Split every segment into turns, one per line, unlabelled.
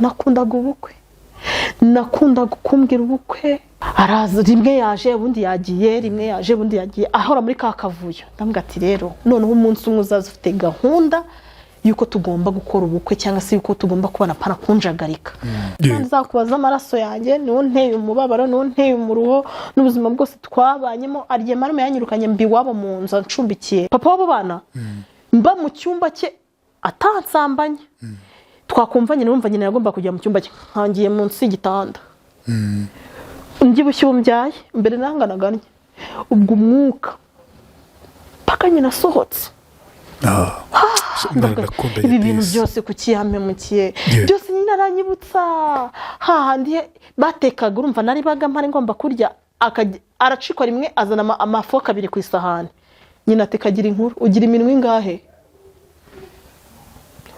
nakundaga ubukwe nakundaga kumbwira ubukwe araza rimwe yaje ubundi yagiye rimwe yaje ubundi yagiye ahora muri ka kavuyo ndambwa ati rero noneho umunsi umwe uzaza ufite gahunda yuko tugomba gukora ubukwe cyangwa se yuko tugomba kubana pana kunjagarika kandi zakubaza amaraso yanjye niwo nteye umubabaro niwo nteye umuruho n'ubuzima bwose twabanyemo ariye marume yanyirukanye mbi wabo mu nzu ncumbikiye papa wabo bana mba mu cyumba cye atansambanye twakumvanye numva nyine yagomba kujya mu cyumba cye nkangiye munsi y'igitanda Njibushyumbyaye mbere nanganaganye ubwo umwuka paka nyina sohotse ibi bintu byose kukiyamemukiye byose nyina aranyibutsa hahandi batekaga urumva nari baga mpare ngomba kurya aracikwa rimwe azana amafoka abiri ku isahani nyina atekagira inkuru ugira iminwe ingahe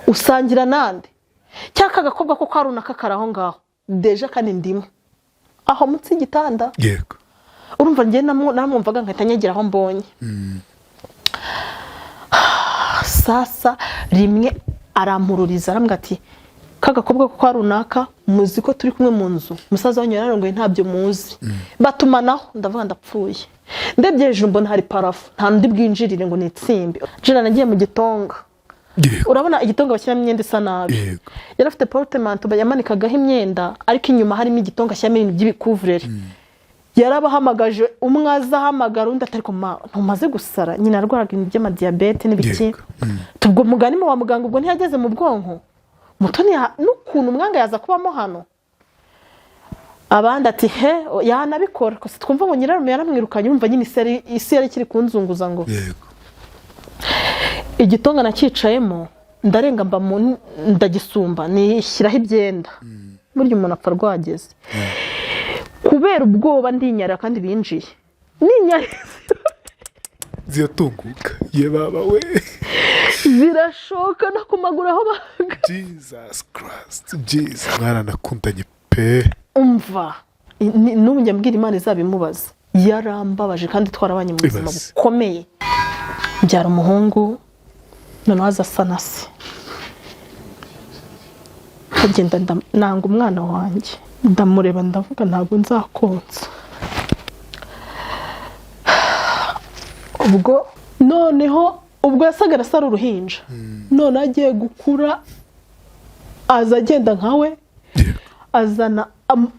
usangira nande cyaka gakobwa ko karunaka karaho ngaho deja kandi ndimo aho mutsi gitanda
yego
urumva ngiye namumvaga nkatanyegera aho mbonye sasa rimwe arampururiza arambwa ati kagakobwa ko karunaka muzi ko turi kumwe mu nzu musaza wanyu yararongoye ntabyo muzi batumanaho ndavuga ndapfuye ndebye hejuru mbona hari parafu nta ndi bwinjirire ngo nitsimbe jira nagiye mu gitonga urabona igitonga bashyiramo imyenda isa nabi yarafite portement bayamanikaga imyenda ariko inyuma harimo igitonga cyamwe ibintu by'ibikuvurere yarabahamagaje umwaza hamagara undi atariko ntumaze gusara nyina arwaraga ibintu by'ama diabete n'ibiki tubwo mugani mu wa muganga ubwo ntiyageze mu bwonko mutoni n'ukuntu umwanga yaza kubamo hano abandi ati he yanabikora ko twumva ngo nyirarume yaramwirukanye umva nyine isi yari kiri kunzunguza ngo igitonga nakicayemo ndarenga mba ndagisumba nishyiraho ibyenda burya umuntu apfa rwageze kubera ubwoba ndinyara kandi binjiye ninyara
ziyatunguka ye baba we
zirashoka no kumagura aho baga
Jesus Christ Jesus mwana nakundanye pe
umva n'ubu njya mbwira Imana izabimubaza yarambabaje kandi twarabanye mu buzima bukomeye byara umuhungu noneho aza sanase agenda nanga umwana wanjye ndamureba ndavuga ntabwo nzakonsa ubwo noneho ubwo yasagara sara uruhinja none agiye gukura aza agenda nkawe azana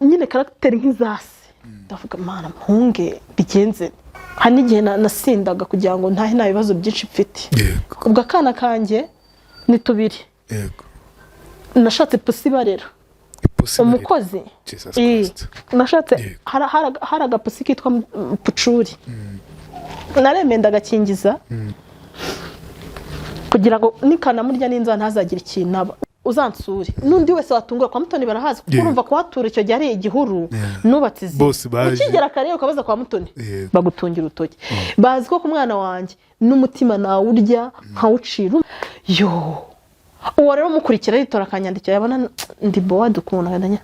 nyine karakteri nk'izasi ndavuga mana mpunge bigenze hani igihe nasindaga kugira ngo ntahe nta bibazo byinshi mfite ubwo akana kanjye ni tubiri nashatse pusi barera umukozi nashatse hari agapusi kitwa pucuri naremenda agakingiza kugira ngo nikanamurya n'inzara ntazagira ikintu aba uzansure nundi wese watungura kwa Mutoni barahazi kuko urumva kuhatura icyo gihe ari igihuru nubatse izi ukigera kare ukabaza kwa Mutoni bagutungira utoki bazi ko ku mwana wanjye n'umutima nawe urya nkawucira yo uwo rero mukurikira ritora akanyandikira yabona ndi bowa dukunda ndanya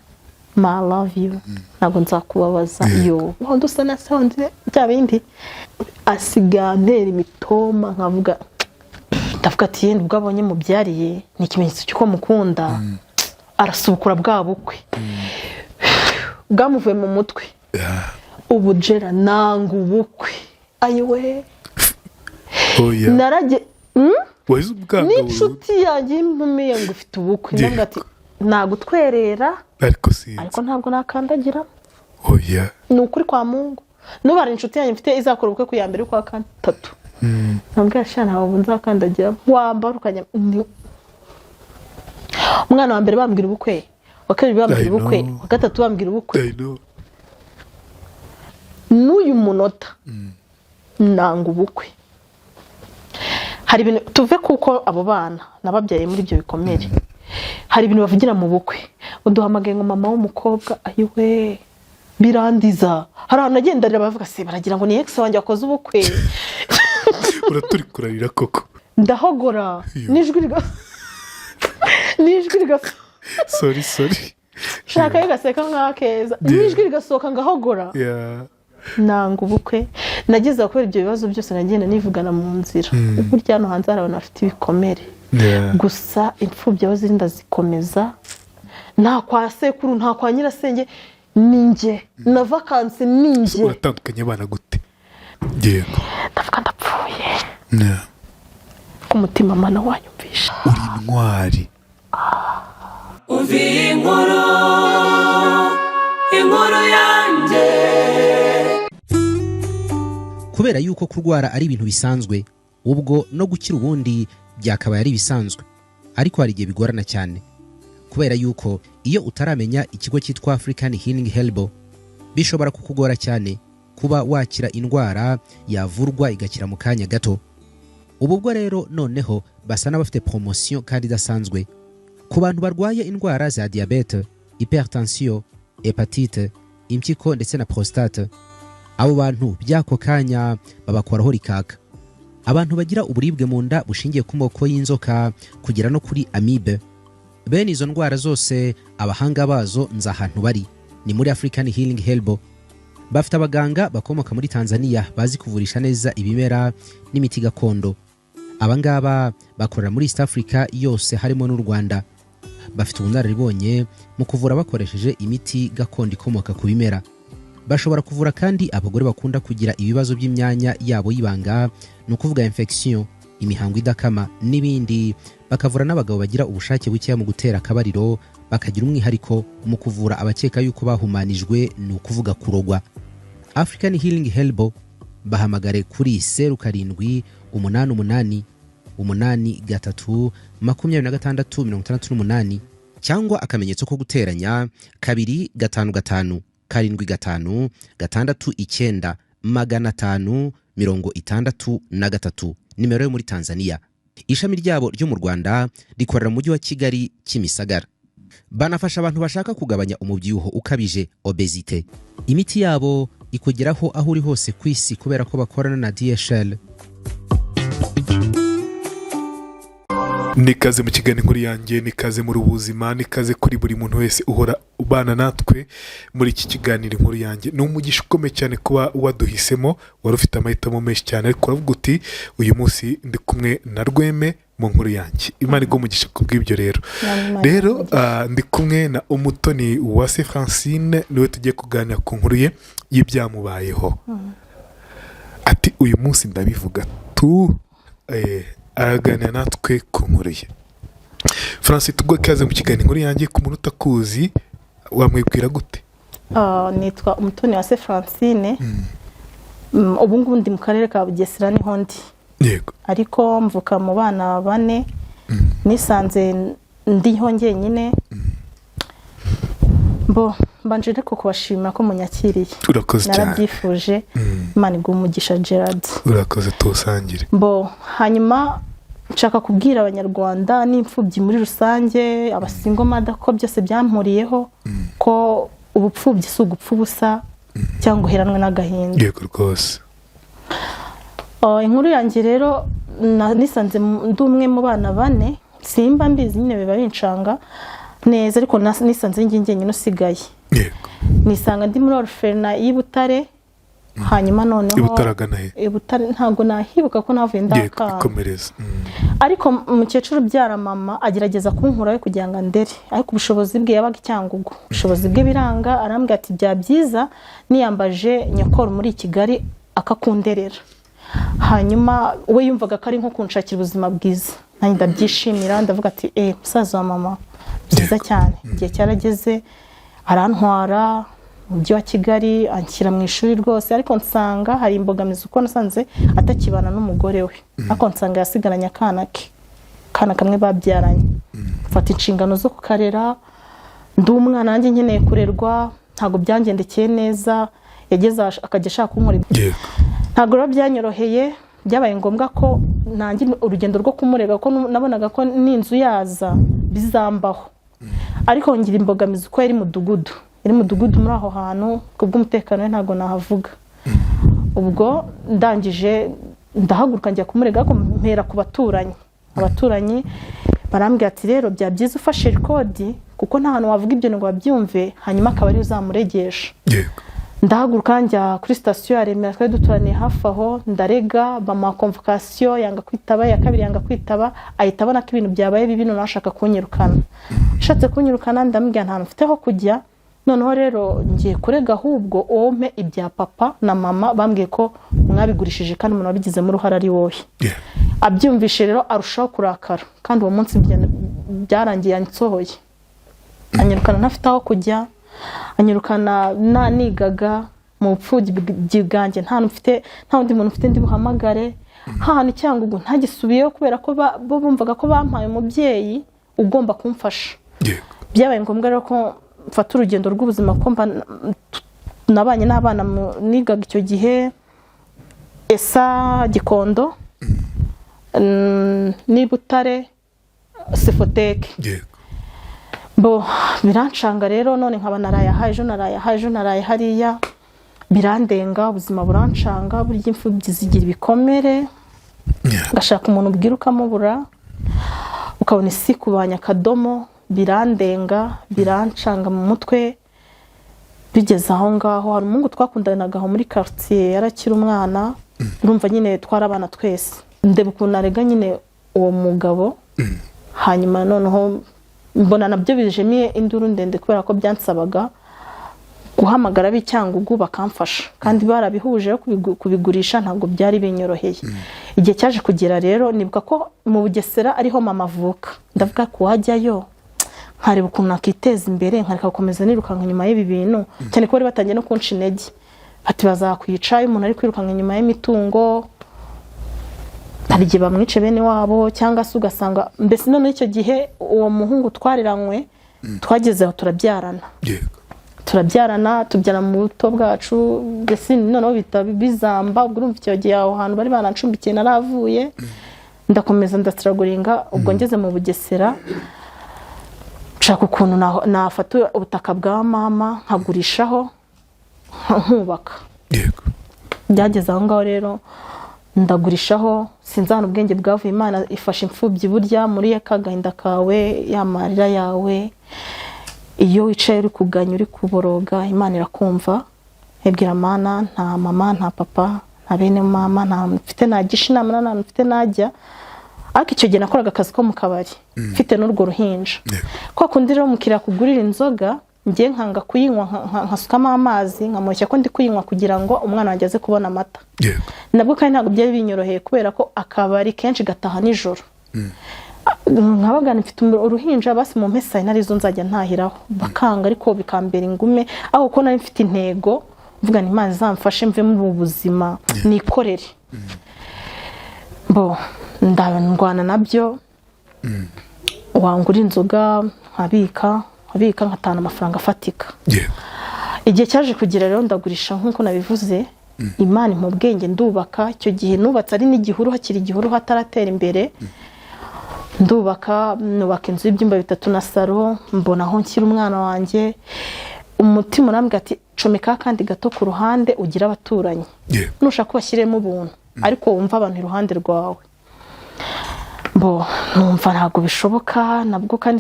ma love you ntabwo nzakubabaza yo ndusa na sound bya bindi asigantera imitoma nkavuga ndavuga ati yenda ubwo abonye mubyariye ni ikimenyetso cy'uko mukunda arasubukura bwa bukwe bwamuvuye mu mutwe ubujera nanga ubukwe ayiwe narage n'inshuti yanjye impumiye ngo ufite ubukwe ndavuga ati nagutwerera ariko ntabwo nakandagira ni ukuri kwa Mungu nubara inshuti yanjye mfite izakora ubukwe ku ya mbere kwa gatatu ntabwo ashana abo nzakandagira wambarukanya umwana wa mbere bambwira ubukwe wa kabiri bambwira ubukwe wa gatatu bambwira ubukwe n'uyu munota nanga ubukwe hari ibintu tuve kuko abo bana nababyaye muri ibyo bikomere hari ibintu bavugira mu bukwe uduhamagaye ngo mama w'umukobwa ayiwe birandiza hari abantu agendarira bavuga se baragira ngo ni ex wanjye wakoze ubukwe
uraturi kurarira koko
ndahogora nijwi riga
sorry
shaka yigaseka nk'akeza nijwi rigasohoka ngahogora nanga ubukwe nageze kubera ibyo bibazo byose nagenda nivugana mu nzira burya hano hanze hari abantu bafite ibikomere gusa imfubyi aho zirinda zikomeza nta kwa sekuru nta kwa nyirasenge ninjye na vacances ninjye
uratandukanye abana gute yego
ndavuga ndapfuye
yeah.
ku mutima mana wanyumvisha
uri intwari
uvi inkuru yanjye
kubera yuko kurwara ari ibintu bisanzwe ubwo no gukira ubundi byakabaye ari bisanzwe ariko hari igihe bigorana cyane kubera yuko iyo utaramenya ikigo cyitwa African Healing Helbo bishobora kukugora cyane kuba wakira indwara yavurwa igakira mu kanya gato. Ubwo rero noneho basa n'abafite promotion kandi idasanzwe ku bantu barwaye indwara za diabete, hypertension, hepatite, impyiko ndetse na prostate. Abo bantu byako kanya babakoraho rikaka. Abantu bagira uburibwe mu nda bushingiye ku moko y'inzoka kugera no kuri amibe. Bene izo ndwara zose abahanga bazo nza ahantu bari ni muri African Healing Helbo. Bafite abaganga bakomoka muri Tanzania bazi kuvurisha neza ibimera n'imiti gakondo. Abangaba bakorera muri East Africa yose harimo n'u Rwanda. Bafite ubunararibonye mu kuvura bakoresheje imiti gakondo ikomoka ku bimera. Bashobora kuvura kandi abagore bakunda kugira ibibazo by'imyanya yabo y'ibanga no kuvuga infection, imihango idakama n'ibindi. Bakavura n'abagabo bagira ubushake buke mu gutera akabariro, bakagira umwihariko mu kuvura abakeka yuko bahumanijwe no kuvuga kurogwa. African Healing Helbo bahamagare kuri 0788832668 cyangwa akamenyetso ko guteranya 255569563 nimero yo muri Tanzania. Ishami ryabo ryo mu Rwanda rikorera mu mujyi wa Kigali Kimisagara. Banafasha abantu bashaka kugabanya umubyibuho ukabije obesite. Imiti yabo ikugeraho aho uri hose ku isi kubera ko bakorana na DHL.
nikaze mu kiganiro inkuru yanjye, nikaze muri ubuzima, nikaze kuri buri muntu wese uhora ubana natwe muri iki kiganiro inkuru yanjye. Ni umugisha ukomeye cyane kuba waduhisemo, wari ufite amahitamo menshi cyane ariko uravuga uti uyu munsi ndi kumwe na Rweme mu nkuru yanjye. Imana igumugisha kubw'ibyo rero. Ndi kumwe na Umutoni Uwase Francine, niwe tugiye kuganira ku nkuru ye y'ibyamubayeho. Ati uyu munsi ndabivuga araganira natwe ku nkuru ye. Francis, tugwe kaze mu kiganiro inkuru yanjye. Ku muntu utakuzi wamwibwira gute?
Nitwa Umutoni Uwase Francine. Ubu ngubu ndi mu karere ka Bugesera niho ndi.
Yego.
Ariko mvuka mu bana 4. Nisanze ndiho njyenyine. Mbanje reko kubashimira ko munyakiriye.
Urakoze cyane.
Narabyifuje. Imana igumugisha Gerard.
Urakoze tusangire.
Hanyuma nshaka kubwira abanyarwanda n'imfubyi muri rusange, abasingo mada ko byose byampuriyeho ko ubupfubyi si ugupfa ubusa cyangwa uheranwe n'agahinda.
Yego rwose.
Inkuru yanjye rero nisanze ndi umwe mu bana 4. Simba mbizi nyine biba bincanga neza ariko nisanze njyenyine usigaye.
Yego.
Nisanga ndi muri orphelina y'Ibutare. Hanyuma noneho
Ibutaragana he?
Ibutare ntago nahibuka ko navuye ndaka.
Yego, ikomereza.
Ariko umukecuru byara mama agerageza kunkura we kugira ngo ndere, ariko ubushobozi bwe yabaga icyangugu. Ubushobozi bwe biranga, arambwira ati bya byiza niyambaje nyakoro muri Kigali akakunderera. Hanyuma we yumvaga ko ari nko kunshakira ubuzima bwiza. Nanjye ndabyishimira, ndavuga ati musaza wa mama byiza cyane. Igihe cyarageze arantwara mujyi wa Kigali, anshyira mu ishuri rwose, ariko nsanga hari imbogamizi uko nasanze atakibana n'umugore we. Ariko nsanga yasigaranye akana kamwe babyaranye. Mfata inshingano zo kukarera, ndi umwana nanjye nkeneye kurerwa, ntago byangendekeye neza, yageze akajya ashaka kunkora. Ntago rero byanyoroheye, byabaye ngombwa ko nanjye urugendo rwo kumurega ko nabonaga ko n'inzu yaza bizambaho. Ariko ngira imbogamizi uko yari mudugudu. Iri mudugudu muri aho hantu kubw'umutekano ntago nahavuga. Ubwo ndangije ndahaguruka njya kumurega ko mpera ku baturanyi. Abaturanyi barambwira ati rero bya byiza ufashe record kuko nta hantu wavuga ibyo ngo babyumve, hanyuma akaba ari uzamuregesha.
Yego.
Ndahaguruka njya kuri station ya Remera, twari duturaniye hafi aho, ndarega bama convocation yanga kwitaba, ya kabiri yanga kwitaba, ahitabona ko ibintu byabaye bibi no nashaka kunyirukana. ashatse kunyirukana ndamubwira nta mfite aho kujya noneho rero ngiye kurega ahubwo ompe ibya papa na mama bambwiye ko mwabigurishije kandi umuntu wabigizemo uruhare ari wowe abyumvishe rero arushaho kurakara kandi uwo munsi byarangiye ansohoye anyirukana ntafite aho kujya anyirukana nigaga mu bupfugi bwanjye nta wundi muntu ufite ndi buhamagare hano cyangwa ubwo ntagisubiyeho kubera ko bo bumvaga ko bampaye umubyeyi ugomba kumfasha byabaye ngombwa rero ko mfata urugendo rw'ubuzima ko nabanye n'abana nigaga icyo gihe esa Gikondo ni Butare Sefoteke bo birancanga rero none nkaba naraye hariya birandenga ubuzima burancanga burya imfubyi zigira ibikomere gashaka umuntu ubwira ukamubura ukabona isi kubanya akadomo birandenga birancanga mu mutwe bigeze aho ngaho hari umuhungu twakundanaga muri quartier yarakira umwana urumva nyine twarabana twese ndeba ukuntu arega nyine uwo mugabo hanyuma noneho mbona nabyo bijemiye induru ndende kubera ko byansabaga guhamagara b'icyangugu bakamfasha kandi barabihuje kubigurisha ntabwo byari binyoroheye igihe cyaje kugera rero nibuka ko mu Bugesera ariho mama avuka ndavuga ko wajyayo nkareba ukuntu nakiteza imbere nkareka gukomeza nirukanka nyuma y'ibi bintu cyane ko bari batangiye no kunca intege ati bazakwica umuntu ari kwirukanka nyuma y'imitungo hari igihe bamwice bene wabo cyangwa se ugasanga mbese none icyo gihe uwo muhungu twariranywe twagezeho turabyarana tubyara mu buto bwacu mbese noneho bita bizamba ubwo urumva icyo gihe aho hantu bari banancumbikiye naravuye ndakomeza ndasiraguringa ubwo ngeze mu Bugesera nshaka ukuntu nafata ubutaka bwa mama nkagurishaho nkubaka byageze aho ngaho rero ndagurishaho sinzana ubwenge bwavuye Imana ifasha imfubyi burya muri yakagahinda kawe yamarira yawe iyo wicaye uri kuganya uri kuboroga Imana irakumva ebwira Mana nta mama nta papa nta bene mama nta mfite nagisha inama nta mfite najya ariko icyo gihe nakoraga akazi ko mu kabari mfite n'urwo ruhinja kwa kundi rero mukira kugurira inzoga ngiye nkanga kuyinywa nkasukamo amazi nkamushya ko ndi kuyinywa kugira ngo umwana wanjye aze kubona amata nabwo kandi ntabwo byari binyoroheye kubera ko akabari kenshi gataha nijoro nkabagana mfite uruhinja basi mu mpesa narizo nzajya ntahiraho bakanga ariko bikambera ingume aho ko nari mfite intego mvuga ni Imana izamfashe mve mu buzima nikorere bo ndangwana nabyo wangura inzoga nkabika nkatana amafaranga afatika igihe cyaje kugira rero ndagurisha nkuko nabivuze Imana mu bwenge ndubaka icyo gihe nubatse ari n'igihuru hakiri igihuru hataratera imbere nubaka inzu y'ibyumba 3 na saro mbona aho nshyira umwana wanjye umutima urambwira ati comeka kandi gato ku ruhande ugira abaturanyi nushaka kubashyiremo ubuntu ariko wumva abantu iruhande rwawe bo numva ntabwo bishoboka nabwo kandi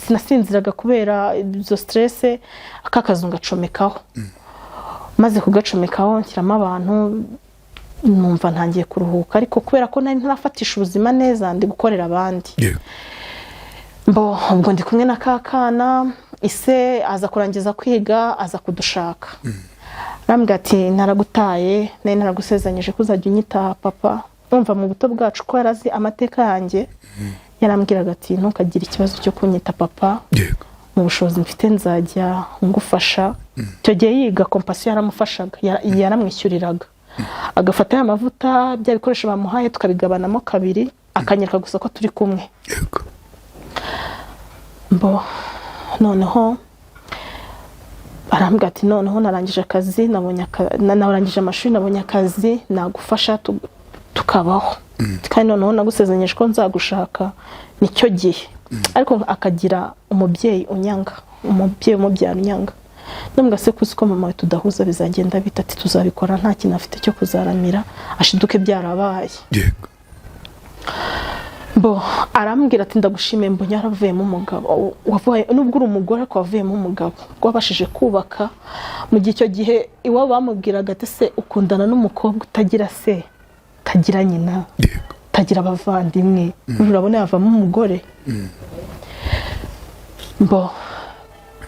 sinasinziraga kubera izo stress akakazu ngacomekaho maze kugacomekaho nshyiramo abantu numva ntangiye kuruhuka ariko kubera ko nari ntarafatisha ubuzima neza ndi gukorera abandi bo ubwo ndi kumwe na kakana ise aza kurangiza kwiga aza kudushaka rambwira ati naragutaye nari naragusezanyije kuzajya unyita papa umva mu buto bwacu ko yarazi amateka yanjye yarambwiraga ati ntukagire ikibazo cyo kunyita papa mu bushobozi mfite nzajya ngufasha icyo gihe yiga compassion yaramufashaga yaramwishyuriraga agafata ya mavuta bya bikoresho bamuhaye tukabigabanamo kabiri akanyereka gusa ko turi kumwe bo noneho arambwira ati noneho narangije akazi narangije amashuri nabonye akazi nagufasha tukabaho kandi noneho nagusezanyije ko nzagushaka nicyo gihe ariko akagira umubyeyi unyanga umubyara unyanga nubwo se kuzi ko mama we tudahuza bizagenda bitati tuzabikora nta kintu afite cyo kuzaramira ashiduke byarabaye bo arambwira ati ndagushimiye mbonye yaravuyemo umugabo wavuye nubwo uri umugore ko wavuyemo umugabo wabashije kubaka mu gihe cyo gihe iwabo bamubwiraga ati se ukundana n'umukobwa utagira se tagira nyina tagira abavandimwe urabona yavamo umugore mbo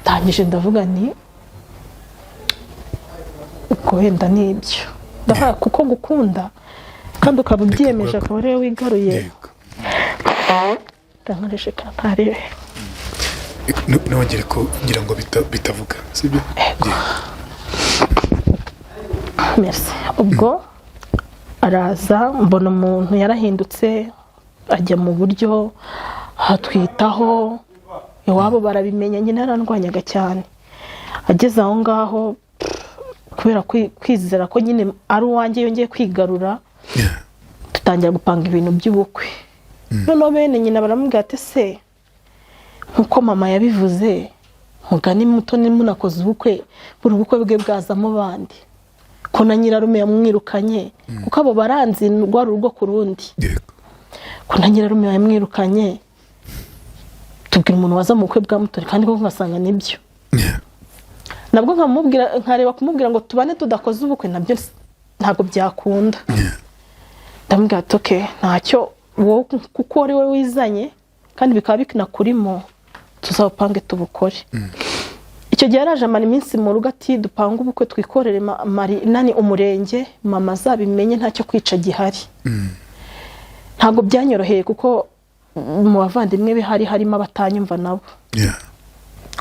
tangije ndavuga ni ubwo wenda nibyo ndavuga kuko gukunda kandi ukaba ubyiyemeje akaba ariwe wigaruye
yego
ndankoreshe kantarebe
nongere ko ngira ngo bitavuga sibyo
merci ubwo araza mbona umuntu yarahindutse ajya mu buryo hatwitaho iwabo barabimenya nyine yarandwanyaga cyane ageze aho ngaho kubera kwizera ko nyine ari uwanjye yongeye kwigarura dutangira gupanga ibintu by'ubukwe noneho bene nyina baramubwira ati se nkuko mama yabivuze mugani muto ni munakoze ubukwe buri bukwe bwe bwazamo bandi ko na nyirarume yamwirukanye kuko abo baranzi rwa rugo ku rundi ko na nyirarume yamwirukanye tubwira umuntu waza mu bukwe bwa Mutoni kandi ko ngasanga nibyo nabwo nkamubwira nkareba kumubwira ngo tubane tudakoze ubukwe nabyo ntago byakunda ndamubwira ati okay ntacyo wowe kuko ari we wizanye kandi bikaba bikinakurimo tuzapange tubukore icyo gihe yaraje amara iminsi mu rugo ati dupanga ubukwe twikorere nani umurenge mama azabimenye ntacyo kwica gihari ntago byanyoroheye kuko mu bavandimwe be harimo abatanyumva nabo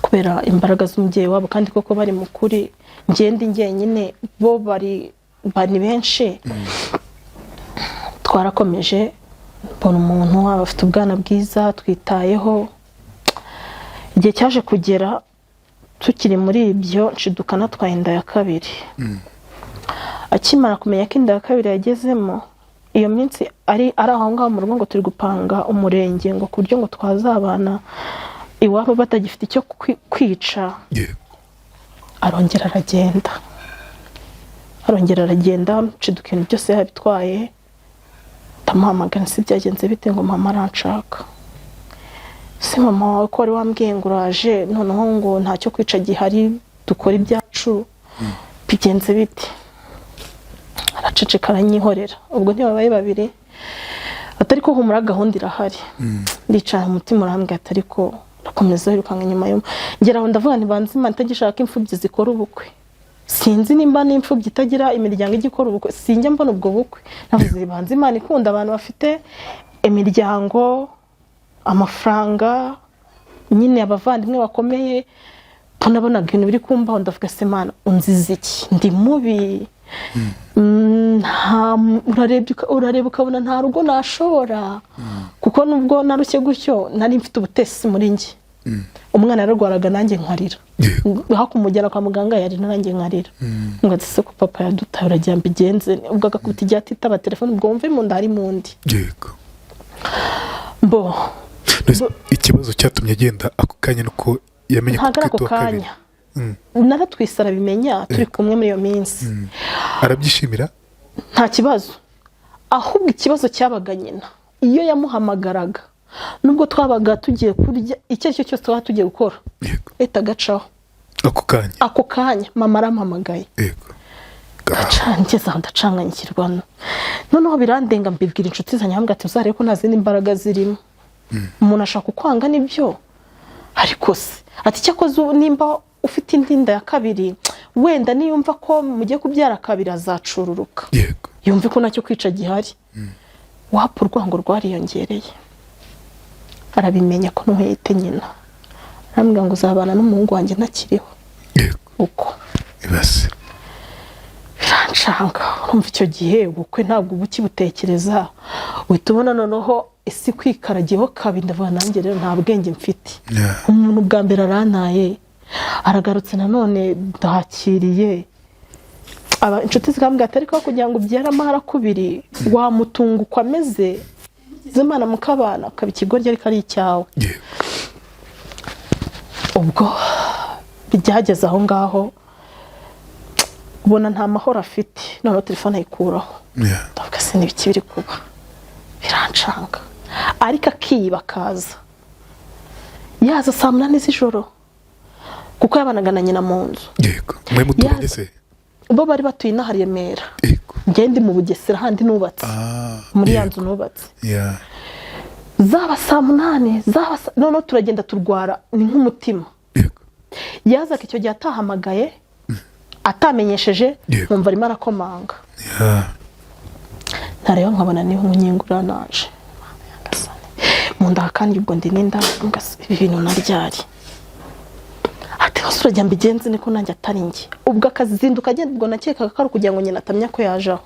kubera imbaraga z'umubyeyi wabo kandi koko bari mukuri ngende njyenyine bo bari benshi twarakomeje mbona umuntu waba afite ubwana bwiza twitayeho igihe cyaje kugera tukiri muri ibyo nshidukana twaye inda ya kabiri akimara kumenya ko inda ya kabiri yagezemo iyo minsi ari aho ngaho mu rugo ngo turi gupanga umurenge ngo ku buryo ngo twazabana iwabo batagifite icyo kwica arongera aragenda nshiduka ibintu byose yabitwaye ndamuhamagara si byagenze bite ngo mama aranshaka se mama wawe ko wari wambwiye ngo uraje noneho ngo ntacyo kwica gihari dukora ibyacu bigenze bite araceceka aranyihorera ubwo ntibabaye babiri atari ko humura gahunda irahari ndicara umutima urambwira atari ko rakomeza wirukanga nyuma yo ngeraho ndavuga ntibanze Imana itagishaka imfubyi zikora ubukwe sinzi nimba n'imfubyi itagira imiryango igikora ubukwe sinjya mbona ubwo bukwe navuze banze Imana ikunda abantu bafite imiryango amafaranga nyine abavandimwe bakomeye tunabonaga ibintu biri kumbaho ndavuga se Imana unzize iki ndi mubi urareba ukabona nta rugo nashobora kuko nubwo narushye gutyo nari mfite ubutesi muri njye umwana yararwaraga nanjye nkarira aho kumujyana kwa muganga yari nanjye nkarira ngo ati se ko papa yadutaye uragira mbigenze ubwo agakubita igihe atitaba telefone ubwo wumve mu nda hari mundi
yego
mbo
ikibazo cyatumye agenda ako kanya nuko yamenye ko
twitwa kabiri naratwisara bimenya turi kumwe muri iyo minsi
arabyishimira
nta kibazo ahubwo ikibazo cyabaga nyina iyo yamuhamagaraga nubwo twabaga tugiye kurya icyo ari cyo cyose twaba tugiye gukora leta gacaho ako kanya mama arampamagaye ngeze aho ndacanganyikirwa noneho birandenga mbibwira inshuti zanjye hambwa ati uzarebe ko nta zindi imbaraga zirimo umuntu ashaka kukwanga nibyo ariko se ati cyakoze nimba ufite indi nda ya kabiri wenda niyumva ko mugiye kubyara kabiri azacururuka yumve ko nacyo kwica gihari wapfa urwango rwariyongereye arabimenya ko ntuhite nyina arambwira ngo uzabana n'umuhungu wanjye ntakiriho uko
ibase
biranshanga urumva icyo gihe ubukwe ntabwo uba ukibutekereza uhita ubona noneho isi kwikaragiyeho kabiri ndavuga nanjye rero nta bwenge mfite umuntu bwa mbere arantaye aragarutse nanone ndahakiriye inshuti zikambwira ati ariko kugira ngo ubyare amahara kubiri wamutunga uko ameze zimana mukabana akaba ikigoryi ariko ari icyawe ubwo byageze aho ngaho ubona nta mahoro afite noneho telefone ayikuraho ndavuga se n'ibiki biri kuba birancanga ariko akiyiba akaza yaza saa 8 z'ijoro kuko yabanaga na nyina mu nzu
yego mwe muturanye se
bo bari batuye n'ahari Remera ngende mu Bugesera handi nubatse muri ya nzu nubatse zaba saa munani none turagenda turwara ni nk'umutima yazaga icyo gihe atahamagaye atamenyesheje nkumva arimo arakomanga ntareba nkabona niba umunyingura naje mu nda kandi ubwo ndi n'inda ibi bintu naryari ati hose urajya mbigenze niko nanjye atari njye ubwo akazinduka agenda ubwo nakekaga ko ari kugira ngo nyina atamenya ko yajaho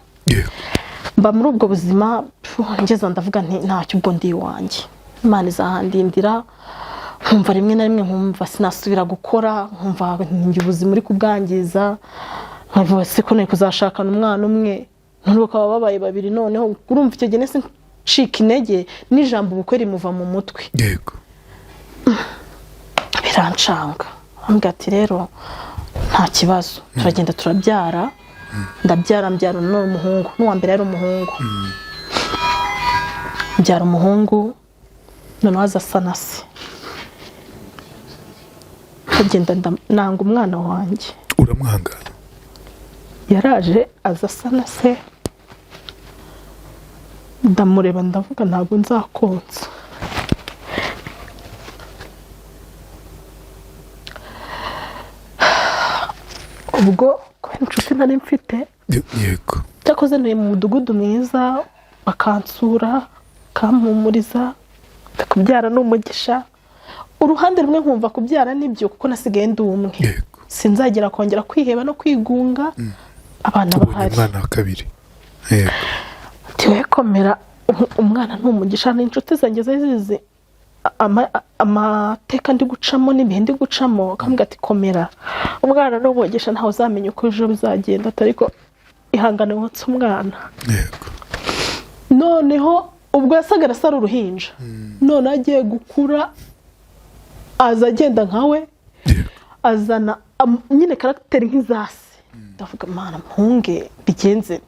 mba muri ubwo buzima ngeze ndavuga nti ntacyo ubwo ndi iwanjye Imana izahandindira nkumva rimwe na rimwe nkumva sinasubira gukora nkumva njye ubuzima uri kubwangiza nkavuga se ko nari kuzashakana umwana umwe none bakaba babaye babiri noneho urumva icyo gihe nese ncika intege n'ijambo ubukwe rimuva mu mutwe
yego
birancanga ambwira ati rero nta kibazo turagenda turabyara ndabyara mbyara n'umuhungu n'uwa mbere yari umuhungu mbyara umuhungu noneho aza asa na se agenda nanga umwana wanjye
uramwanga
yaraje aza asa na se ndamureba ndavuga ntabwo nzakonsa ubwo kubera inshuti nari mfite
yego
cyakoze ntuye mu mudugudu mwiza bakansura bakampumuriza kubyara n'umugisha uruhande rumwe nkumva kubyara nibyo kuko nasigaye ndi umwe sinzagera kongera kwiheba no kwigunga abana bahari
umwana wa kabiri yego
tiwe komera umwana n'umugisha n'inshuti zanjye zizi amateka ndi gucamo n'ibihe ndi gucamo akambwira ati komera umwana n'umugisha ntawe uzamenya uko ejo bizagenda ariko ihangane wotse umwana
yego
noneho ubwo yasaga arasara uruhinja none agiye gukura aza agenda nkawe azana nyine karagiteri nk'izasi ndavuga mana mpunge bigenze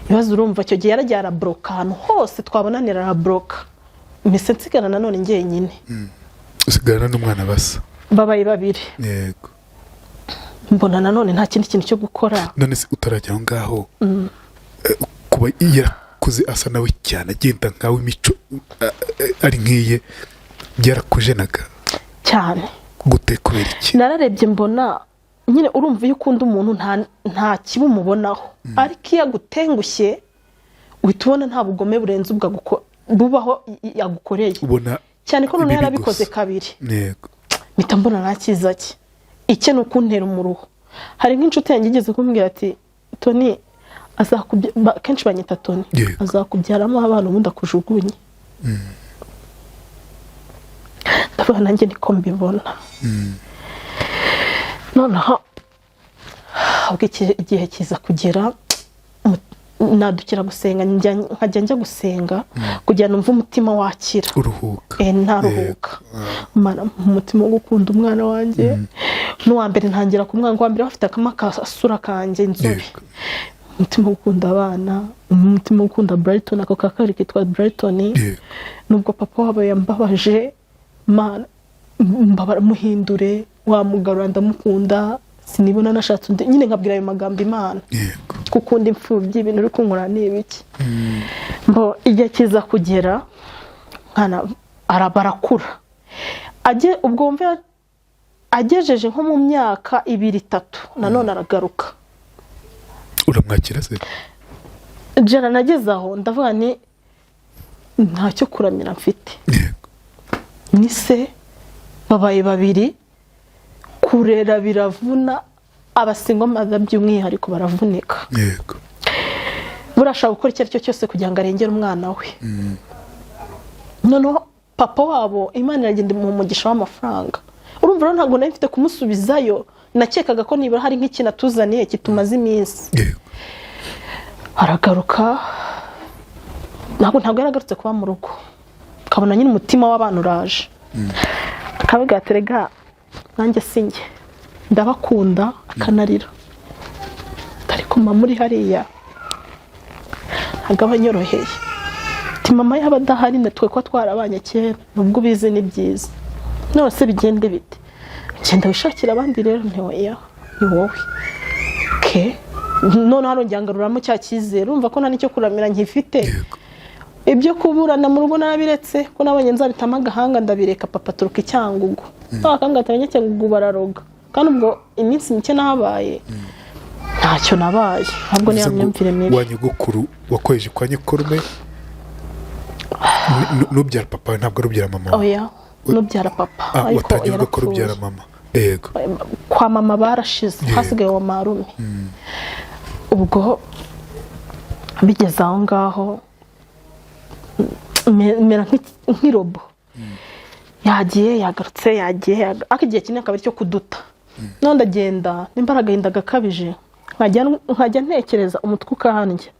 ibibazo urumva icyo gihe yaragiye araboroka ahantu hose twabonanira araboroka mise nsigana nanone njyenyine
usigarana n'umwana basa
babaye babiri
yego
mbona nanone nta kindi kintu cyo gukora
none se utarajya aho ngaho kuba yarakuze asa nawe cyane agenda nkawe imico ari nk'iye byarakujenaga
cyane
gute kubera iki
nararebye mbona nyine urumva iyo ukunda umuntu nta kiba umubonaho ariko iyo agutengushye uhita ubona nta bugome burenze ubwo bubaho yagukoreye cyane ko none yarabikoze kabiri
yego
mpita mbona nta cyiza cye icye ni ukuntera umuruho hari nk'inshuti yanjye igeze kumbwira ati Toni kenshi banyita Toni azakubyaramo abana ubundi akujugunye ndavuga nanjye niko mbibona noneho ubwo igihe kiza kugera nadukira gusenga nkajya njya gusenga kugira numve umutima wakira
uruhuka
ntaruhuka umutima wo gukunda umwana wanjye n'uwa mbere ntangira kumwanga uwa mbere bafite akamasura kanjye inzobe umutima wo gukunda abana umutima wo gukunda Brighton ako kakari kitwa Brighton nubwo papa wabo yambabaje muhindure wamugarura ndamukunda sinibona nashatse undi nyine nkabwira ayo magambo Imana gukunda imfubyi ibintu uri kunkora n'ibiki mbo igihe kiza kugera nkana arabarakura ubwo mve agejeje nko mu myaka 2-3 nanone aragaruka
uramwakira se
jana nageze aho ndavuga ni ntacyo kuramira mfite ni se babaye babiri kurera biravuna abasingo maza by'umwihariko baravunika
yego
burashaka gukora icyo aricyo cyose kugira ngo arengere umwana we noneho papa wabo Imana iragenda mu mugisha w'amafaranga urumva rero ntabwo nari mfite kumusubizayo nakekaga ko nibura hari nk'ikintu atuzaniye kitumaze iminsi aragaruka ntabwo yaragarutse kuba mu rugo ukabona nyine umutima w'abantu uraje akavuga ati rega nanjye sinjye ndabakunda akanarira ariko mama muri hariya agaba nyoroheye ati mama yaba adahari natwe ko twarabanye kera nubwo ubizi ni byiza nose bigende bite genda wishakira abandi rero ntiweya ni wowe none hano ngiyangaruramo cya cyizere urumva ko nta nicyo kuramira nkifite ibyo kuburana mu rugo narabiretse ko nabonye nzabitama agahanga ndabireka papa turuka icyangugu akanga atamenye cyangugu bararoga kandi ubwo iminsi mike nahabaye ntacyo nabaye ahubwo ni yamyumvire mibi
wanyugukuru wakojeje kwa nyikorume nubyara papa ntabwo rubyara mama
oya nubyara papa
ariko watangiye ko rubyara mama yego
kwa mama barashize hasigaye wa marume ubwo bigeze aho ngaho mera nk'irobo yagiye yagarutse yagiye akigiye kinini akaba cyo kuduta none ndagenda n'imbaraga hindaga kabije nkajya ntekereza umutwe ukahanjye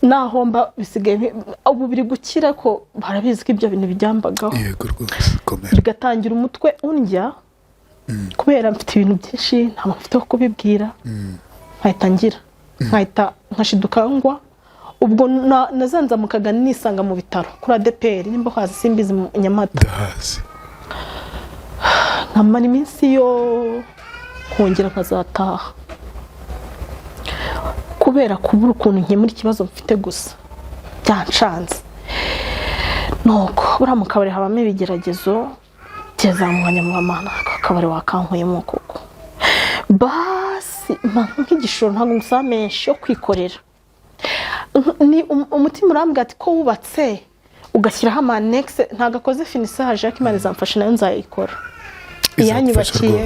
naho mba bisigaye ubu biri gukira ko barabizi ko ibyo bintu bijyambagaho
yego rwose komera
bigatangira umutwe undya kubera mfite ibintu byinshi ntabwo mfite aho kubibwira nkahita ngira nkashiduka ngwa ubwo nazanzamukaga nisanga mu bitaro kuri ADPR nimba hazi simbizi mu Nyamata nkamara iminsi yo kongera nkazataha kubera kubura ukuntu nkemura ikibazo mfite gusa byancanze nuko buriya mu kabari habamo ibigeragezo byazamwanya mu amana akabari wakankuyemo koko basi nk'igishoro ntabwo ngusaba menshi yo kwikorera ni umutima urambwira ati ko wubatse ugashyiraho amanexe ntabwo akoze finisage ariko Imana izamfasha nayo nzayikora iyanyubakiye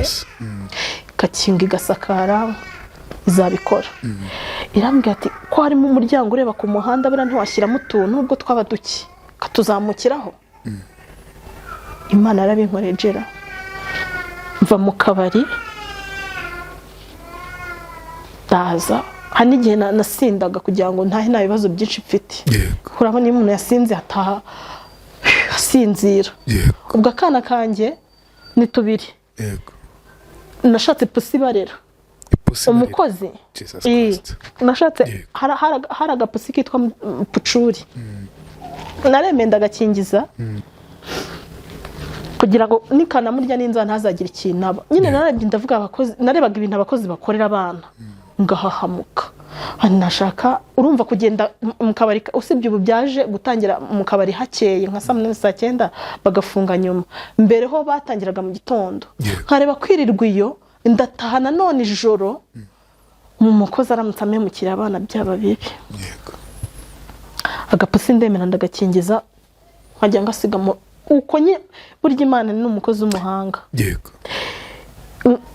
ikakinga igasakara izabikora irambwira ati ko harimo umuryango ureba ku muhanda buriya ntiwashyiramo utuntu nubwo twaba duke katuzamukiraho Imana yarabinkorejera mva mu kabari ndaza hari n'igihe nasindaga kugira ngo ntahe nta bibazo byinshi mfite urabona iyo umuntu yasinze ataha asinzira ubwo akana kanjye ni tubiri nashatse pusi barera umukozi nashatse hari agapusi kitwa pucuri naremenda agakingiza kugira ngo nikanamurya n'inzara ntazagira ikintu aba nyine narebye ndavuga abakozi narebaga ibintu abakozi bakorera abana ngahahamuka nashaka urumva kugenda mu kabari usibye ubu byaje gutangira mu kabari hakeye nka saa 9 bagafunga nyuma mbere ho batangiraga mu gitondo nkareba kwirirwa iyo ndataha nanone ijoro umukozi aramutse amemukira abana byaba bibi agapusi ndemera ndagakingiza nkajya ngasiga uko nye burya Imana ni umukozi w'umuhanga
yego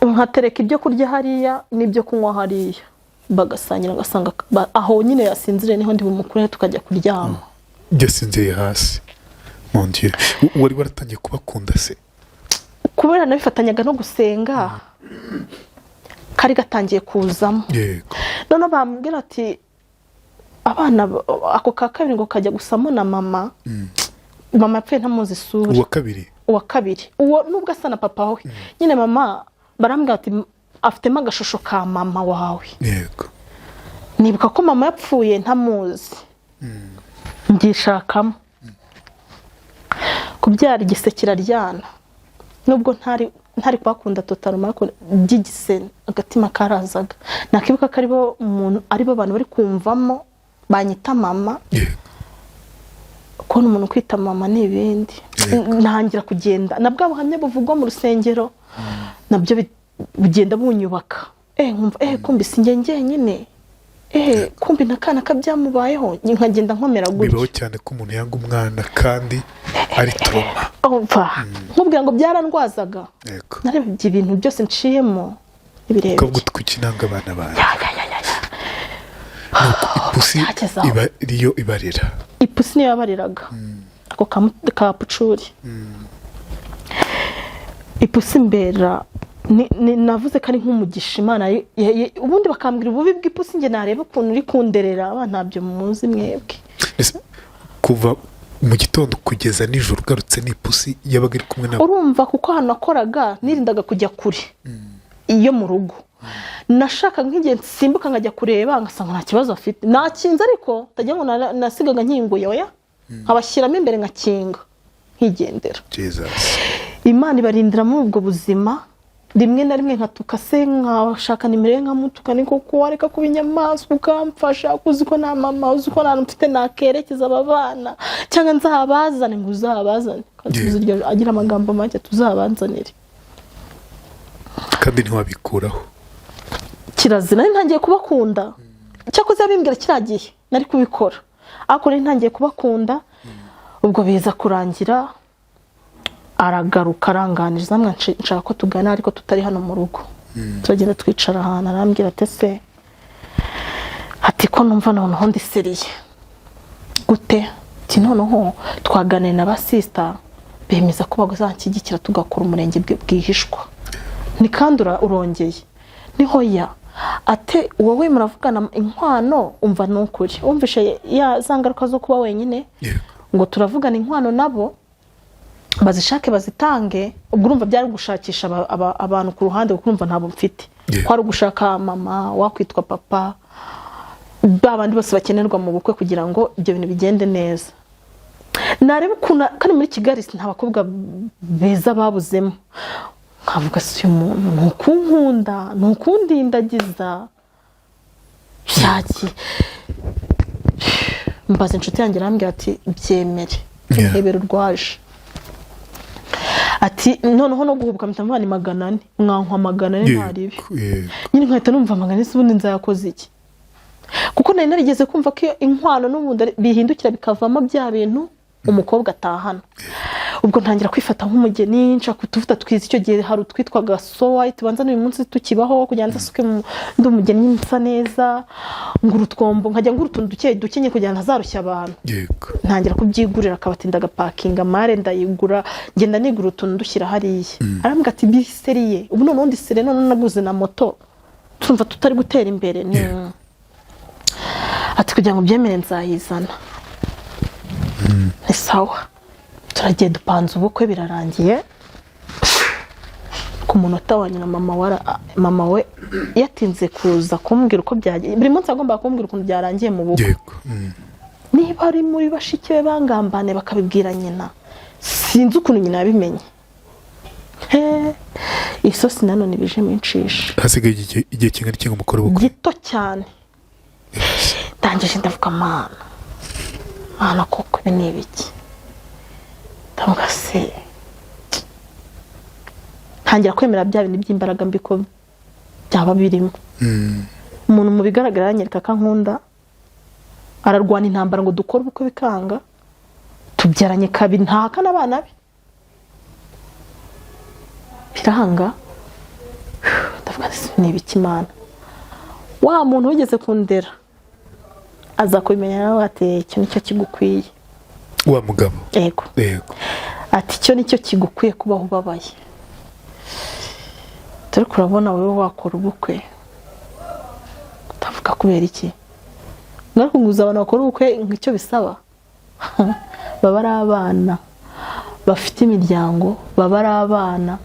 nkatereka ibyo kurya hariya n'ibyo kunywa hariya bagasangira ngasanga aho nyine yasinzire niho ndi bumukure tukajya kuryama
yasinziriye hasi mon Dieu wari waratangiye kubakunda se
kubera nabifatanyaga no gusenga kari gatangiye kuzamo
yego
none bambwira ati abana ako ka kabiri ngo kajya gusamo na mama mama yapfuye ntamuzi isura uwa kabiri uwo nubwo asa na papa we nyine mama barambwira ati afitemo agashusho ka mama wawe
yego
nibuka ko mama yapfuye ntamuzi ngishakamo kubyara igisekera ryana nubwo ntari kwakunda totaluma ariko byigise agatima karazaga nakibuka ko aribo abantu bari kumvamo banyita mama kubona umuntu kwita mama n'ibindi ntangira kugenda nabwo buhamya buvugwa mu rusengero nabyo bugenda bunyubaka nkumva kumbi sinjye nyine kumbi nakana kabyamubayeho nkagenda nkomera gutyo
bibaho cyane ko umuntu yanga umwana kandi ari trauma
nkubwira ngo byarandwazaga narebye ibintu byose nciyemo ibirebye
ko gutwikinanga abana bawe ipusi iyo ibarira
ipusi niyo yabariraga ako ka pucuri ipusi mbera navuze ko ari nk'umugisha Imana ubundi bakambwira ububi bw'ipusi nge nareba ukuntu uri kunderera abana ntabyo muzi mwebwe
kuva mu gitondo kugeza nijoro ugarutse n'ipusi yabaga iri kumwe nawe
urumva kuko hano nakoraga nirindaga kujya kure iyo mu rugo nashaka nk'igihe nsimbuka nkajya kureba ngasanga nta kibazo afite nakinze ariko ndagira ngo nasigaga nkinguye oya nkabashyiramo imbere nkakinga nkigendera
Jesus
Imana ibarindira muri ubwo buzima rimwe na rimwe nkatuka se nkashaka nimero nkamutuka niko ko wareka kuba inyamaswa ukamfasha kuzi ko na mama uzi ko nta mfite nakerekeza aba bana cyangwa nzabazane ngo uzabazane agira amagambo make tuzabanzanire
kandi ntiwabikuraho
kirazina ntangiye kubakunda cyakoze abimbwira kiragiye nari kubikora ariko ntangiye kubakunda ubwo biza kurangira aragaruka aranganiriza nshaka ko tugana ariko tutari hano mu rugo turagenda twicara ahantu arambwira ati se ati ko numva noneho ndi seriye gute ati noneho twaganiriye na basista bemeza ko bazanshyigikira tugakora umurenge bwihishwa ni kandi urongeye niho ya ate wowe muravugana inkwano umva nukuri umvishe ya zangaruka zo kuba wenyine ngo turavugana inkwano nabo bazishake bazitange ubwo urumva byari gushakisha abantu ku ruhande kuko urumva ntabo mfite kwari gushaka mama wakwitwa papa babandi bose bakenerwa mu bukwe kugira ngo ibyo bintu bigende neza nareba ukuntu kandi muri Kigali nta bakobwa beza babuzemo nkavuga si umuntu nukunkunda nukundindagiza byaki mbaze inshuti yanjye arambwira ati byemere hebera urwaje ati noneho no guhubwa mtamvani 400 mwankwa 400 ntaribi nyine nkahita numva 400 sibundi nzayakoze iki kuko nari narigeze kumva ko inkwano n'ubundi bihindukira bikavamo bya bintu umukobwa atahana ubwo ntangira kwifata nk'umugeni nca kutuvuta twiza icyo gihe hari utwitwaga so white banza n'uyu munsi tukibaho kugira ngo asuke ndi umugeni nsa neza nguru twombo nkajya nguru tuntu dukenye kugira ngo azarushya abantu ntangira kubyigurira akabatinda agapakinga mare ndayigura ngenda nigura utuntu dushyira hariya arambwa ati biseriye ubu none undi sere none naguze na moto tumva tutari gutera imbere ni ati kugira ngo byemere nzayizana sawa turagiye dupanze ubukwe birarangiye ku munota wa nyina mama we yatinze kuza kumbwira uko byagiye buri munsi agomba kumbwira ukuntu byarangiye mu bukwe niba ari muri bashiki be bangambane bakabibwira nyina sinzi ukuntu nyina yabimenye isosi nanone bije mincisha
hasigaye igihe kingana iki ngo mukore ubukwe
gito cyane ndangije ndavuga mana koko ni ibiki ndamugase ntangira kwemera bya bintu by'imbaraga mbiko byaba birimo umuntu mu bigaragara yanyereka kankunda ararwana intambara ngo dukore ubukwe bikanga tubyaranye kabiri ntaka n'abana be biranga ndavuga ni ibiki mana wa muntu wigeze kundera aza kubimenya nawe ati icyo nicyo kigukwiye
wa mugabo
yego ati icyo nicyo kigukwiye kubaho ubabaye turi kurabona wowe wakora ubukwe utavuga kubera iki ngari kunguza abantu bakora ubukwe nk'icyo bisaba baba ari abana bafite imiryango baba ari abana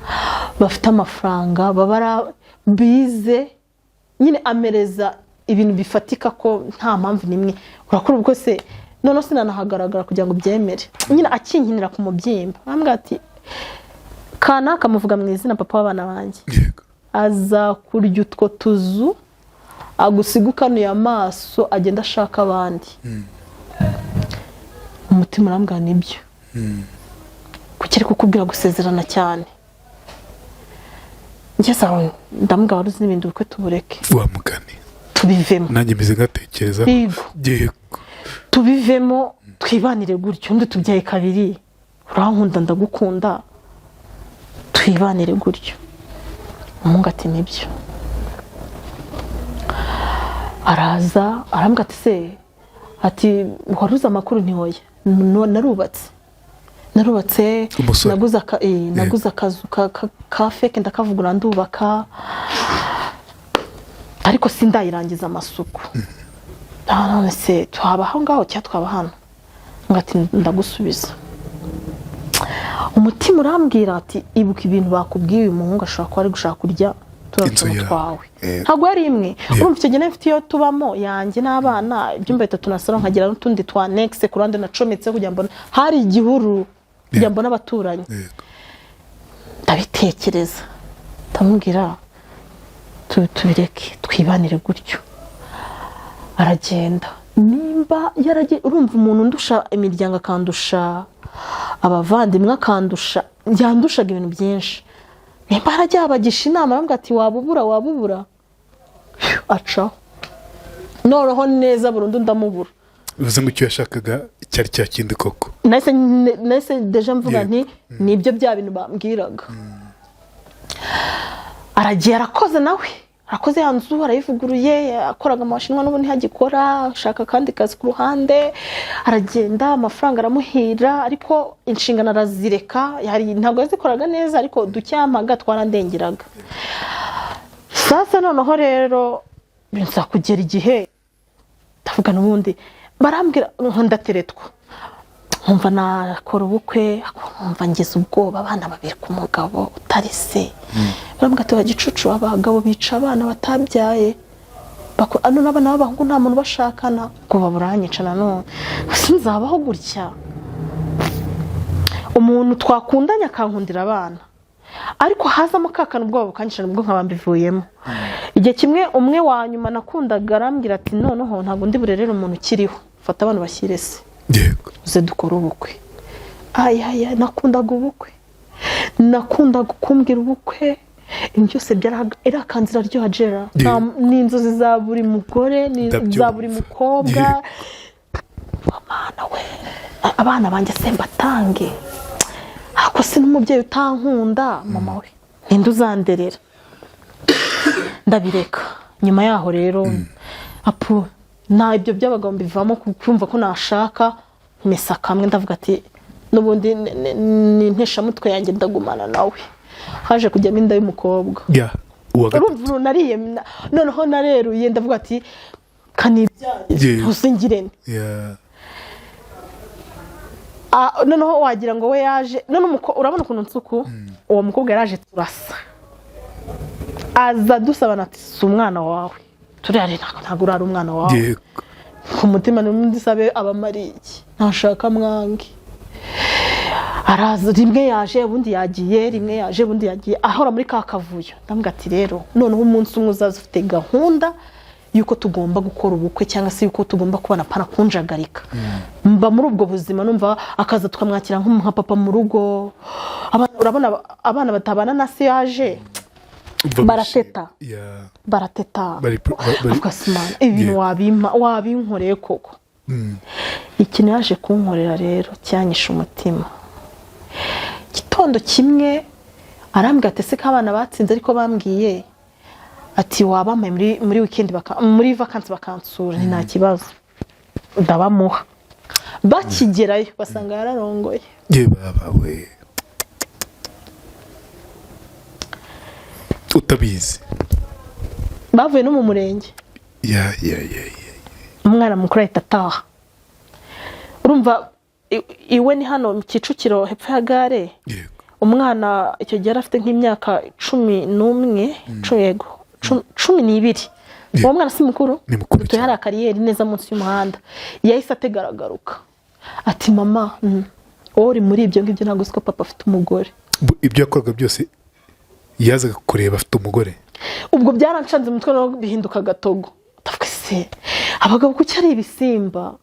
bafite amafaranga baba ari bize nyine amereza ibintu bifatika ko nta mpamvu nimwe urakora ubwo se none sinanahagaragara kugira ngo byemere nyine akinkinira ku mubyimba bambwa ati kana kamuvuga mu izina papa w'abana banjye aza kurya utwo tuzu agusigukanuye amaso agenda ashaka abandi umutima urambwa nibyo kukiri kukubwira gusezerana cyane ngeze aho ndamubwira wari uzi n'ibindi ubukwe tubureke
wamugane
tubivemo
nanjye mbize ngatekereza
tubivemo twibanire gutyo undi tubyaye kabiri urankunda ndagukunda twibanire gutyo umuhungu ati nibyo araza arambwa ati se ati waruza amakuru ntihoya narubatse naguze akazu ka feke ndakavugura ndubaka ariko sindayirangiza amasuku none se twabaho ngaho cyangwa twaba hano ngati ndagusubiza umutima urambwira ati ibuka ibintu bakubwiye uyu muhungu ashobora kuba ari gushaka kurya turatuma twawe ntabwo ari imwe urumva icyo gihe mfite iyo tubamo yanjye n'abana ibyumba 3 na salon nkagira n'utundi twa next ku ruhande nacometse kugira ngo hari igihuru kugira ngo n'abaturanyi ndabitekereza ndamubwira tubireke twibanire gutyo. Aragenda, nimba yaragiye, urumva umuntu ndusha imiryango akandusha abavandimwe akandusha, yandushaga ibintu byinshi. Nimba yaragiye abagisha inama arambwira ati wabubura acaho, noroho neza burundu ndamubura.
bivuze ngo icyo yashakaga cyari cya kindi koko.
Nahise deja mvuga nti nibyo bya bintu bambwiraga. Aragiye arakoze nawe, arakoze yanzu arayivuguruye, akoraga amashinwa n'ubu ntihagikora, ashaka kandi kazi ku ruhande. Aragenda amafaranga aramuhira, ariko inshingano arazireka, ntabwo yazikoraga neza ariko ducyamaga twarandengeraga. Sasa noneho rero binza kugera igihe ndavuga n'ubundi barambwira ndateretwa, nkumva nakora ubukwe, nkumva ngeze ubwoba, abana babiri ku mugabo utari se. Barambwira ati wagicucu, abagabo bica abana batabyaye, n'abana b'abahungu nta muntu bashakana, ngo baburanyica nanone. Sinzabaho gutya, umuntu twakundanye akankundira abana, ariko hazamo kakana ubwoba bukanyicana ubwo nkaba mbivuyemo. Igihe kimwe umwe wa nyuma nakundaga arambwira ati noneho ntabwo ndi burerere umuntu ukiriho, fata abantu bashyire se, uze dukora ubukwe. Aya nakundaga ubukwe, nakundaga kumbwira ubukwe, byose byarakanzira ryo hajera, n'inzozi za buri mugore, za buri mukobwa. Abana we, abana banjye se mbatange, ako se n'umubyeyi utankunda mama we ninde uzanderera. Ndabireka. Nyuma yaho rero nta ibyo by'abagabo mbivamo, kumva ko nashaka mesa kamwe, ndavuga ati n'ubundi ni nteshamutwe yanjye ndagumana nawe. Haje kujyamo inda y'umukobwa, urumva nariye, noneho nareruye ndavuga ati kanibyaye usingirene. Noneho wagira ngo we yaje, none urabona ukuntu nsuku, uwo mukobwa yaraje turasa, aza dusabana ati si umwana wawe, turare ntabwo urari umwana wawe, ku mutima n'undi sabe abamariye ntashaka mwange. Araza rimwe yaje ubundi yagiye, rimwe yaje ubundi yagiye, ahora muri ka kavuyo. Ndambwira ati rero noneho umunsi umwe uzaza ufite gahunda yuko tugomba gukora ubukwe, cyangwa se yuko tugomba kubana pana kunjagarika. Mba muri ubwo buzima numva akaza tukamwakira nka papa mu rugo. Urabona abana batabana na se yaje barateta, ukasimana ibintu wabinkoreye koko. Ikintu yaje kunkorera rero cyanyisha umutima. Gitondo kimwe arambwira ati se kabana batsinze ariko bambwiye ati wabamaye muri weekend muri vacances bakansura, ni nta kibazo ndabamuha. Bakigerayo basanga yararongoye.
Baba we utabizi,
bavuye no mu murenge. Umwana mukuru ahita ataha. Urumva iwe ni hano mu Kicukiro hepfo ya gare. Umwana icyo gihe afite nk'imyaka 11, 12. Uwo mwana si mukuru, duto yari akariyeri neza munsi y'umuhanda. Yahise ategaragaruka ati mama, uri muri ibyo ngibyo ntabwo siko papa afite umugore.
Ibyo yakoraga byose yazaga kureba afite umugore.
Ubwo byaranshanze umutwe no bihinduka gatogo. Ndavuga se abagabo kuki ari ibisimba.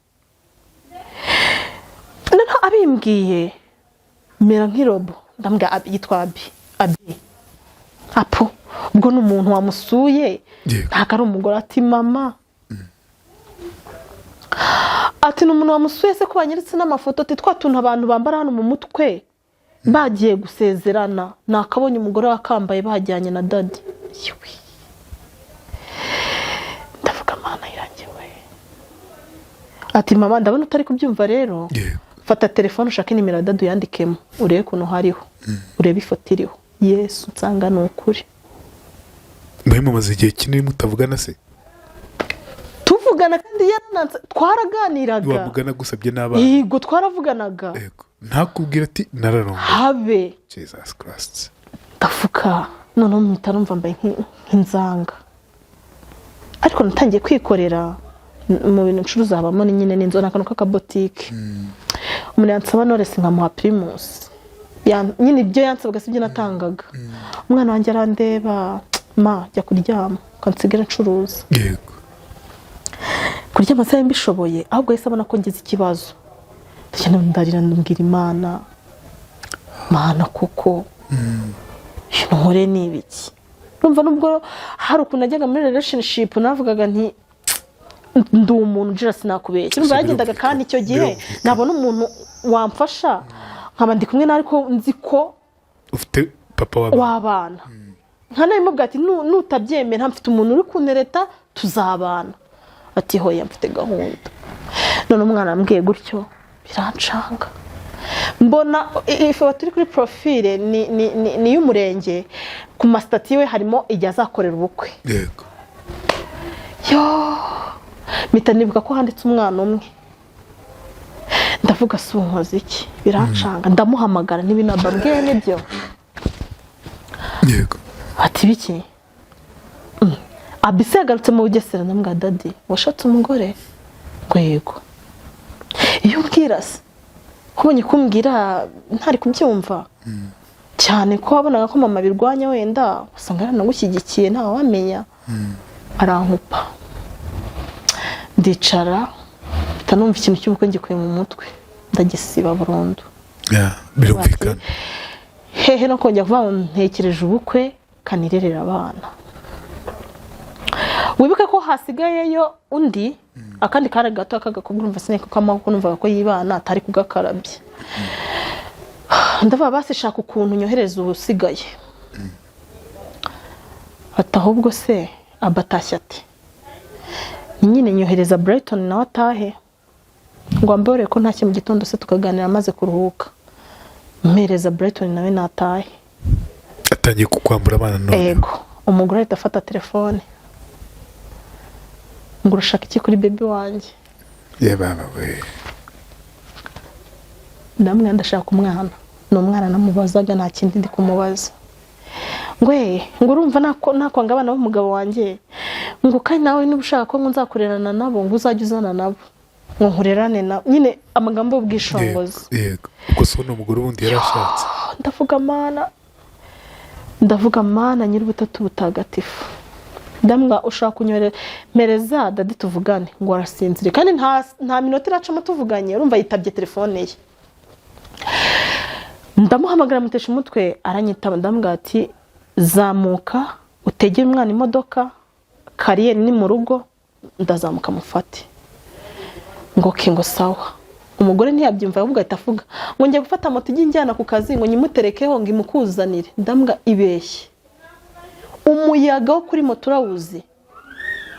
None abimbwiye mera nk'irobo, ndambwa yitwa Abi. Apo ubwo n'umuntu wamusuye ntago ari umugore. Ati mama, ati n'umuntu wamusuye se ko banyeretse n'amafoto, ati twatuntu abantu bambara hano mu mutwe bagiye gusezerana, nakabonye umugore wakambaye bajyanye na daddy. Ndavuga mana irangiwe. Ati mama ndabona utari kubyumva rero, fata telefone ushaka nimero ya daddy yandikemo, urebe kuno hariho, urebe ifoto iriho. Yesu nsanga ni ukuri.
Mbaye mumaze igihe kinini mutavugana se?
Tuvugana kandi yarananze, twaraganiraga.
Wavugana gusabye n'abana?
Yego twaravuganaga.
Ntakubwira ati nararongo
habe.
Jesus Christ.
Ndafuka none mutarumva mbaye nk'inzanga, ariko natangiye kwikorera mu bintu ncuruza habamo nyine n'inzo nakano kaka boutique. Umuntu yansaba Knowless nkamuha Primus, nyine ibyo yansabwaga sibyo natangaga. Umwana wanjye arandeba, ma jya kuryama kansigara ncuruza.
Yego.
Kuryama se mbishoboye ahubwo yese abona ko ngize ikibazo. Cyane ndarira ndambwira Imana. Mana koko. Nkore n'ibiki. Urumva nubwo hari ukuntu najyaga muri relationship navugaga nti ndi umuntu ujira sinakubeshya. Urumva yagendaga kandi icyo gihe nabona umuntu wamfasha nkaba ndi kumwe nariko nzi ko
ufite papa
w'abana. Nkana imubwira ati nutabyemeye nta mfite umuntu uri kunereta tuzabana. Ati hoya mfite gahunda. None umwana ambwiye gutyo birancanga. Mbona ifoto turi kuri profile ni y'umurenge ku mastati we harimo ijya azakorera ubukwe.
Yego.
Yo mpita nibuka ko handitse umwana umwe. Ndavuga si unkoze iki birancanga ndamuhamagara n'ibinababwiye n'ibyo.
Yego.
Ati biki? Abise yagarutse mu Bugesera ndambwa dadi washatse umugore? Ngo yego. Iyo mbwira se kubonye kumbwira ntari kubyumva cyane ko wabonaga ko mama birwanya wenda usanga yaranagushyigikiye nta wamenya. Arankupa ndicara tanumva ikintu cy'ubukwe ngikuye mu mutwe ndagisiba burundu.
Birumvikana.
Hehe no kongera kuvuga ntekereje ubukwe kanirerera abana. Wibuke ko hasigayeyo undi akandi kare gato akagakubwira umva sineko kamako numva ko yibana atari kugakarabye. Ndava basi shaka ukuntu nyohereza ubusigaye. Atahubwo se abatashya ati nyine nyohereza Brighton nawe atahe ngo ambore ko ntacyo mu gitondo se tukaganira amaze kuruhuka. Mpereza Brighton nawe natahe.
Atangiye kukwambura abana none.
Yego. Umugore ahita afata telefone. Ngo urashaka iki kuri baby wanjye?
Ye baba we.
Ndamwe ndashaka umwana. N'umwana namubazaga nta kindi ndi kumubaza. Ngwe ngo urumva nakwanga abana b'umugabo wanjye. Ngo kandi nawe niba ushaka ko nzakurerana nabo ngo uzajye uzana nabo. Ngo nkurerane na nyine amagambo y'ubwishongozi.
Yego. Uko so n'umugore wundi yarashatse. Ndavuga mana nyiri ubutatu butagatifu. Ndamwa ushaka kunyohereza dadi tuvugane ngo arasinzire kandi nta minota iracamo tuvuganye urumva yitabye telefone ye. Ndamuhamagara mutesha umutwe aranyitaba ndambwa ati zamuka utegere umwana imodoka kariyeri ni mu rugo ndazamuka mufate. Ngo ngo sawa. Umugore ntiyabyumva ahubwo ahita avuga ngo ngiye gufata moto ijyana ku kazi ngo nyimuterekeho ngo imukuzanire. Ndambwa ibeshye. Umuyaga wo kuri moto urawuzi.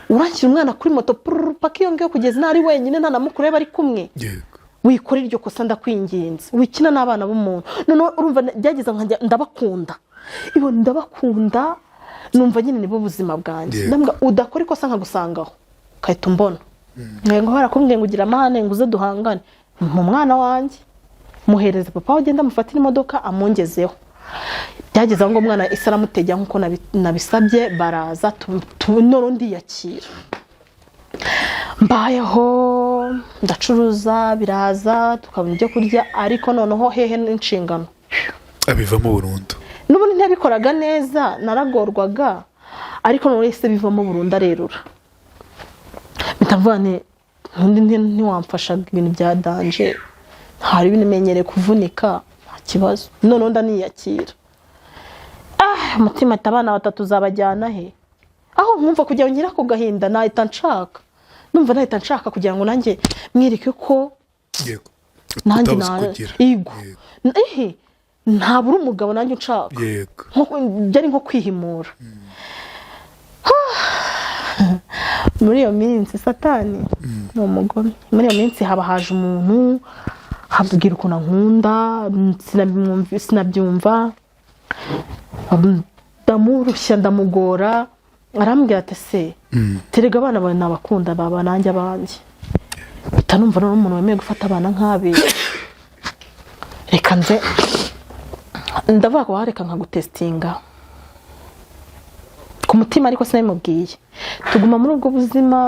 Urakira umwana kuri moto paka iyo ngiyo kugeza nari wenyine nta namukuru bari kumwe. Yego.
Wikora iryo kosa ndakwinginze. Wikina n'abana b'umuntu. None urumva byageza nkajya ndabakunda. Ibo ndabakunda numva nyine nibo buzima bwanjye. Ndambwa udakora ikosa nkagusangaho. Kahita umbona. Ngo barakumbwiye ngo ugira amahane ngo uze duhangane. Mu mwana wanjye muhereza papa ugenda mufatira imodoka amungezeho. Byageze ngo umwana isaramutegya nkuko nabisabye baraza none ndiyakira. Mbayeho ndacuruza biraza tukabona ibyo kurya ariko noneho hehe n'inshingano.
Abivamo burundu.
N'ubundi ntibikoraga neza naragorwaga ariko none wese bivamo burundu arerura. Bitavane undi ntiwamfashaga ibintu bya danje. Hari binemenyere kuvunika nta kibazo. None ndaniyakira. Umutima tabana batatu zabajyana he? Aho nkumva kujya ngira ku gahinda nahita nshaka. Numva nahita nshaka kugira ngo nanjye mwirike ko
yego.
Nanjye igo. Ntabura umugabo nanjye nshaka.
Yego.
Byari nko kwihimura. Muri iyo minsi satani no mugome. Muri iyo minsi haba haje umuntu habwira ukuntu nkunda sinabyumva. Ndamurushya ndamugora arambwira ati se terega abana bawe nabakunda baba nanjye abanjye. Bitanumva no umuntu wemeye gufata abana nkabe. Reka nze ndavuga ko hareka nkagutestinga ku mutima ariko sinabimubwiye. Tuguma muri ubwo buzima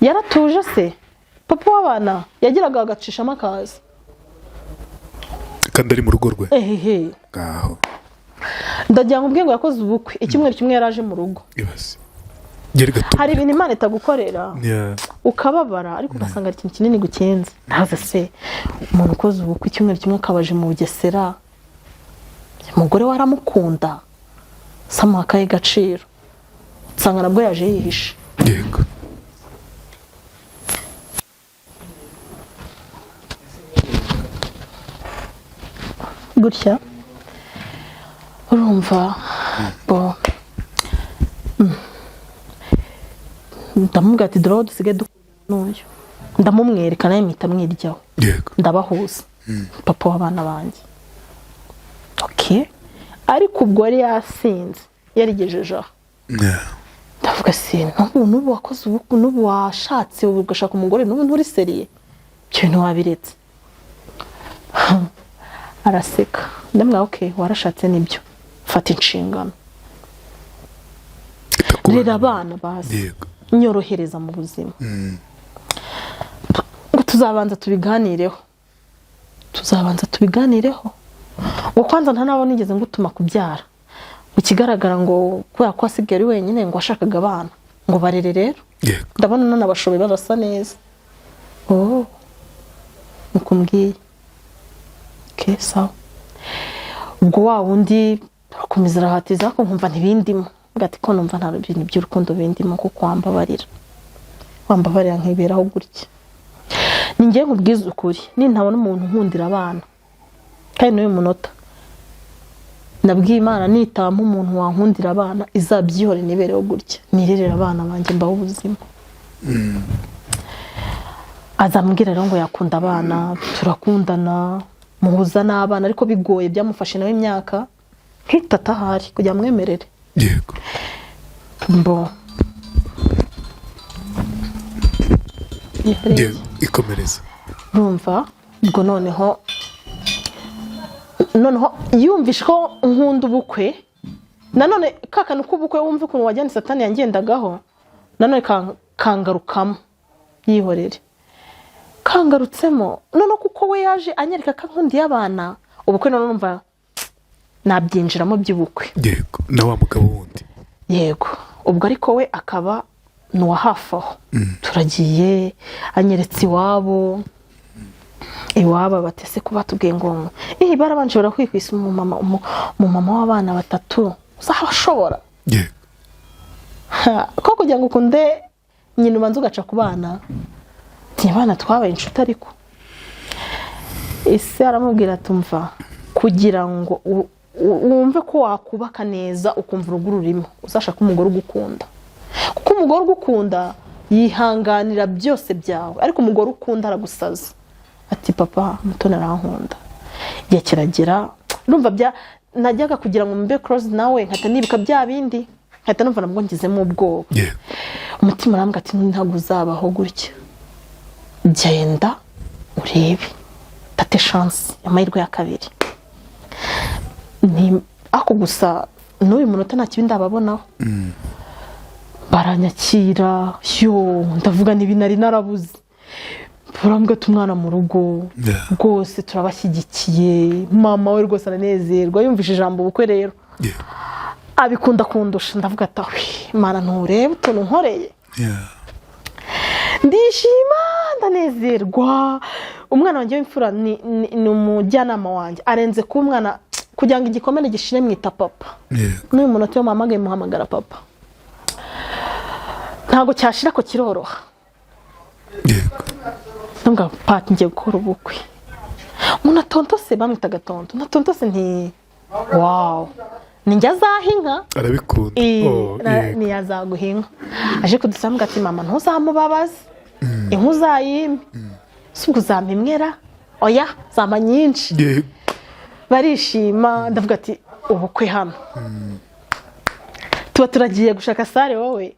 yaratuje se papa w'abana yagiraga agacishamo akazi.
kandi ari mu rugo rwe
ehehe
ngaho
ndagira ngo ubwe ngo yakoze ubukwe icyumweru kimwe yaraje mu rugo
ibaze geri gato
hari ibintu Imana itagukorera
yeah
ukababara ariko ugasanga ari ikintu kinini gukenze ntaze se umuntu ukoze ubukwe icyumweru kimwe akabaje mu Bugesera umugore waramukunda samuhakaye gaciro usanga nabwo yaje yihishe
yego
gutya urumva bo ndamubwira ati dore dusigaye n'uyu ndamumwereka nawe mpita mwiryaho
yego
ndabahuza papa w'abana banjye okay ariko ubwo yari yasinze yarigejeje aho ndavuga se n'ubu wakoze ubukwe n'ubu washatse ugashaka umugore n'ubu nturi seriye cyo ntiwabiretse araseka ndamubwira okay warashatse nibyo fata inshingano rera abana bazi nyorohereza mu buzima ngo tuzabanza tubiganireho ngo kwanza nta nabo nigeze ngutuma kubyara ikigaragara ngo kubera ko asigaye ari wenyine ngo ashakaga abana ngo barere rero ndabona nanabashoboye barasa neza mukumbwiye okay sawa ubwo wa wundi akomeza arahatiza ko nkumva ntibindimo ngati ko numva nta bintu by'urukundo bindimo ko wambabarira nkiberaho gutya ningiye nkubwiza ukuri nintabona umuntu nkundira abana kandi n'uyu munota nabwiye Imana nitama umuntu wankundira abana izabyihore nibereho gutya nirerera abana banjye mbaho ubuzima azambwira rero ngo yakunda abana turakundana muhuza n'abana ariko bigoye byamufashe nawe imyaka nk'itatu ahari kujya mwemerere
yego
mbo
ikomereza
urumva ubwo noneho yumvishe ko nkunda ubukwe nanone kakana uko ubukwe wumva ukuntu wajyana satani yangendagaho nanone kangarukamo yihorere kangarutsemo none kuko we yaje anyereka ko nkundiye abana ubukwe none numva nabyinjiramo by'ubukwe
yego na wa mugabo wundi
yego ubwo ariko we akaba nuwa hafi aho turagiye anyeretse iwabo batese kuba tubwiye ngo barabanje barakwikwisha umumama w'abana batatu uzabashobora
yego
ko kugira ngo ukunde nyine ubanza ugaca ku bana abana twabaye inshuti ariko ese aramubwira tumva kugira ngo wumve ko wakubaka neza ukumva urugo rurimo uzashaka umugore ugukunda kuko umugore ugukunda yihanganira byose byawe ariko umugore ukunda aragusaza ati papa mutoni arankunda igihe kiragera numva najyaga kugira ngo mbe close nawe nkahita nibuka bya bindi nkahita numva nabwo ngizemo ubwoba umutima urambwira ati ntabwo uzabaho gutya genda urebe tate chance amahirwe ya kabiri ni ako gusa n'uyu munota nta kibindi ababonaho baranyakira ndavuga nibi nari narabuze barambwira ati umwana mu rugo rwose turabashyigikiye mama we rwose aranezerwa yumvise ijambo ubukwe rero abikunda kundusha ndavuga ati Mana nturebe utuntu nkoreye ndishima ndanezerwa umwana wanjye w'imfura ni umujyanama wanjye arenze ku umwana kugira ngo igikomere gishire mwita papa n'uyu munota yo mama muhamagara papa ntago cyashira ko kiroroha ntabwo pati ngiye gukora ubukwe muna tontose bamwitaga tonto na tontose nti wow ninjya zahinka
arabikunda
ni yazaguhinka aje kudusambwa ati mama ntuzamubabaze inku zayime subwo zampimwera oya zama nyinshi barishima ndavuga ati ubukwe hano tuba turagiye gushaka sare wowe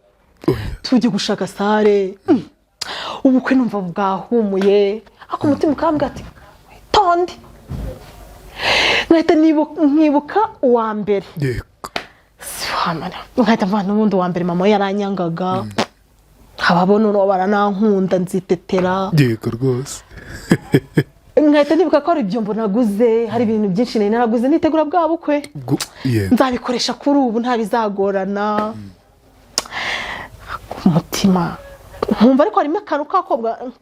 tujye gushaka sare ubukwe numva bwahumuye ako umutima ukambwa ati tonde nkahita nkibuka uwa mbere nkahita mvana n'ubundi uwa mbere mama yaranyangaga ababona uno baranankunda nzitetera
yego rwose
nkahita nibuka ko ari ibyombo naguze hari ibintu byinshi naraguze nitegura bwa bukwe nzabikoresha kuri ubu nta bizagorana ku mutima nkumva ariko harimo akantu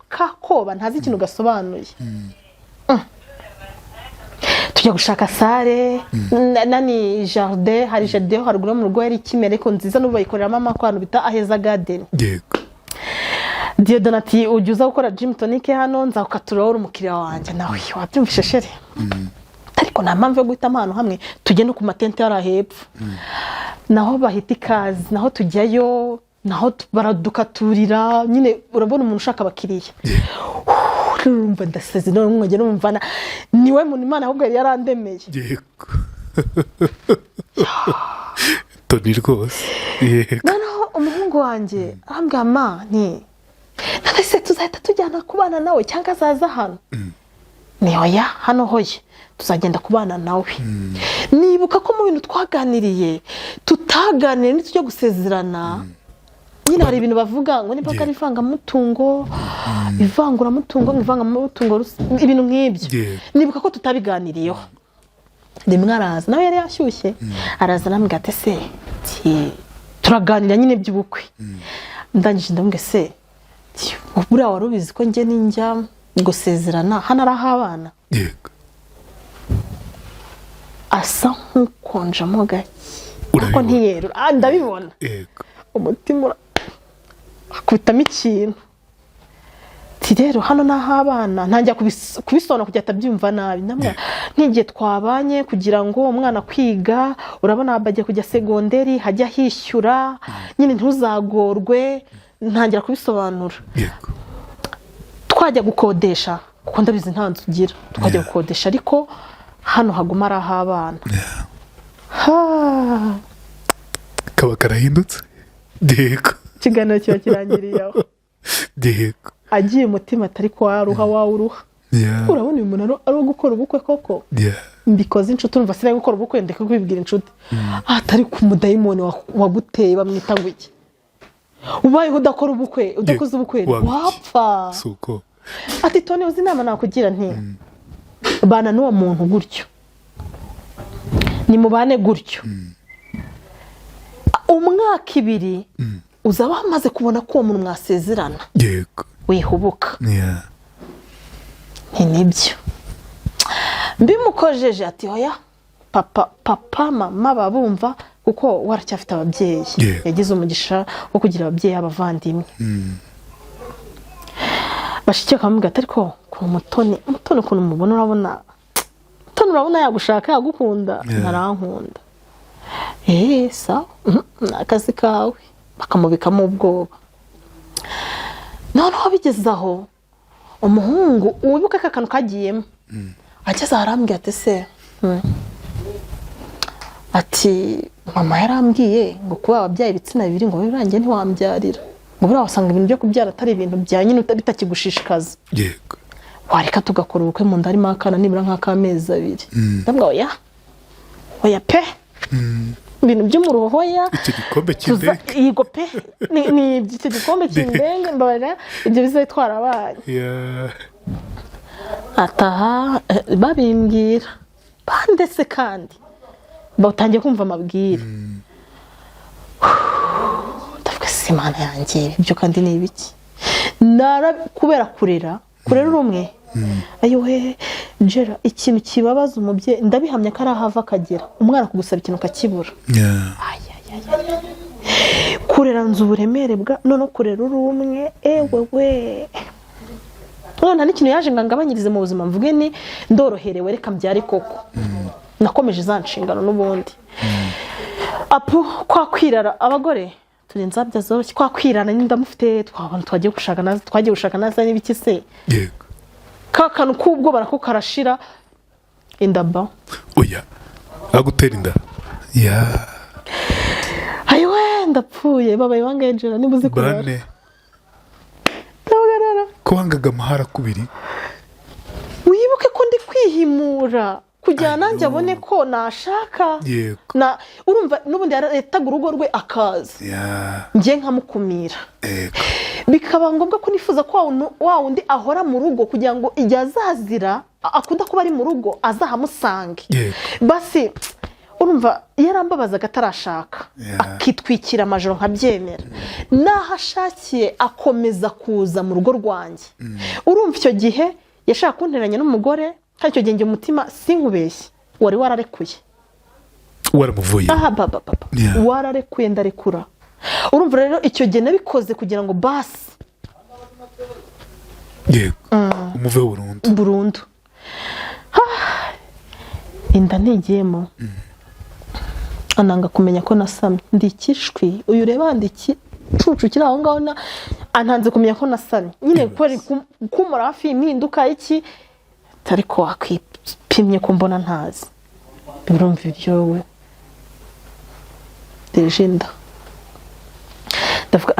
kakoba ntazi ikintu gasobanuye tujya gushaka sare nani jardin hari jardin haruguru mu rugo yari kimere ko nziza n'ubu bayikoreramo amakwana bita aheza garden
yego
Donati ujuza gukora gym tonic hano nzakukatura uri umukiriya wanjye nawe wabyumvishe shere ariko nta mpamvu yo guhita amahano hamwe tujye no ku matente yari ahepfo naho bahita ikazi naho tujyayo naho baradukaturira nyine urabona umuntu ushaka abakiriya urumva ndaseze none mwongeye numvana niwe muntu Imana ahubwo yari yarandemeye
yego Turi rwose yego
noneho umuhungu wanjye arambwira ma ni nase tuzahita tujyana kubana nawe cyangwa azaza hano ni oya hano hoye tuzagenda kubana nawe nibuka ko mu bintu twaganiriye tutaganiriye nitujya gusezerana nyine hari ibintu bavuga ngo niba ari ivangamutungo ivanguramutungo ivangamutungo ibintu nk'ibyo nibuka ko tutabiganiriyeho rimwe araza nawe yari yashyushye araza arambwira ati se turaganira nyine by'ubukwe ndangije ndamubwira se buriya wari ubizi ko njye ninjya gusezerana hano ari ah'abana
yego
asa nk'ukonjamo gake ariko ntiyerura ndabibona
yego
umutima akubitamo ikintu rero hano ni ah'abana ntangira kubisona kugira atabyumva nabi nk'igihe twabanye kugira ngo umwana kwiga urabona bagiye kujya segonderi hajya hishyura nyine ntuzagorwe ntangira kubisobanura twajya gukodesha kuko ndabizi nta nzu ugira twajya gukodesha ariko hano haguma ari ah'abana
kaba karahindutse yego
ikiganiro kiba kirangiriye aho
yego
agiye umutima atari ko waruha wawuruha urabona uyu muntu ari uwo gukora ubukwe koko mbikoze inshuti urumva sinaye gukora ubukwe ndeka kubibwira inshuti atari ku mudayimoni waguteye bamwita ngo iki ubayeho udakora ubukwe udakoze ubukwe wapfa
suko
ati Tony uzi inama nakugira nti bana n'uwo muntu gutyo ni mubane gutyo umwaka 2 uzaba wamaze kubona ko uwo muntu mwasezerana
yego
wihubuka nibyo mbimukojeje ati oya papa mama babumva kuko waracyafite ababyeyi yagize umugisha wo kugira ababyeyi abavandimwe bashike kamubwira ati ariko ku mutoni ukuntu mubona urabona yagushaka yagukunda ntarankunda sawa akazi kawe bakamubikamo ubwoba noneho bigezaho umuhungu wibuka akantu kagiyemo ageze arambwira ati se ati mama yarambwiye ngo kuba ababyaye ibitsina bibiri ngo birangiye ntiwambyarira ngo buriya wasanga ibintu byo kubyara atari ibintu bya nyine bitakigushishikaza
yego
wareka tugakora ubukwe mu nda harimo akana nibura nk'akamezi 2 ndabwo oya pe ibintu by'umuruho hoya
icyo gikombe cy'indenge
yego pe ni icyo gikombe cy'indenge mbara ibyo bizatwara abana ataha babimbwira bandese kandi batangiye kumva amabwira ndavuga simana yanjye ibyo kandi ni ibiki kubera kurera urumwe ayowe jera ikintu kibabaza umubyeyi ndabihamya ko ari ahava akagera umwana kugusaba ikintu kakibura kurera nzu uburemere bwa none kurera urumwe ewewe none n'ikintu yaje ngangabanyirize mu buzima mvuge ni ndoroherewe reka mbyari koko nakomeje za nshingano n'ubundi apu kwa kwirara abagore turi nzabya zoroshye kwa kwirana ndamufite twabona twagiye gushaka naza n'ibiki se
yego
kakanu kubwo barako karashira indaba
oya agutera inda
ayiwe ndapfuye babaye wangejera nibuze kurara
bane
tabagarara
ko wangaga amahara kubiri
wibuke ko ndi kwihimura kugira nanjye abone ko nashaka na urumva nubundi yaretaga urugo rwe akaza ngiye nkamukumira bikaba ngombwa ko nifuza ko wa wundi ahora mu rugo kugira ngo igihe azazira akunda kuba ari mu rugo azahamusange
Yego.
basi urumva yarambabazaga atarashaka akitwikira amajoro nkabyemera naho ashakiye akomeza kuza mu rugo rwanjye urumva icyo gihe yashaka kunteranya n'umugore kandi icyo gihe njye umutima sinkubeshye wari wararekuye
waramuvuye
wararekuye ndarekura urumva rero icyo gihe nabikoze kugira ngo basi
yego umuveho burundu
inda ntigiyemo Nanga kumenya ko nasamye ndi ikishwi uyu reba ndi igicucu kiri aho ngaho antanze kumenya ko nasamye nyine kumura hafi impinduka iki ariko wakwipimye ko mbona ntazi birumva ibyowe dejinda ndavuga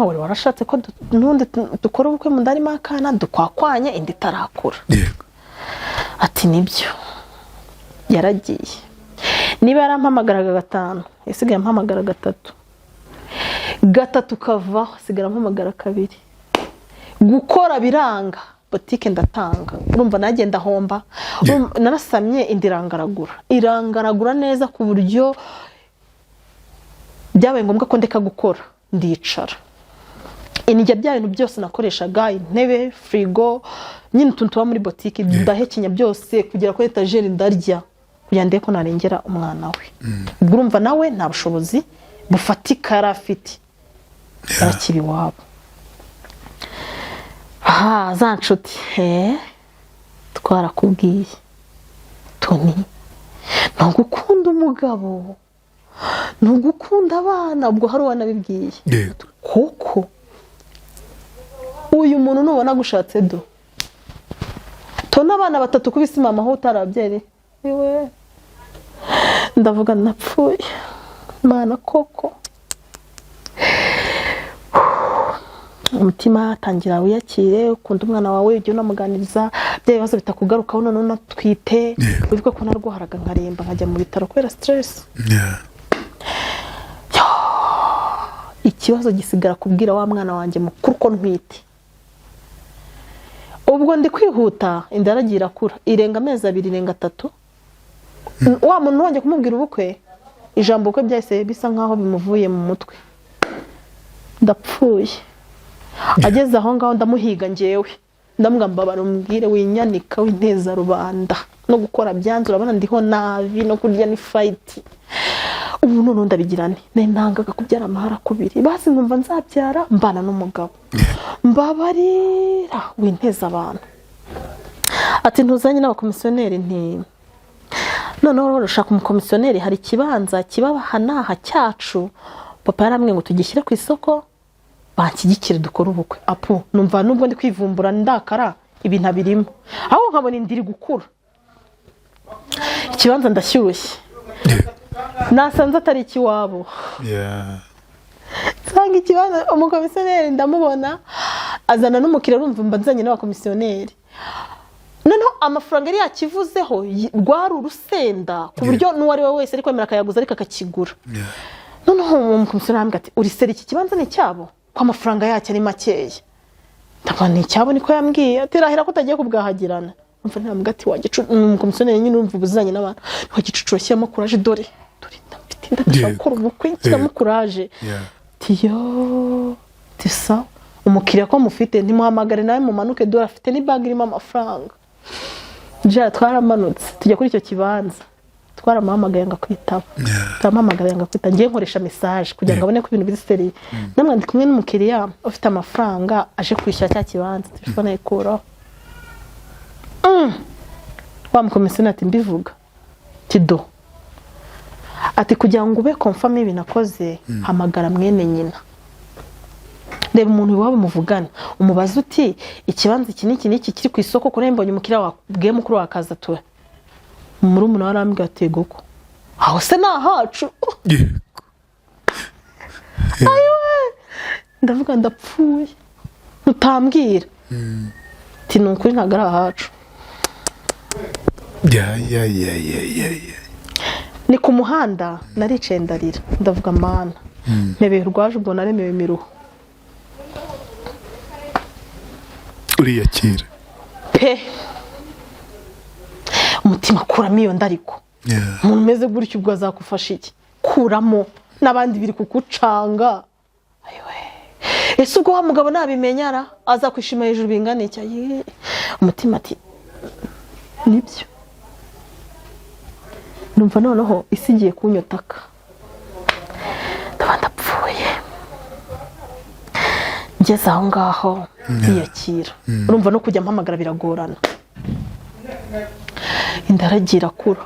wari warashatse ko nundi dukora ubukwe mu ndarimo akana dukwakwanye indi tarakura ati nibyo yaragiye niba yarampamagaraga 5 yasigaye ampamagara 3 kava sigara ampamagara 2 gukora biranga botike ndatanga urumva nagenda homba narasamye indi irangaragura neza ku buryo byabaye ngombwa ko ndeka gukora ndicara inijya bya bintu byose nakoreshaga intebe frigo nyine utuntu tuba muri botike ndahekenya byose kugera kuri etageri ndarya yande ko narengera umwana we ubwo urumva nawe nta bushobozi bufatika yarafite arakibi wabo za nshuti twarakubwiye Tony ntugukunda umugabo ntugukunda abana ubwo hari wanabibwiye koko uyu muntu nubona gushatse do Tony abana 3 kubisi mama ho utarabyere iwe ndavuga napfuye mana koko umutima tangira wiyakire ukunda umwana wawe ujye unamuganiriza bya bibazo bitakugarukaho none unatwite wibuke ko narwaharaga nkaremba nkajya mu bitaro kubera stress ikibazo gisigara kubwira wa mwana wanjye mukuru ko ntwite ubwo ndi kwihuta indaragira kura irenga amezi 2 irenga 3 wa muntu wanjye kumubwira ubukwe ijambo ubukwe byahise bisa nkaho bimuvuye mu mutwe ndapfuye ageze aho ngaho ndamuhiga ngewe ndamwamba barumbwire winyanika winteza rubanda no gukora byanze urabona ndiho nabi no kurya ni fight ubu none ndabigirane nangaga kubyara amahara kubiri basi numva nzabyara mbana n'umugabo mbabarira winteza abantu ati ntuzanye n'abakomisiyoneri nti noneho rushaka umukomisiyoneri hari kibanza kibahanaha cyacu papa yaramwe ngo tugishyire ku isoko banshyigikire dukora ubukwe apo numva nubwo ndi kwivumbura ndakara ibintu abirimo aho nkabona indiri gukura ikibanza ndashyushye nasanze atari ikiwabo sanga ikibanza umukomisiyoneri ndamubona azana n'umukire urumva mbanzanye n'abakomisiyoneri noneho amafaranga yari yakivuzeho rwari urusenda ku buryo n'uwari we wese ari kwemera akayaguza ariko akakigura noneho umukomisiyoneri arambwira ati urisera iki kibanza ni cyabo ko amafaranga yacyo ari makeya ndabona icyabo niko yambwiye ati rahira ko utagiye kubwahagirana umva ntamubwira ati wagicu umukomisiyoneri nyine urumva ubuzanye n'abantu wagicucu washyiramo kuraje dore ndafite ndashaka gukora ubukwe nshyiramo kuraje tiyo tisa umukiriya ko mufite ntimuhamagare nawe mumanuke dore afite n'ibag irimo amafaranga jya twaramanutse tujya kuri icyo kibanza twaramuhamagaye ngo kwitaba turamuhamagaye ngo kwita ngiye nkoresha message kugira ngo abone ko ibintu biziseri namwe ndi kumwe n'umukiriya ufite amafaranga aje kwishyura cya kibanza telefone ikuraho wa mukomisiyoneri ati mbivuga tido ati kugira ngo ube confirm ibintu nakoze hamagara mwene nyina reba umuntu waba muvugana umubaza uti ikibanza iki n'iki kiri ku isoko ko nembonye umukiriya wabwiye mukuru wakaza tuwe muri umuntu warambwira atego ko aho se nahacu ayiwe ndavuga ndapfuye utambwira ati nukuri ntago ari ahacu ni ku muhanda naricaye ndarira ndavuga mana mpebeye urwaje ubwo naremewe imiruho
uriyakira
pe umutima kuramo iyo ndariko umuntu umeze gutyo ubwo azakufasha iki kuramo n'abandi biri kukucanga ayiwe ese ubwo wa mugabo nabimenyara azakwishima hejuru bingana iki umutima ati nibyo numva noneho isi igiye kunyotaka ndapfuye ngeze aho ngaho ntiyakira urumva no kujya mpamagara biragorana indaragira kura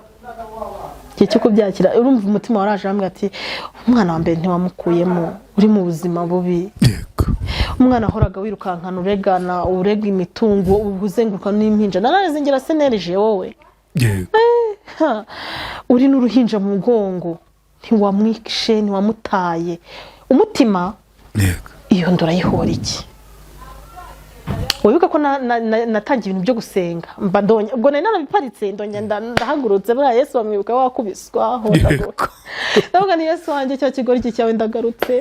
igihe cyo kubyakira urumva umutima waraje hamwe ati umwana wa mbere ntiwamukuyemo uri mu buzima bubi umwana ahoraga wirukankana uregana urega imitungo ubuzenguruka n'impinja narareze ngira senerije wowe uri n'uruhinja mu mugongo ntiwamwishe ntiwamutaye umutima iyo ndorayihora iki wibuka ko natangiye ibintu byo gusenga mbadonye ubwo nari narabiparitse ndonye ndahagurutse buriya Yesu wamwibuka wakubiswa ndavuga ni Yesu wanjye cya kigori cyawe ndagarutse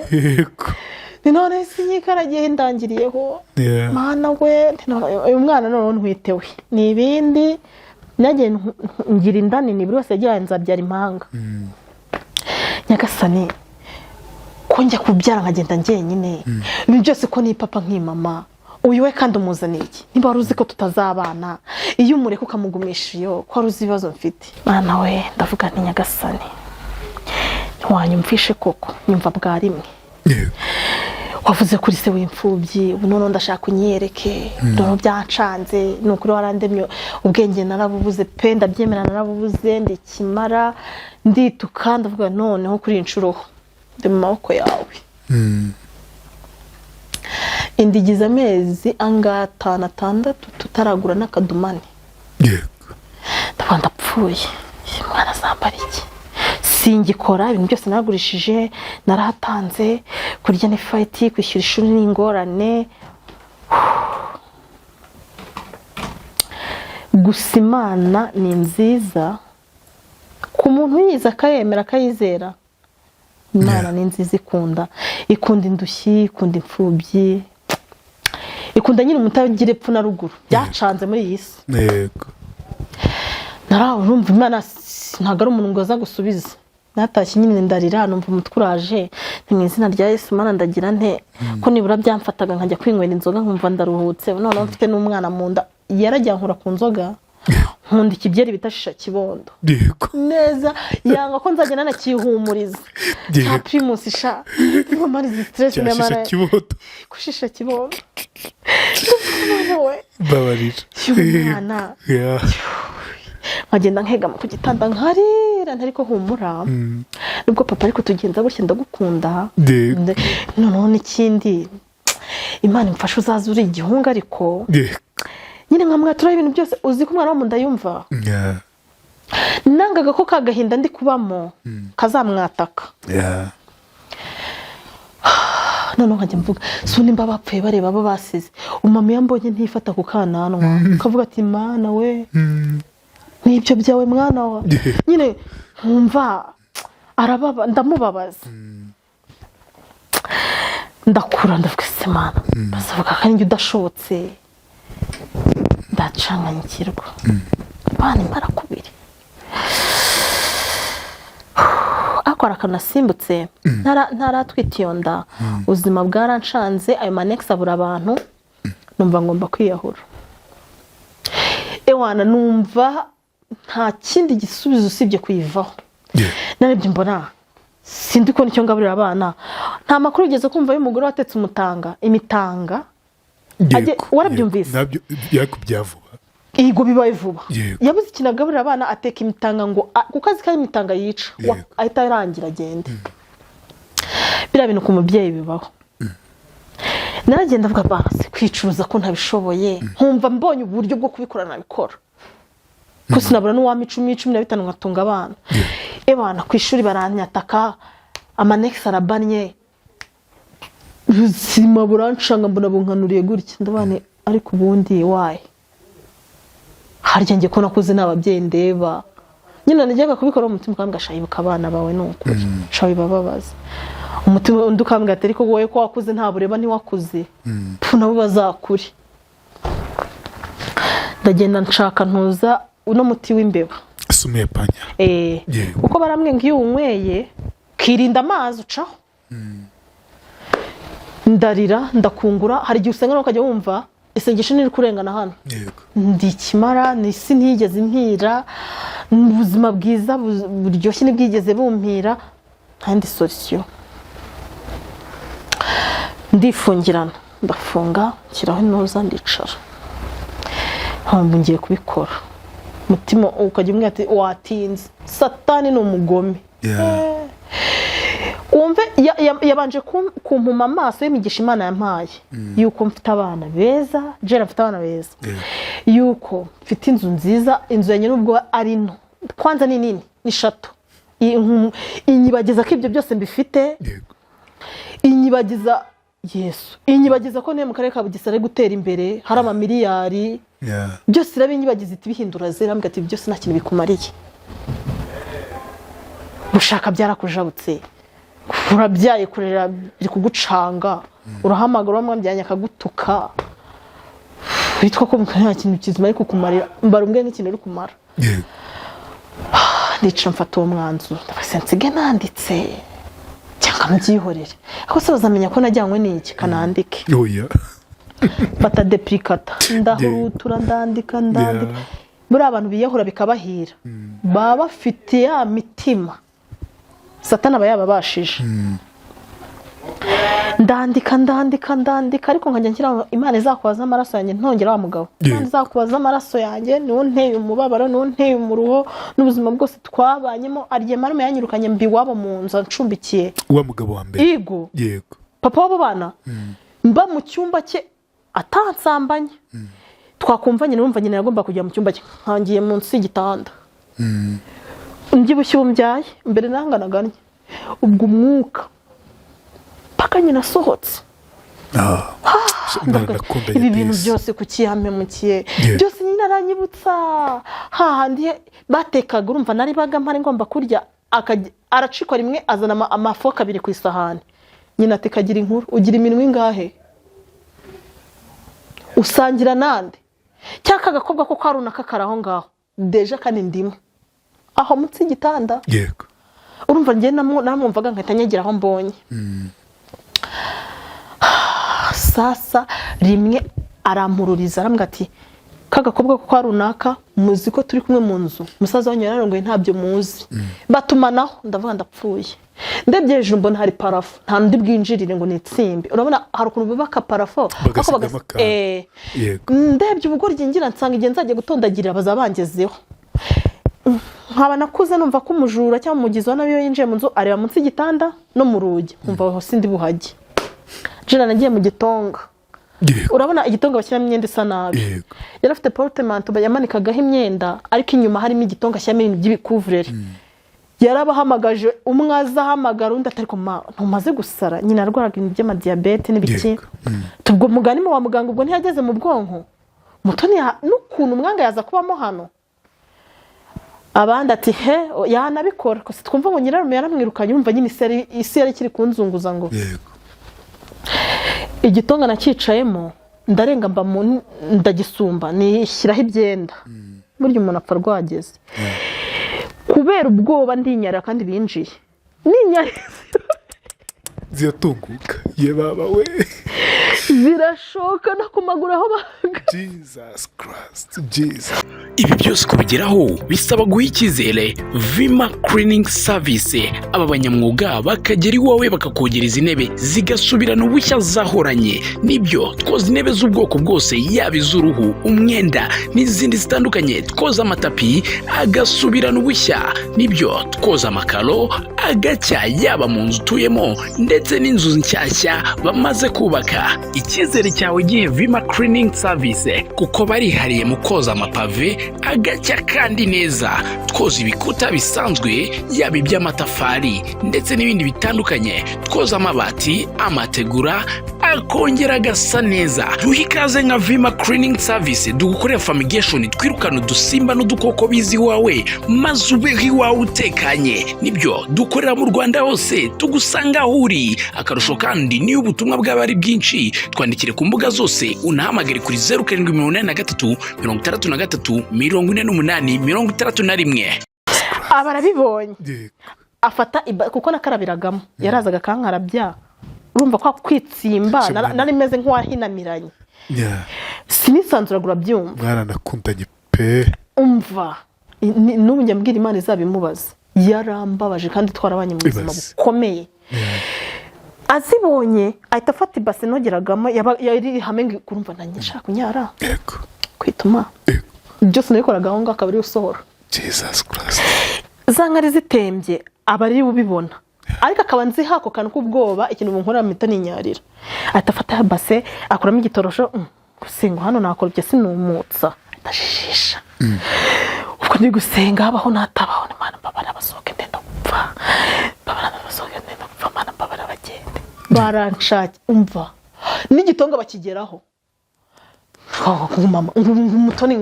ni none sinyikaragiye ndangiriyeho mana we uyu mwana none ntwitewe ni ibindi nagiye ngira indani ni buri wese yagiye nzabyara impanga nyagasani ko njya kubyara nkagenda njyenyine ibi byose ko ni papa nk'imama uyu we kandi umuzaniye iki niba wari uzi ko tutazabana iyo umureka ukamugumisha iyo ko wari uzi ibibazo mfite mwana we ndavuga nti nyagasani ntiwanyumvishe koko nyumva bwa rimwe wavuze kuri se w'imfubyi ubu none ndashaka unyereke none byancanze ni ukuri warandemye ubwenge narabubuze pe ndabyemera narabubuze ndikimara ndituka ndavuga noneho kuri inshuro ndi mu maboko yawe indigiza amezi angatana 6 tutaragura n'akadumane ndapfuye mwana zambara iki singikora ibintu byose naragurishije narahatanze kurya n'IFITE kwishyura ishuri n'ingorane gusa Imana ni nziza ku muntu yiza akayemera akayizera Imana ni nziza ikunda indushyi ikunda imfubyi ikunda nyine umutagira epfo na ruguru byacanze muri iyi si
yego
narumva Imana ntago ari umuntu ngo aza gusubiza natashye nyine ndarira numva umutwuraje mu izina rya Yesu Mana ndagira nte ko nibura byamfataga nkajya kwinywera inzoga nkumva ndaruhutse none mfite n'umwana mu nda yarajya nkura ku nzoga nkunda ikibyeri bitashisha kibondo neza yanga ko nzajya nanakihumuriza cya primus sha ngomari stress n'amara kushisha kibondo
babarira
umwana nkagenda nkegama ku gitanda nkarira ntariko humura nubwo papa ariko tugenza gutya ndagukunda noneho n'ikindi Imana imfasha uzaza uri igihunga ariko nyine nkamwatura ibintu byose uzi ko umwana wo munda yumva nangaga ko kagahinda ndi kubamo kazamwataka noneho nkajya mvuga suni mba bapfuye bareba abo basize umama yambonye ntifata ku kananwa kavuga ati Mana we nibyo byawe mwana wa nyine nkumva arababa ndamubabaza ndakura ndavuga se Mana basavuga kandi udashobotse ndacanganyikirwa Imana imara kubiri akora kanasimbutse ntaratwite iyo nda ubuzima bwarancanze ayo manex abura abantu numva ngomba kwiyahura ewana numva nta kindi gisubizo usibye kuyivaho narebye mbona sindi ko nicyo ngaburira abana nta makuru ugeze kumva y'umugore watetse imitanga warabyumvise
nabyo yakubyavuba
Igo bibaye vuba yabuze ikinagaburira abana ateka imitanga ngo kuko azi ko imitanga yica ahita yarangira agende bira bintu ku mubyeyi bibaho naragenda avuga basi kwicuruza ko ntabishoboye nkumva mbonye uburyo bwo kubikora nabikora ko sinabura n'uwami 10-15 ngatunga abana ebana ku ishuri baranyataka amanex arabanye ubuzima burancanga mbona bunkanuriye gutya ndabane ariko ubundi waye harya ngiye ko nakuze n'ababyeyi ndeba nyine najyaga kubikora umutima kandi gashayibuka abana bawe n'ukuri shawe bababaza umutima ndukambwa ati ariko wowe ko wakuze nta bureba ntiwakuze nabo bazakuri ndagenda nshaka ntuza uno muti w'imbeba
sume panya
kuko baramwe ngiyo unyweye kirinda amazi ucaho ndarira ndakungura hari igihe usanga ukajya wumva isengesho niri kurengana hano ndikimara nisi ntigeze mpira ubuzima bwiza buryoshye nibwigeze bumpira kandi solution ndifungirana ndafunga kiraho inoza ndicara ntabwo ngiye kubikora mutima ukajya umwe ati watinze satani ni umugome umve yabanje kumpuma amaso y'imigisha Imana yampaye yuko mfite abana beza jera mfite abana beza yuko mfite inzu nziza inzu yanjye nubwo ari nto kwanza ni nini ni shato inyibagiza ko ibyo byose mbifite inyibagiza Yesu inyibagiza ko ne mu karere ka Bugesera gutera imbere hari amamiliyari byose irabinyibagiza iti bihindura zerambwa ati byose nta kintu bikumariye gushaka byarakujabutse urabyaye kurera biri kugucanga urahamagara umwambyanya akagutuka bitwa ko nta kintu kizima ariko kumarira mbarumbwe n'ikintu uri kumara ndica mfata uwo mwanzuro ndabasensige nanditse cyangwa mubyihorere ako se bazamenya ko najyanywe n'iki kanandike fata deplicata ndahutura ndandika muri abantu biyahura bikabahira baba bafite ya mitima Satana bayababashije ndandika ariko nkajya ngira Imana izakubaza amaraso yanjye ntongera wa mugabo Imana izakubaza amaraso yanjye nunteye umubabaro nunteye umuruho n'ubuzima bwose twabanyemo ariye marume yanyirukanye mbi wabo mu nzu ncumbikiye
wa mugabo wa mbere
yego papa wabo bana mba mu cyumba cye atansambanye twakumvanye numva nyine yagomba kujya mu cyumba cye nkangiye munsi y'igitanda Ngibushye umbyaye mbere nanganaganye ubwo umwuka paka nyina sohotse ibi bintu byose kukiyamemukiye byose nyine aranyibutsa hahandi batekaga urumva nari baga mpare ngomba kurya aracikwa rimwe azana amafoka abiri ku isahani nyina atekagira inkuru ugira iminwe ingahe usangira nande cyaka gakobwa ko karunaka karaho ngaho deja kandi ndimo aho mutsi igitanda
yego
urumva ngiye namwumvaga nkahita nyagira aho mbonye sasa rimwe arampururiza arambwa ati kagakobwa ko karunaka muzi ko turi kumwe mu nzu musaza wanyu yararongoye ntabyo muzi batumanaho ndavuga ndapfuye ndebye hejuru mbona hari parafo nta ndi bwinjirire ngo nitsimbe urabona hari ukuntu bubaka parafo ndebye ubugoryi ngira nsanga igihe nzagiye gutondagirira bazabangezeho nkaba nakuze numva ko umujura cyangwa umugizi wa nabi yinjiye mu nzu areba munsi y'igitanda no mu rugi umva aho sindi buhage jira nagiye mu gitonga urabona igitonga bashyiramo imyenda isa nabi yari afite portemento bayamanikaga imyenda ariko inyuma harimo igitonga cyamo ibintu by'ibikuvureri yarabahamagaje umwaza hamagara undi atari ko ntumaze gusara nyina arwaraga ibintu by'amadiabete n'ibiki tubwo mugani mu wa muganga ubwo ntiyageze mu bwonko mutoni n'ukuntu umwanga yaza kubamo hano abandi ati he yanabikora ko twumva ngo nyirarume yaramwirukanye umva nyine isi yari kiri kunzunguza ngo igitonga nakicayemo ndarenga mba ndagisumba nishyiraho ibyenda burya umuntu apfa rwageze kubera ubwoba ndinyara kandi binjiye ninyara
ziratunguka ye baba we
zirashoka no kumagura aho baga
Jesus Christ Jesus
ibi byose kubigeraho bisaba guha icyizere Vima Cleaning Service aba banyamwuga bakagera iwawe bakakogereza intebe zigasubirana ubushya zahoranye nibyo twoza intebe z'ubwoko bwose yaba iz'uruhu umwenda n'izindi zitandukanye twoza amatapi agasubirana ubushya nibyo twoza amakaro agacya yaba mu nzu utuyemo ndetse n'inzu nshyashya bamaze kubaka icyizere cyawe gihe Vima Cleaning Service kuko barihariye mu koza amapave agacya kandi neza twoza ibikuta bisanzwe yaba iby'amatafari ndetse n'ibindi bitandukanye twoza amabati amategura akongera agasa neza. Duha ikaze nka Vima Cleaning Service dugukorera fumigation, twirukana udusimba n'udukoko bizi iwawe maze ubeho iwawe utekanye. Nibyo dukorera mu Rwanda hose, tugusanga aho uri. Akarusho kandi niyo ubutumwa bwaba ari bwinshi, twandikire ku mbuga zose, unahamagare kuri 0783 63 48 61.
Abarabibonye afata kuko nakarabiragamo yarazaga kankarabya, urumva kwa kwitsimba nari meze nk'uwahinamiranye. Sinisanzuragura byumva
mwaranakundanye pe.
Umva n'ubu nyambwira Imana izabimubaza, yarambabaje kandi twarabanye mu buzima bukomeye. Azibonye ahita afata ibase nogeragamo, yari hamenga kurumva nanyishaka kunyara kwituma byose nabikoraga aho ngaho akabari usohora.
Jesus Christ.
Zankari zitembye abari ubibona, ariko akaba nzi hako kantu k'ubwoba ikintu nkora mita ninyarira. Atafata base akuramo igitorosho, gusenga hano nakora byo sinumutsa ndashisha. Ubwo ndi gusenga abaho natabaho, Imana mbabara basohoke ndenda gupfa, babara basohoke ndenda gupfa, Imana mbabara bagende. Baranshaki umva n'igitonga bakigeraho. Mama umutoni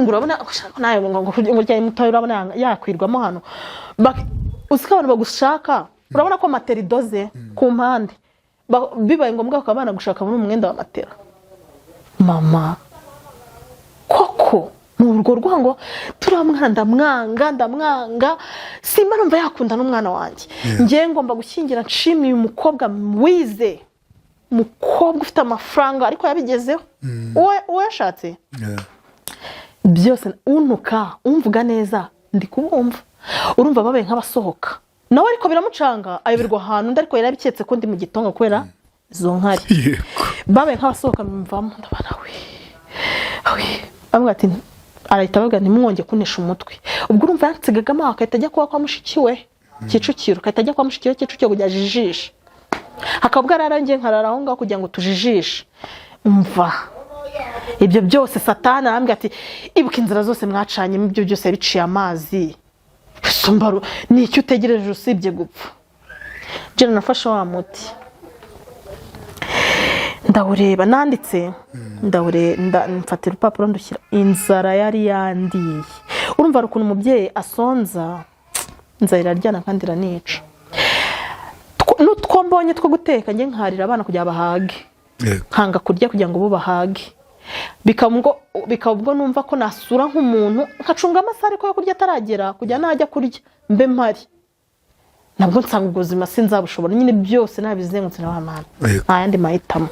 urabona nayo ngo urya mutoyi urabona yakwirwamo hano. Usika abantu bagushaka, urabona ko materi doze ku mpande bibaye ngombwa ko abana gushaka muri umwenda wa matera. Mama koko mu rugo rwango turamwana ndamwanga simba numva yakunda n'umwana wanjye. Ngiye ngomba gushyingira nshimiye umukobwa wize, mukobwa ufite amafaranga ariko yabigezeho. Uwe yashatse byose untuka umvuga neza ndi kubumva, urumva babaye nk'abasohoka nawe, ariko biramucanga ayoberwa ahantu ndariko yarabiketse ko ndi mu gitonga kwera izo nkari. Babaye nk'abasohoka mvamo ndabana amwe ati arahita bavuga ntimwonge kunesha umutwe. Ubwo urumva yansigagamo akahita ajya kwa mushikiwe Kicukiro, akahita ajya kwa mushikiwe Kicukiro kujya jijisha, hakabwa ararangiye nkarara aho ngaho kugira ngo tujijishe. Umva ibyo byose Satani arambwira ati ibuka inzira zose mwacanye, ibyo byose biciye amazi. Sumbaru ni icyo utegereje usibye gupfa. Je nafashe wa muti ndawureba, nanditse mfatira urupapuro ndushyira inzara yari yandiye. Urumva rukuntu umubyeyi asonza, inzara iraryana kandi iranica. N'utwo mbonye two guteka nge nkarira abana kugira bahage, nkanga kurya kugira ngo bo bahage. Bikabwo numva ko nasura nk'umuntu nkacunga amasaha ariko yo kurya ataragera kujya najya kurya mbe mpari. Nabwo nsanga ubuzima sinzabushobora, nyine byose nabizengutse n'abana ayandi mahitamo.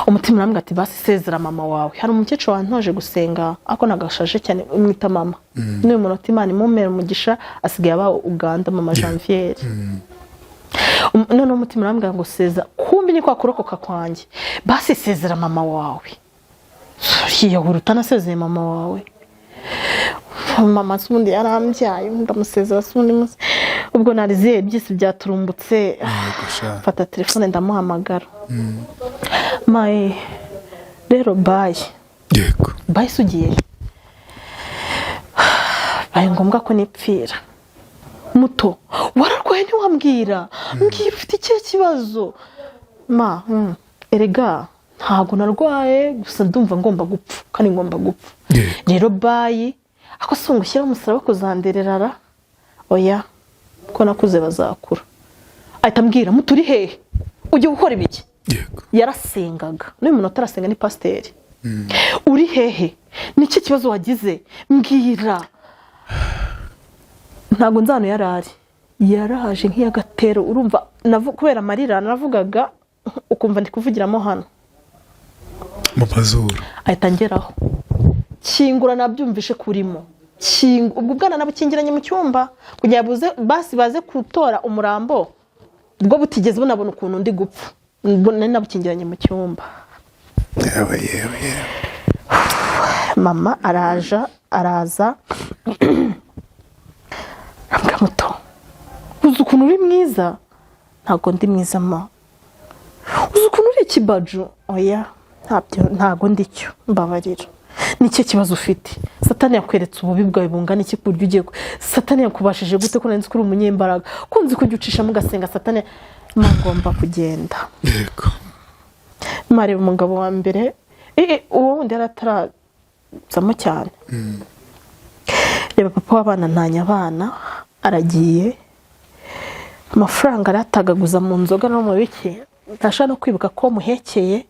Umutima urambwira ati basi sezera mama wawe. Hari umukecuru wantoje gusenga ako nagashaje cyane umwita mama, n'uyu munota Imana imumera umugisha asigaye aba Uganda, mama Janvier. None umutima urambwira ngo seza, kumbi ni kwa kurokoka kwanjye, basi sezera mama wawe. Yiyahura utanasezeye mama wawe. Mama sundi yarambyaye ndamusezera sundi ubwo nariziye byose byaturumbutse. Fata telefone ndamuhamagara. Mai rero bye.
Yego.
Bye sugiye. Baye ngombwa ko nipfira. Muto wararwaye ntiwambwira, mbwira ufite ikihe kibazo. Ma erega ntago narwaye, gusa ndumva ngomba gupfa kandi ngomba gupfa. Rero bye ako sungushyira umusaraba kuzandererara. Oya ko nakuze bazakura. Ahita mbwira muturi hehe ujye gukora ibiki. Yarasengaga n'uyu muntu atarasenga ni pasiteri. Uri hehe niki kibazo wagize mbwira. Ntago nzano yaraje nk'iyagatero, urumva kubera amarira navugaga ukumva ndi kuvugiramo hano
mu mazuru.
Ahita ngeraho kingura nabyumvishe kurimo ubwo bwana nabukingiranye mu cyumba kugira basi baze kutora umurambo, ubwo butigeze bunabona ukuntu ndi gupfa, nari nabukingiranye mu cyumba.
Yewe.
Mama araza muto uzi ukuntu uri mwiza. Ntago ndi mwiza ma. Uzi ukuntu uri ikibaju. Oya ntago ndicyo, mbabarira. Nicyo kibazo ufite. Satani yakweretse ububi bwawe bungana iki kuryo ugiye. Satani yakubashije gute ko nanzi kuri umunyembaraga, kunzi kujya ucisha mu gasenga. Satani ngomba kugenda.
Yego.
mare umugabo wa mbere uwo wundi yaratarazamo cyane reba papa w'abana ntanya abana aragiye amafaranga aratagaguza mu nzoga no mu biki ntashaka no kwibuka ko muhekeye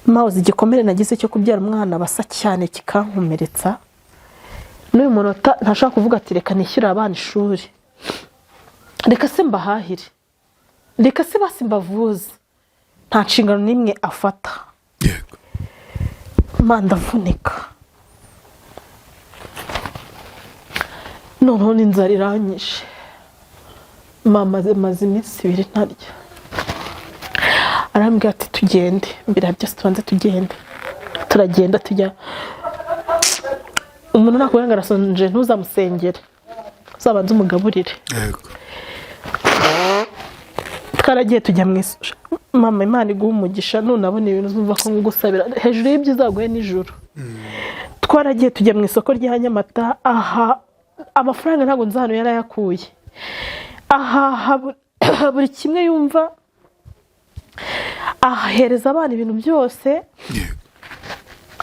mawuzi igikomere nagize cyo kubyara umwana basa cyane kikankomeretsa n'uyu munota ntashaka kuvuga ati reka nishyura abana ishuri reka se mbahahire reka se basi mbavuze nta nshingano n'imwe afata
yego
mandavunika noneho n'inzara iranyishe mama maze iminsi 2 ntarya arambwira ati tugende mbere byose tubanze tugende turagenda tujya umuntu nakubwira ngo arasonje ntuzamusengere uzabanze umugaburire
yego
twaragiye tujya mu mama Imana iguha umugisha nunabona ibintu uzumva ko ngusabira hejuru y'ibyo uzaguhe nijoro twaragiye tujya mu isoko rya Nyamata aha amafaranga ntabwo nzano yarayakuye aha buri kimwe yumva ahereza abana ibintu byose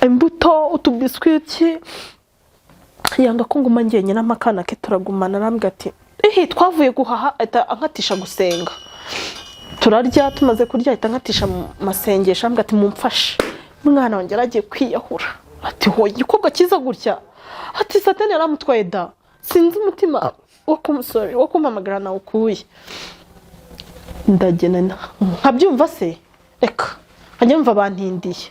imbuto utubiskwiti yanga ko nguma ngenye n'amakana ke turagumana arambwira ati twavuye guhaha ankatisha gusenga turarya tumaze kurya ankatisha masengesho arambwira ati mumfashe umwana wanjye aragiye kwiyahura ati hoye igikobwa kiza gutya ati satani yaramutwaye da sinzi umutima wo kumpamagara nawe ukuye ndagena nkabyumva se reka nkajya mva bantindiye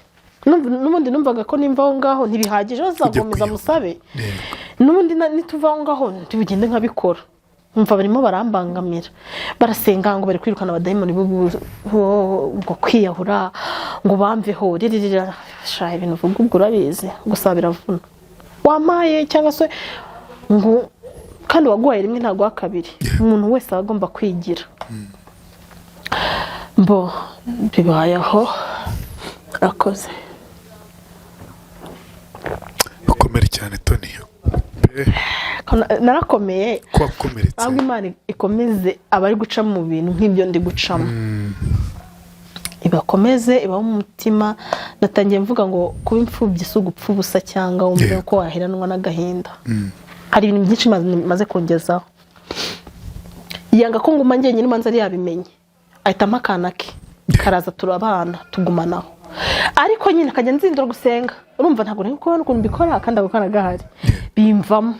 n'ubundi numvaga ko nimva aho ngaho ntibihagije bazakomeza musabe n'ubundi nituva aho ngaho ntibugende nkabikora umva barimo barambangamira barasenga ngo bari kwirukana abadayimoni bwo kwiyahura ngo bamveho ririra shaye ibintu vuga ubwo urabizi gusa biravuna wamaye cyangwa se ngo kandi waguhaye rimwe ntago akabiri umuntu wese agomba kwigira mbo bibayeho akoze
ukomere cyane Tony
narakomeye
kwakomeretse
ahubwo Imana ikomeze abari guca mu bintu nk'ibyo ndi gucamo ibakomeze ibaho umutima natangiye mvuga ngo kuba imfubyi si ugupfa ubusa cyangwa wumve ko waheranwa n'agahinda hari ibintu byinshi maze kongezaho yanga ko nguma ngenye n'imanza ari yabimenye ahita amakana ke karaza turabana tugumanaho ariko nyine akajya nzindura gusenga urumva ntabwo nari kubona ukuntu mbikora kandi agukana gahari bimvamo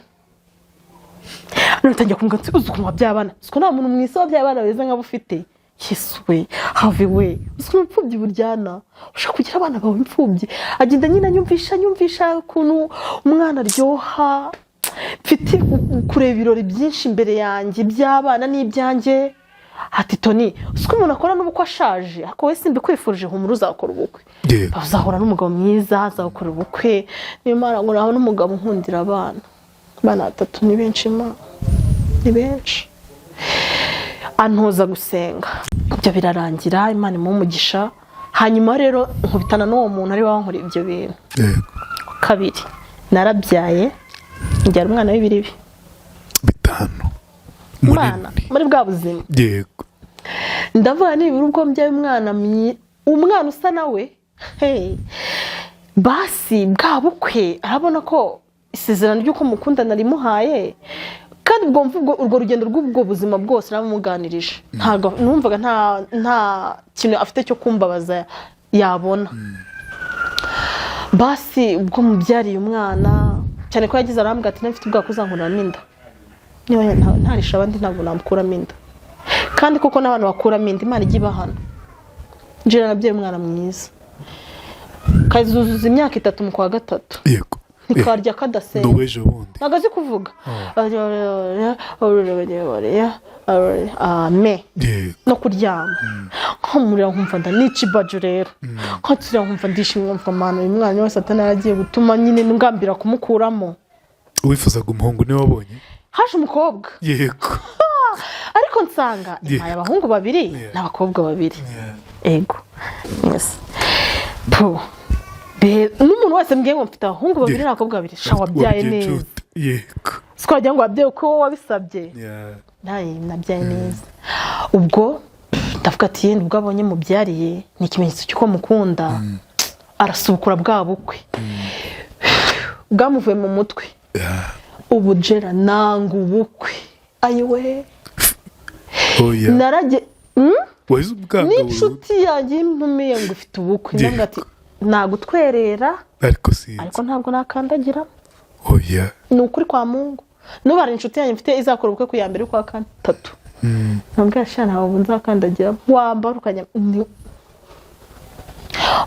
natangiye kumva nzi ukuntu wabyabana siko nta muntu mwiza wabyabana beza nk'abo ufite Yesuwe have we ukuntu imfubyi buryana ushaka kugira abana bawe imfubyi agenda nyine anyumvisha ukuntu umwana aryoha mfite kureba ibirori byinshi imbere yanjye by'abana n'ibyanjye ati Tony uko umuntu akora n'ubukwe ashaje ariko we simbikwifurije humura uzakora ubukwe bazahora n'umugabo mwiza azakora ubukwe niyo mara ngo naho n'umugabo nkundira abana 3 ni benshi ni benshi antoza gusenga ibyo birarangira Imana imumugisha hanyuma rero nkubitana n'uwo muntu ari wankora ibyo bintu kabiri narabyaye njyara umwana w'2 bitanu muri bwa buzima
yego
ndavuga nibura ubwo mbyaye umwana usa nawe basi bwa bukwe arabona ko isezerano ry'uko mukundana rimuhaye kandi ubwo mvugo urwo rugendo rw'ubwo buzima bwose namuganirije ntago numvaga nta kintu afite cyo kumbabaza yabona basi ubwo mubyariye umwana cyane ko yagize arambwa ati nafite ubwako uzankuramo inda niyo ntarisha abandi ntabwo namukuramo inda kandi koko n'abantu bakuramo inda Imana ijya ibahana njye nabyaye umwana mwiza kazuzuza imyaka 3 mu kwa 3
yego
ntikarya kadasenga
n'uwejo bundi
nagazi kuvuga no kuryama nkamurira nkumva ndanica ibajo rero nkatsira nkumva ndishimye mva mano uyu mwana wese atanagiye gutuma nyine ngambira kumukuramo
wifuzaga umuhungu niwe wabonye
haje umukobwa
yego
ariko nsanga impaye abahungu 2 n'abakobwa 2 ego yes n'umuntu wese mbwiye ngo mfite abahungu 2 n'abakobwa 2 sha wabyaye neza
yego
siko ngo wabyaye uko wabisabye nabyaye neza ubwo ndavuga ati yenda ubwo abonye mubyariye ni ikimenyetso cy'uko mukunda arasubukura bwa bukwe bwamuvuye mu mutwe ubu jera nanga ubukwe ayiwe narage n'inshuti yanjye impumiye ngo ufite ubukwe ndavuga ati nagutwerera ariko ntabwo nakandagira ni ukuri kwa Mungu nubara inshuti yanjye mfite izakora ubukwe ku ya mbere kwa gatatu ntabwo ashana abo nzakandagira wambara ukanya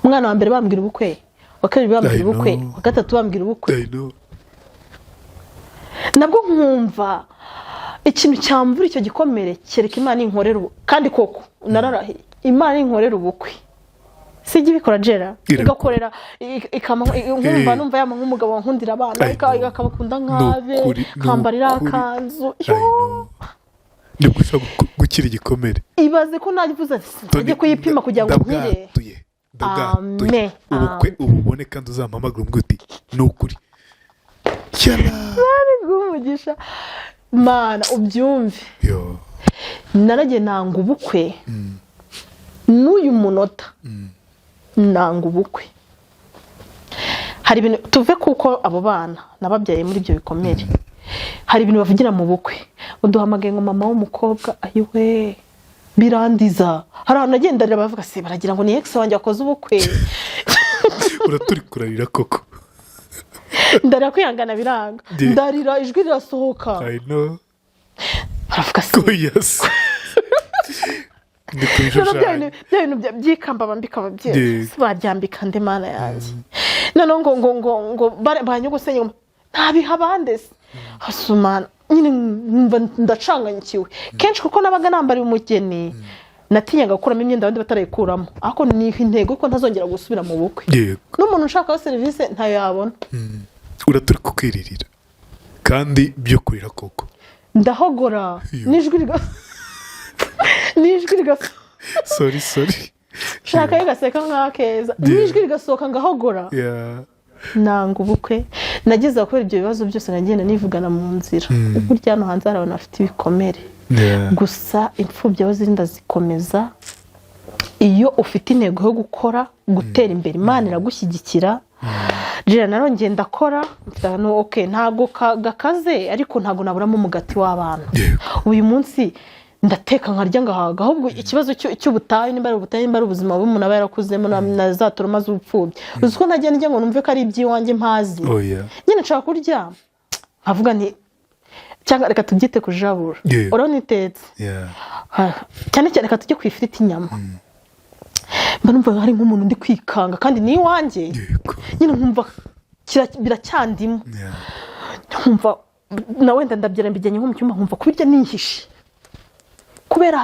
umwana wa mbere bambwira ubukwe wa kabiri bambwira ubukwe wa gatatu bambwira ubukwe nabwo nkumva ikintu cyamvura icyo gikomere kereka Imana inkorera kandi koko nararahiye Imana inkorera ubukwe sijye bikora jera igakorera nkumva numva yama nk'umugabo wankundira abana akabakunda nkabe kambarira akanzu
ndigusa gukira igikomere
ibaze ko nagivuze ajye kuyipima kugira ngo nkire
ndagatuye ubukwe ubone kandi uzampamagara umwuti n'ukuri
bari gumugisha Mana ubyumve naragiye nanga ubukwe n'uyu munota nanga ubukwe hari ibintu tuve kuko abo bana nababyaye muri ibyo bikomere hari ibintu bavugira mu bukwe uduhamagaye ngo mama w'umukobwa ayiwe birandiza hari ahantu agendarira bavuga se baragira ngo ni ex wanjye wakoze ubukwe
uraturi kurarira koko
ndarira kwihangana biranga ndarira ijwi rirasohoka
I know
baravuga se
yes
ndikubishashanya byikamba bambika ababyeyi baryambika nde mana yanjye none ngo banyugusenye ntabiha bandese hasumana nyine ndacanganyikiwe kenshi kuko nabaga nambariye umugeni natinyaga gukuramo imyenda abandi batarayikuramo ariko ni intego ko ntazongera gusubira mu bukwe n'umuntu ushaka serivisi ntayo yabona
uraturi kukwiririra kandi byo kurira koko
ndahogora n'ijwi rigasa
sorry
shaka yigaseka nk'akeza n'ijwi rigasohoka ngahogora nanga ubukwe nageze gukora ibyo bibazo byose nagenda nivugana mu nzira burya hano hanze hari abantu bafite ibikomere gusa imfubyi aho zirinda zikomeza iyo ufite intego yo gukora gutera imbere Imana iragushyigikira jera narongeye ndakora ntago gakaze ariko ntago naburamo umugati w'abana uyu munsi ndateka nkarya ngahaga ahubwo ikibazo cy'ubutayu nimba ari ubutayu nimba ari ubuzima bw'umuntu aba yarakuzemo na za toroma z'ubupfubyi uzi ko ntagiye njya ngo numve ko ari iby'iwanjye mpazi nyine nshaka kurya nkavuga nti cyangwa reka tubyite kujabura urabona itetse cyane cyane reka tujye ku ifiriti inyama mba numva hari nk'umuntu ndi kwikanga kandi ni iwanjye nyine nkumva biracyandimo nkumva na wenda ndabyara mbijyanye nko mu cyumba nkumva kubirya nihishe kubera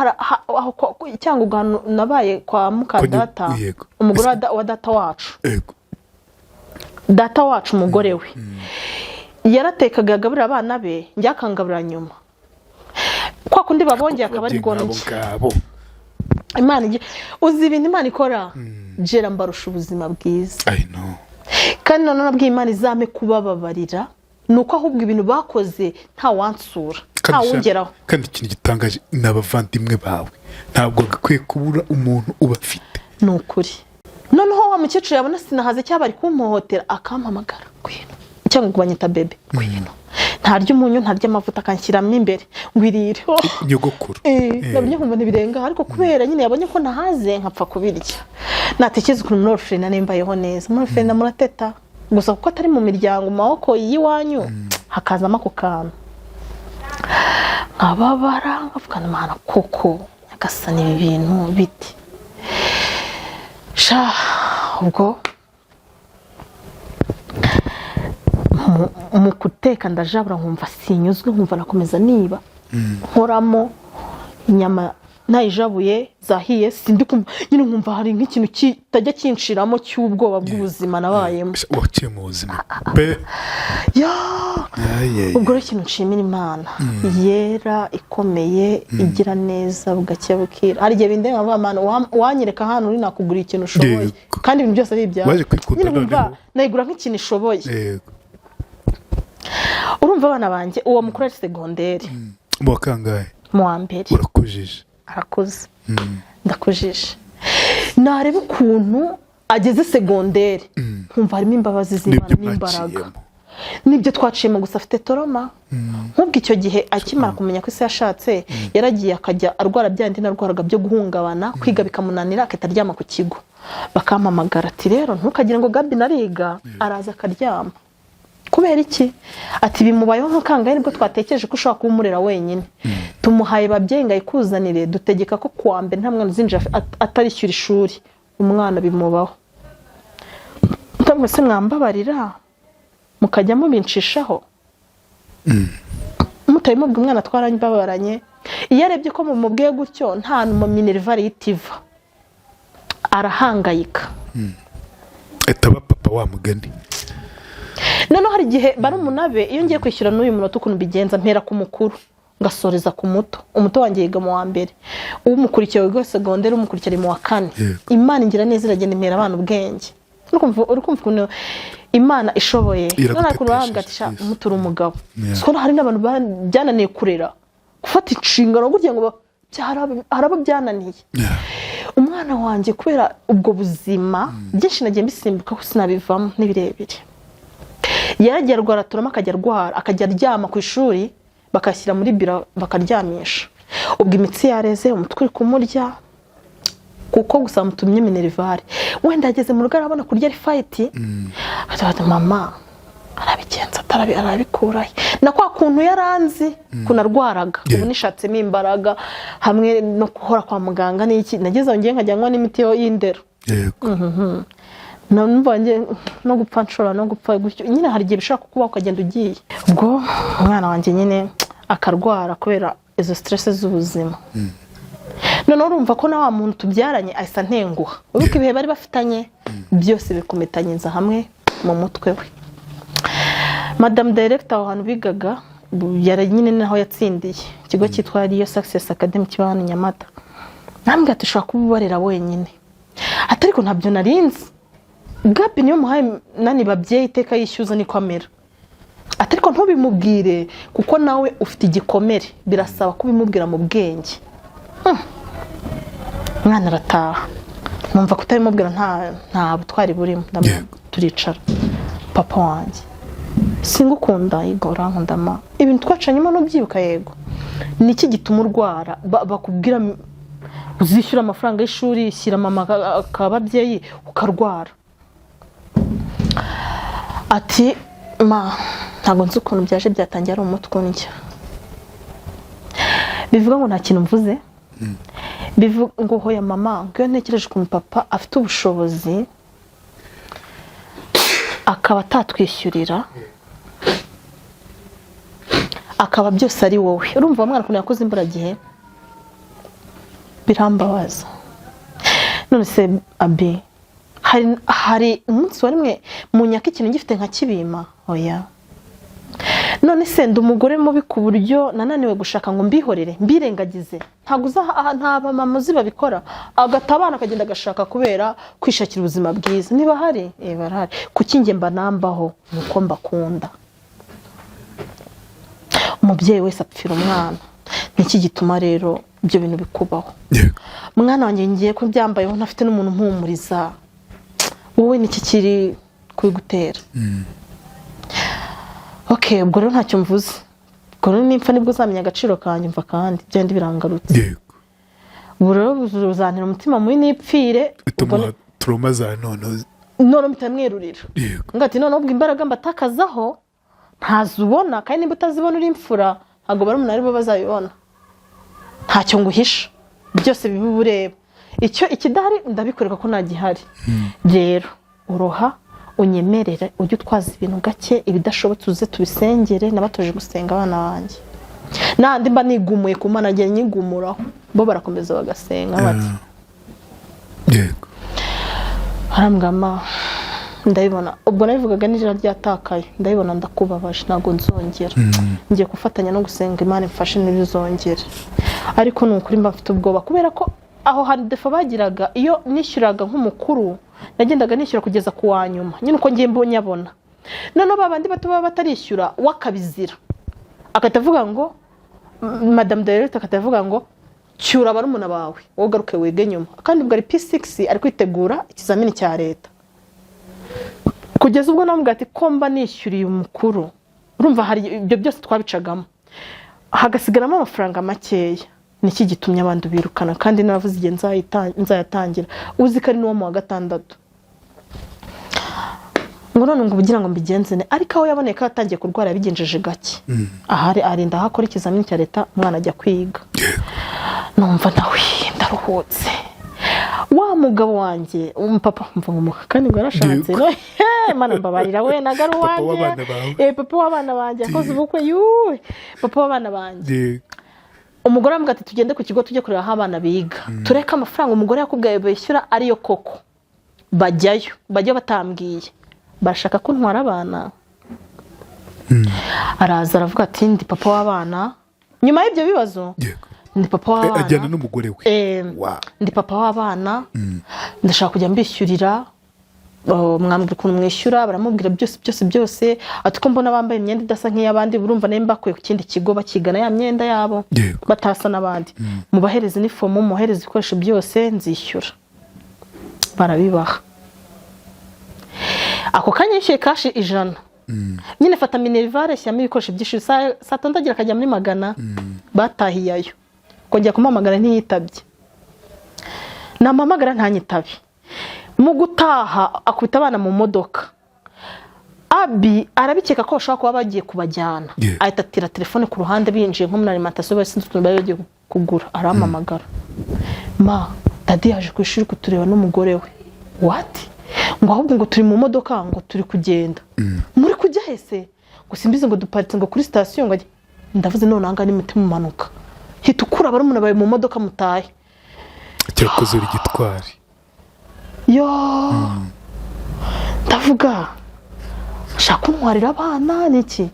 cyangwa nabaye kwa muka data umugore wa data wacu data wacu umugore we yaratekaga agaburira abana be njya akangaburira nyuma kwa kundi babongeye akaba ari bwonge Imana uzi ibintu Imana ikora jera mbarusha ubuzima bwiza kandi none nabwiye Imana izame kubababarira nuko ahubwo ibintu bakoze nta wansura ntawongeraho
kandi ikintu gitangaje n'abavandimwe bawe ntabwo gakwiye kubura umuntu ubafite
ni ukuri noneho wa mukecuru yabona sinahaze cyangwa bari kumpohotera akampamagara ngwino cyangwa ngo banyita bebe ngwino ntarya umunyu ntarya amavuta akanshyiramo imbere ngwirire
nyogokuru
nabonye nkumva ntibirenga ariko kubera nyine yabonye ko nahaze nkapfa kubirya natekereza ukuntu muri orphelinat nembayeho neza muri orphelinat murateta gusa kuko atari mu miryango mu maboko y'iwanyu hakazamo ako kantu nkababara nkavugana Imana koko agasana ibi bintu biti ubwo mu guteka ndajabura nkumva sinyuzwe nkumva nakomeza niba nkoramo inyama nayijabuye zahiye sindi kumva nyine nkumva hari nk'ikintu kitajya kinshiramo cy'ubwoba bw'ubuzima nabayemo
waciye mu buzima pe
ubwo rero ikintu nshimira Imana yera ikomeye igira neza bugacya bukira hari igihe bindeba Imana wanyereka hano uri nakugura ikintu ushoboye kandi ibintu byose ari ibyawe nyine nkumva nayigura nk'ikintu ishoboye urumva abana banjye uwo mukuru ari segonderi
mu wa kangahe
mu wa mbere
urakujije
arakoze ndakujije nareba ukuntu ageze segonderi nkumva harimo imbabazi z'Imana n'imbaraga nibyo twaciyemo gusa afite toroma nk'ubwo icyo gihe akimara kumenya ko ise yashatse yaragiye akajya arwara byandi narwaraga byo guhungabana kwiga bikamunanira akataryama ku kigo bakampamagara ati rero ntukagire ngo Gabi nariga araza akaryama kubera iki ati bimubayeho nk'akangahe nibwo twatekereje ko ushobora kumurera wenyine tumuhaye babyeyi ngo ayikuzanire dutegeka ko kuwa mbere nta mwana uzinjira atarishyura ishuri umwana bimubaho ndamwe se mwambabarira mukajya mubincishaho mutayimubwe umwana twaranyibabaranye iyo arebye ko mumubwiye gutyo nta mu minervari yitiva arahangayika
etaba papa wa mugani
noneho hari igihe barumunabe iyo ngiye kwishyura n'uyu munota ukuntu bigenza mpera ku mukuru ngasoreza ku muto umuto wanjye yiga mu wa mbere umukurikiye wiga segonderi umukurikira mu wa kane Imana ingira neza iragenda impera abana ubwenge uri kumva ukuntu Imana ishoboye none kuranga ati mutura umugabo siko hari n'abantu byananiye kurera gufata inshingano gutya ngo haraba byananiye umwana wanjye kubera ubwo buzima byinshi nagiye mbisimbuka ko sinabivamo n'ibirebire yaragiye arwara turama akajya aryama ku ishuri bakashyira muri biro bakaryamisha ubwo imitsi yareze umutwe uri kumurya kuko gusa mutumye minervari wenda ageze mu rugo arabona kurya ari fight ati mama arabigenza arabikurahe na kwa kuntu yaranzi kunarwaraga ubu nishatsemo imbaraga hamwe no guhora kwa muganga n'iki nageze ngiye nkajyanwa n'imiti y'indero numvange no gupfa nshora no gupfa gutyo nyine hari igihe bishaka kuba ukagenda ugiye ubwo umwana wanjye nyine akarwara kubera izo stress z'ubuzima none urumva ko na wa muntu tubyaranye ahisa ntenguha uruko ibihe bari bafitanye byose bikumetanyiza hamwe mu mutwe we Madame Director aho hantu bigaga yari nyine naho yatsindiye ikigo cyitwa Rio Success Academy kibana Nyamata nambwe ati ushaka kububarera wenyine atariko ntabyo narinzi Gabi niyo muhaye nani babyeyi iteka yishyuza ni kamera atariko ntubimubwire kuko nawe ufite igikomere birasaba kubimubwira mu bwenge mwana arataha numva kutabimubwira nta butwari burimo turicara papa wanjye singukunda igora nkundama ibintu twacanyemo no byibuka yego niki gituma urwara bakubwira uzishyura amafaranga y'ishuri shyira mama akababyeyi ukarwara ati ntabwo nzi ukuntu byaje byatangiye ari umutwe njya bivuga ngo nta kintu mvuze bivuga ngo hoya mama ngo ntekereje ukuntu papa afite ubushobozi akaba atatwishyurira akaba byose ari wowe urumva mwana ukuntu yakoze imburagihe birambabaza none se abi hari umunsi wa rimwe mu nyaka ikintu gifite nka kibima oya none se umugore mubi ku buryo nananiwe gushaka ngo mbihorere mbirengagize ntago nta mama babikora agatabana akagenda agashaka kubera kwishakira ubuzima bwiza niba hari barahari kuki nge mba nambaho nuko mbakunda umubyeyi wese apfira umwana niki gituma rero ibyo bintu bikubaho mwana wanjye ngiye ko byambayeho ntafite n'umuntu mpumuriza wowe niki kiri kwigutera okay ubwo rero ntacyo mvuze ubwo rero nimfa nibwo uzamenya agaciro kanjye mva kandi byandi birangarutse ubwo rero uzantera umutima mubi nipfire
bituma trauma za
none mitamwerurira ngati none ubwo imbaraga mbatakazaho ntazubona kandi nimba utazibona uri imfura ntago bari umuntu aribo bazabibona ntacyo nguhisha byose bibureba icyo ikidahari ndabikoreka ko nagihari rero uroha unyemerere ujye utwaza ibintu gake ibidashobotse uze tubisengere nabatoje gusenga abana banjye nandi mba nigumuye ku Mana ngiye nyigumuraho bo barakomeza bagasenga bati
yego
harambwama ndabibona ubwo nabivugaga n'ijana ryatakaye ndabibona ndakubabaje ntago nzongera ngiye gufatanya no gusenga Imana imfashe n'ibizongera ariko n'ukuri mba mfite ubwoba kubera ko aho hari defo bagiraga iyo nishyuraga nk'umukuru nagendaga nishyura kugeza ku wa nyuma nyine uko ngiye mbonyabona none babandi bato baba batarishyura wakabizira akatavuga ngo Madame Director akatavuga ngo cyura barumuna bawe wowe ugaruke wige nyuma kandi ubwo ari P6 ari kwitegura ikizamini cya leta kugeza ubwo namubwira ati ko mba nishyuriye umukuru urumva hari ibyo byose twabicagamo hagasigaramo amafaranga makeya niki gitumye abantu birukana kandi navuze igihe nzayatangira uzi ko ari n'uwo mu wa gatandatu ngo none ngo ubugira ngo mbigenze ne ariko aho yaboneye ko yatangiye kurwara yabigenjeje gake ahari arinda hakora ikizamini cya leta umwana ajya kwiga numva nawe ndaruhutse wa mugabo wanjye umupapa mva ngo kandi ngo yarashatse no mana mbabarira we nagaru wanjye papa w'abana banjye akoze ubukwe yuwe papa w'abana banjye umugore amuga ati tugende ku kigo tujye kureba aho abana biga tureka amafaranga umugore yakubwiye bishyura ariyo koko bajyayo batambwiye bashaka ko ntwara abana araza aravuga ati ndi papa w'abana nyuma y'ibyo bibazo ndi papa w'abana
ajyana n'umugore we
ndi papa w'abana ndashaka kujya mbishyurira mwambwira ukuntu mwishyura baramubwira byose ati ko mbona bambaye imyenda idasa nk'iy'abandi burumva nayo mbakwiye ku kindi kigo bakigana ya myenda yabo batasa n'abandi mubahereze inifomu muhereze ibikoresho byose nzishyura barabibaha ako kanya yishyuye kashi 100 nyine fata minerivare shyamo ibikoresho byinshi saa tondagira akajya muri 100 batahiyayo kongera kumamagara ntiyitabye namamagara ntanyitabe mu gutaha akubita abana mu modoka abi arabikeka ko bashaka kuba bagiye kubajyana ahita atira telefone ku ruhande binjiye nko muri alimentation bari sinzi bagiye kugura aramamagara ma dadi yaje ku ishuri kutureba n'umugore we what ngo ahubwo ngo turi mu modoka ngo turi kugenda muri kujya hese ngo simbize ngo duparitse ngo kuri station ngo ndavuze none anga ni mutima manuka hita ukura barumuna bawe mu modoka mutahe
cyakoze uri gitwari
yo ndavuga shaka kuntwarira abana niki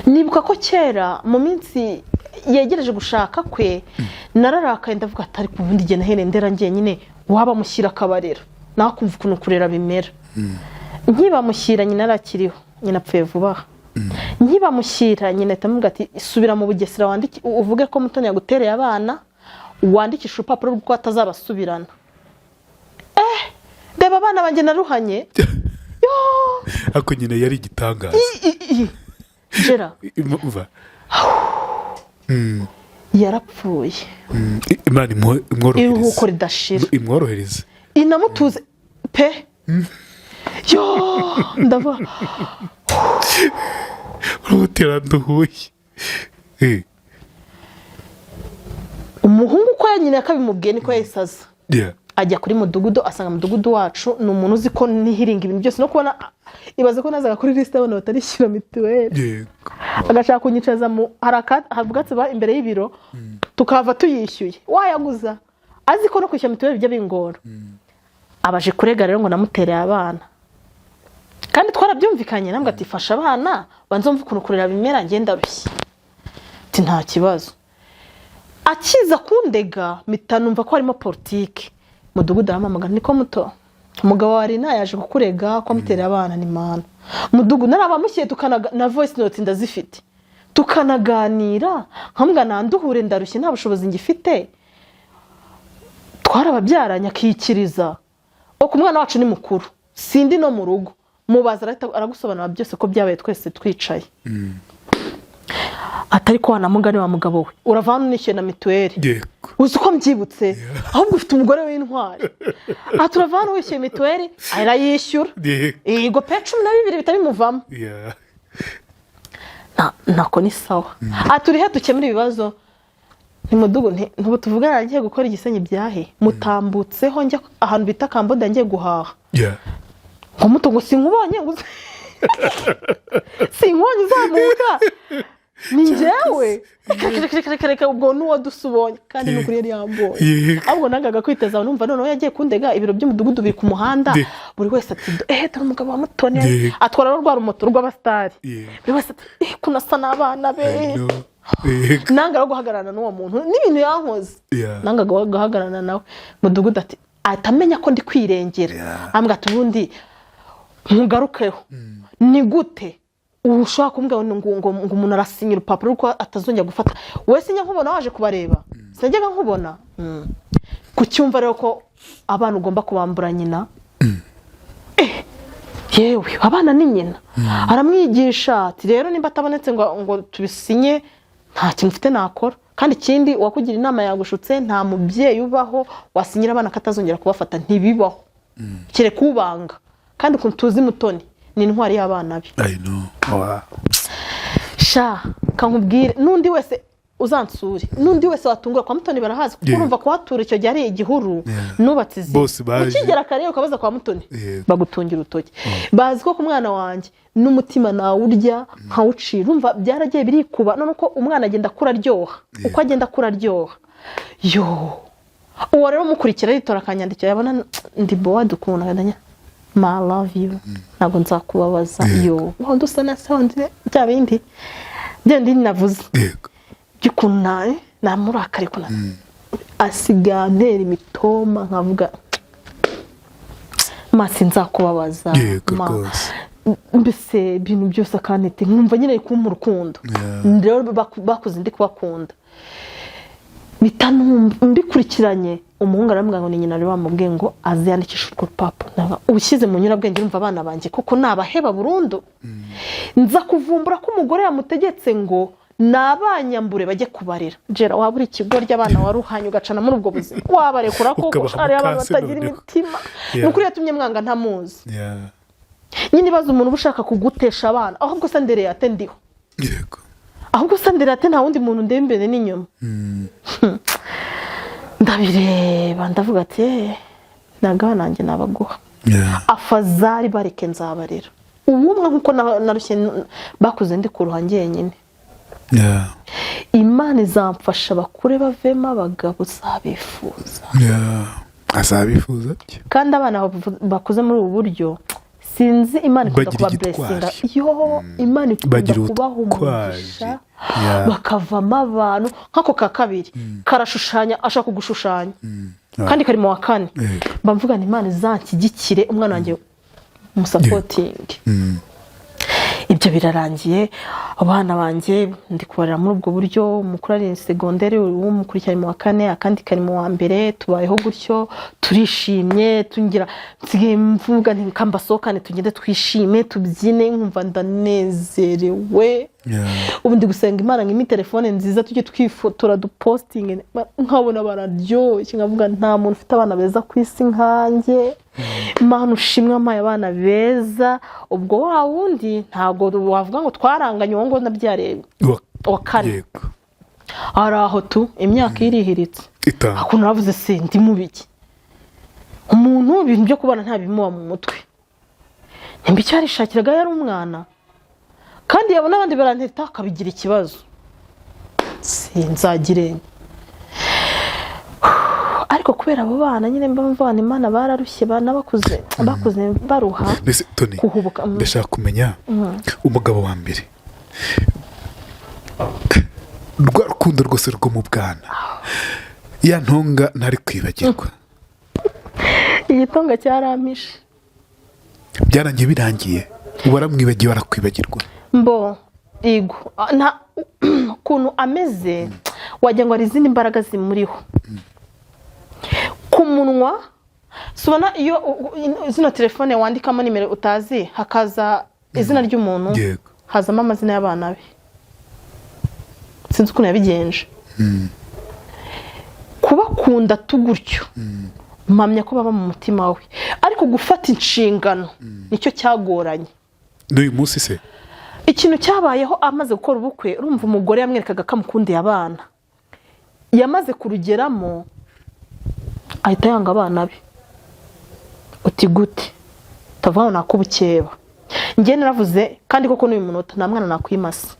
nibuka ko kera mu minsi yegereje gushaka kwe nararakaye ndavuga atari ku bundi gene herendera ngiye nyine waba mushyira kabarera nakumva ukuntu kurera bimera nkiba mushyira nyina arakiriho nyina apfuye vuba nkiba mushyira nyina tamuga ati subira mu bugesera wandiki uvuge ko Mutoni yagutereye abana wandikisha urupapuro rwo atazabasubirana deba abana banjye naruhanye
ako nyina yari igitangaza
jera yarapfuye
imana imworohereza
iruhuko ridashira
imworohereza
inamutuze pe yo ndava
urutera nduhuye
umuhungu ko nyine yakabimubwiye niko yayisaza ajya kuri mudugudu asanga mudugudu wacu ni umuntu uzi ko nihiringa ibintu byose no kubona ibaze ko nazaga kuri liste y'abantu batarishyura mituweli agashaka kunyicaza mu harubwatse ba imbere y'ibiro tukava tuyishyuye wayaguza azi ko no kwishyura mituweli bijya bingora abaje kurega rero ngo namutereye abana kandi twarabyumvikanye nambwa ati fasha abana banze mvuga ukuntu kurera bimera ngenda rushye ati nta kibazo akiza kundega mitanumva ko harimo politike mudugudu aramamagana niko muto umugabo wari nayaje kukurega ko amutereye abana ni mana mudugudu narabamushyiye na voice note ndazifite tukanaganira nkambwa nanduhure ndarushye nta bushobozi ngifite twarababyaranya akikiriza ku mwana wacu ni mukuru sindi no mu rugo mubaza aragusobanura byose ko byabaye twese twicaye atari ko wanamugani wa mugabo we uravana unishyuye na mituweli uzi ko mbyibutse ahubwo ufite umugore w'intwari turavana wishyuye mituweli arayishyura yego pe 12 bitabimuvamo nako ni sawa turihe dukemura ibibazo ntimudugu ntubu tuvugana ngiye gukora igisenyi byahe mutambutseho njya ahantu bita Kamboda ngiye guhaha ngo muto ngo sinkubonye ngo sinkubonye uzamuka ni njyewe reka ubwo n'uwo dusubonye kandi n'ukuri yari yamboye ahubwo nangaga kwiteza numva noneho yagiye kundega ibiro by'umudugudu biri ku muhanda buri wese ati dore umugabo wa Mutoni atwara rwa rumoto rw'abastari buri wese ati kunasa n'abana be nanga ro guhagarana n'uwo muntu n'ibintu yankoze nanga guhagarana nawe mudugudu ati atamenya ko ndi kwirengera ambwa ati ubundi ntugarukeho ni gute ushaka kumbwa ngo umuntu arasinyira urupapuro ko atazongera gufata wese nya nkubona waje kubareba sinajyaga nkubona kucyumva rero ko abana ugomba kubambura nyina yewe abana ni nyina aramwigisha ati rero nimba atabonetse ngo tubisinye nta kintu ufite nakora kandi ikindi wakugira inama yagushutse nta mubyeyi ubaho wasinyira abana katazongera kubafata ntibibaho kire kubanga kandi ukuntu tuzi Mutoni ni intwari y'abana be
I know wow
sha kankubwire nundi wese uzansure nundi wese watungura kwa Mutoni barahazi kuko urumva kuhatura icyo gihe ari igihuru nubatse izi ukigera kare ukabaza kwa Mutoni bagutungira urutoki bazi ko ku mwana wanjye n'umutima nawe urya nkawucira urumva byaragiye birikuba none uko umwana agenda akura aryoha uko agenda akura aryoha yo uwo rero mukurikira ritora akanyandikira yabona ndi bowa dukunda ndanya ma love you ntabwo nzakubabaza yo wandi usa na sound bya bindi byandi navuze gikunnaye namurakare kuna asiga ntera imitoma nkavuga masi nzakubabaza mbese ibintu byose akanete nkumva nyine ku mu rukundo rero bakuze ndi kubakunda mbikurikiranye umuhungu aramubwira ngo ni nyina rero bamubwiye ngo aziyandikisha urwo rupapuro ubushyize mu nyurabwenge urumva abana banjye koko nabaheba burundu nza kuvumbura ko umugore yamutegetse ngo nabanyambure bajye kubarira jera wabura ikigo ry'abana waruhanye ugacana muri ubwo buzima wabarekura koko ari abantu batagira imitima nukuri yatumye mwanga ntamuzi nyine baza umuntu ushaka kugutesha abana ahubwo se ndereye ate ndiho yego ahubwo se ndereye ate nta wundi muntu ndebe imbere n'inyuma ndabireba ndavuga ati Nanga nanjye nabaguha afazari bareke nzabarira ubumwe nkuko narushye bakuze ndi ku ruhange nyine Imana izamfasha bakure bavemo abagabo zabifuza
azabifuza
kandi abana bakuze muri ubu buryo sinzi Imana ikunda kuba blessinga yo Imana ikunda kubaha umugisha bakavamo abantu nkako ka kabiri karashushanya ashaka kugushushanya kandi kari mu wa kane bamvuga ni Imana izankigikire umwana wanjye musapoting ibyo birarangiye abana banjye ndi kubarira muri ubwo buryo umukuru ari secondaire umukurikiranye mu wa kane akandi kari mu wa mbere tubayeho gutyo turishimye tungira nsigaye mvuga nti kambasohokane tugende twishime tubyine nkumva ndanezerewe ubu ndi gusenga Imana ngimi telefone nziza tujye twifotora duposting nkabona bararyoshye nkavuga nta muntu ufite abana beza ku isi nkanjye Imana ushimwe amaye abana beza ubwo wa wundi ntago wavuga ngo twaranganye uwo ngo nabyarebe wa kane ari aho tu imyaka irihiritse akuntu navuze se ndi mubiki umuntu ibintu byo kubana nta bimuwa mu mutwe nimba icyo yarishakiraga yari umwana kandi yabona abandi baranteta akabigira ikibazo sinzagire ariko kubera abo bana nyine mbamvana Imana bararushye bana bakuze baruha
kuhubuka ndashaka kumenya umugabo wa mbere rwa rukundo rwose rwo mu bwana ya ntonga ntari kwibagirwa
igitonga cyarampishe
byarangiye birangiye waramwibagiye warakwibagirwa
mbo igo nta kuntu ameze wagira ngo ari izindi mbaraga zimuriho ku munwa subona iyo zino telefone wandikamo nimero utazi hakaza izina ry'umuntu hazamo amazina y'abana be sinzi ukuntu yabigenje kubakunda tugutyo mpamya ko baba mu mutima we ariko gufata inshingano nicyo cyagoranye
n'uyu munsi se
ikintu cyabayeho amaze gukora ubukwe urumva umugore yamwerekaga kamukundiye abana yamaze kurugeramo ahita yanga abana be uti gute tavuga nakubukeba ngiye naravuze kandi koko n'uyu munota nta mwana nakwimasa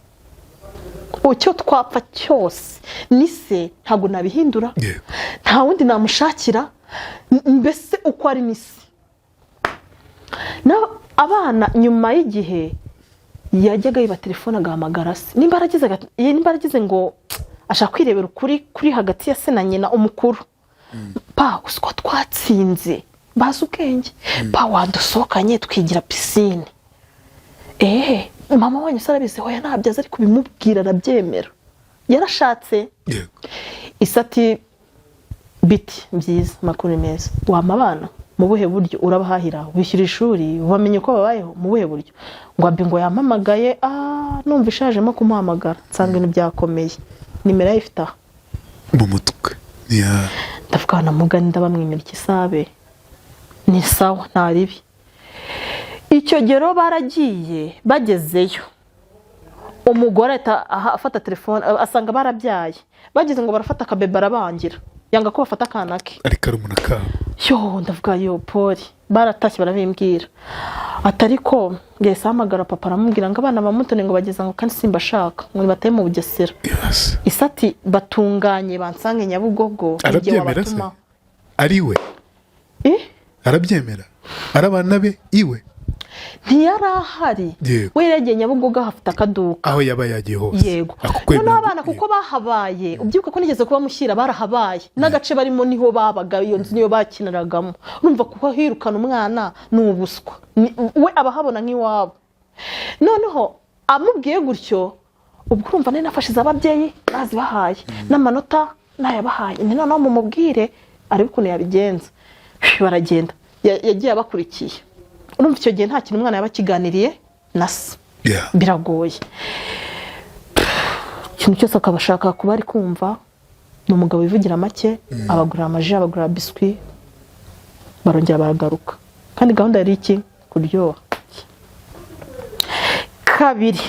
icyo twapfa cyose ni se ntabwo nabihindura nta wundi namushakira mbese uko ari nisi abana nyuma y'igihe yajyaga yiba telefone agahamagara se nimba aragize ngo ashaka kwirebera ukuri kuri hagati ya se na nyina umukuru pa usiko twatsinze bazi ubwenge pa wadusohokanye twigira pisine mama wanyu sarabizi hoya ntabyaza ariko bimubwira arabyemera yarashatse isati biti byiza makuru meza wamabana mu buhe buryo urabahahira wishyura ishuri wamenye ko babayeho mu buhe buryo ngo abi ngo yampamagaye numva ishajemo kumuhamagara nsanga ibintu byakomeye nimero ifite
mu mutwe
ndavuga na mugani ndabamwimira ikisabe ni sawa nta ribi icyo gero baragiye bagezeyo umugore afata telefone asanga barabyaye bageze ngo barafata akabebe arabangira yanga ko bafata kanake
ariko ari umunaka
yo ndavuga yo Poli baratashye barabimbwira atariko ngese hamagara papa aramubwira ngo abana bamutone ngo bageza ngo kandi simba shaka ngo bataye mu Bugesera isati batunganye bansange Nyabugogo
igihe wabatuma ari we arabyemera arabana be iwe
ntiyarahari we yagiye Nyabugogo hafite akaduka
aho yaba yagiye hose
yego none abana kuko bahabaye ubyibuka ko nigeze kuba mushyira barahabaye n'agace barimo niho babaga iyo nzu niyo bakinaragamo urumva kuko hirukana umwana n'ubuswa we abahabona nk'iwabo noneho amubwiye gutyo ubwo urumva nene nafashize ababyeyi bazibahaye n'amanota nayabahaye ni noneho mumubwire ariko ukuntu yabigenza baragenda yagiye abakurikiye urumva icyo gihe nta kintu umwana yaba kiganiriye na se biragoye ikintu cyose akabashaka kuba ari kumva ni umugabo wivugira make abagurira amaji abagurira biswi barongera baragaruka kandi gahunda yari iki kuryoha kabiri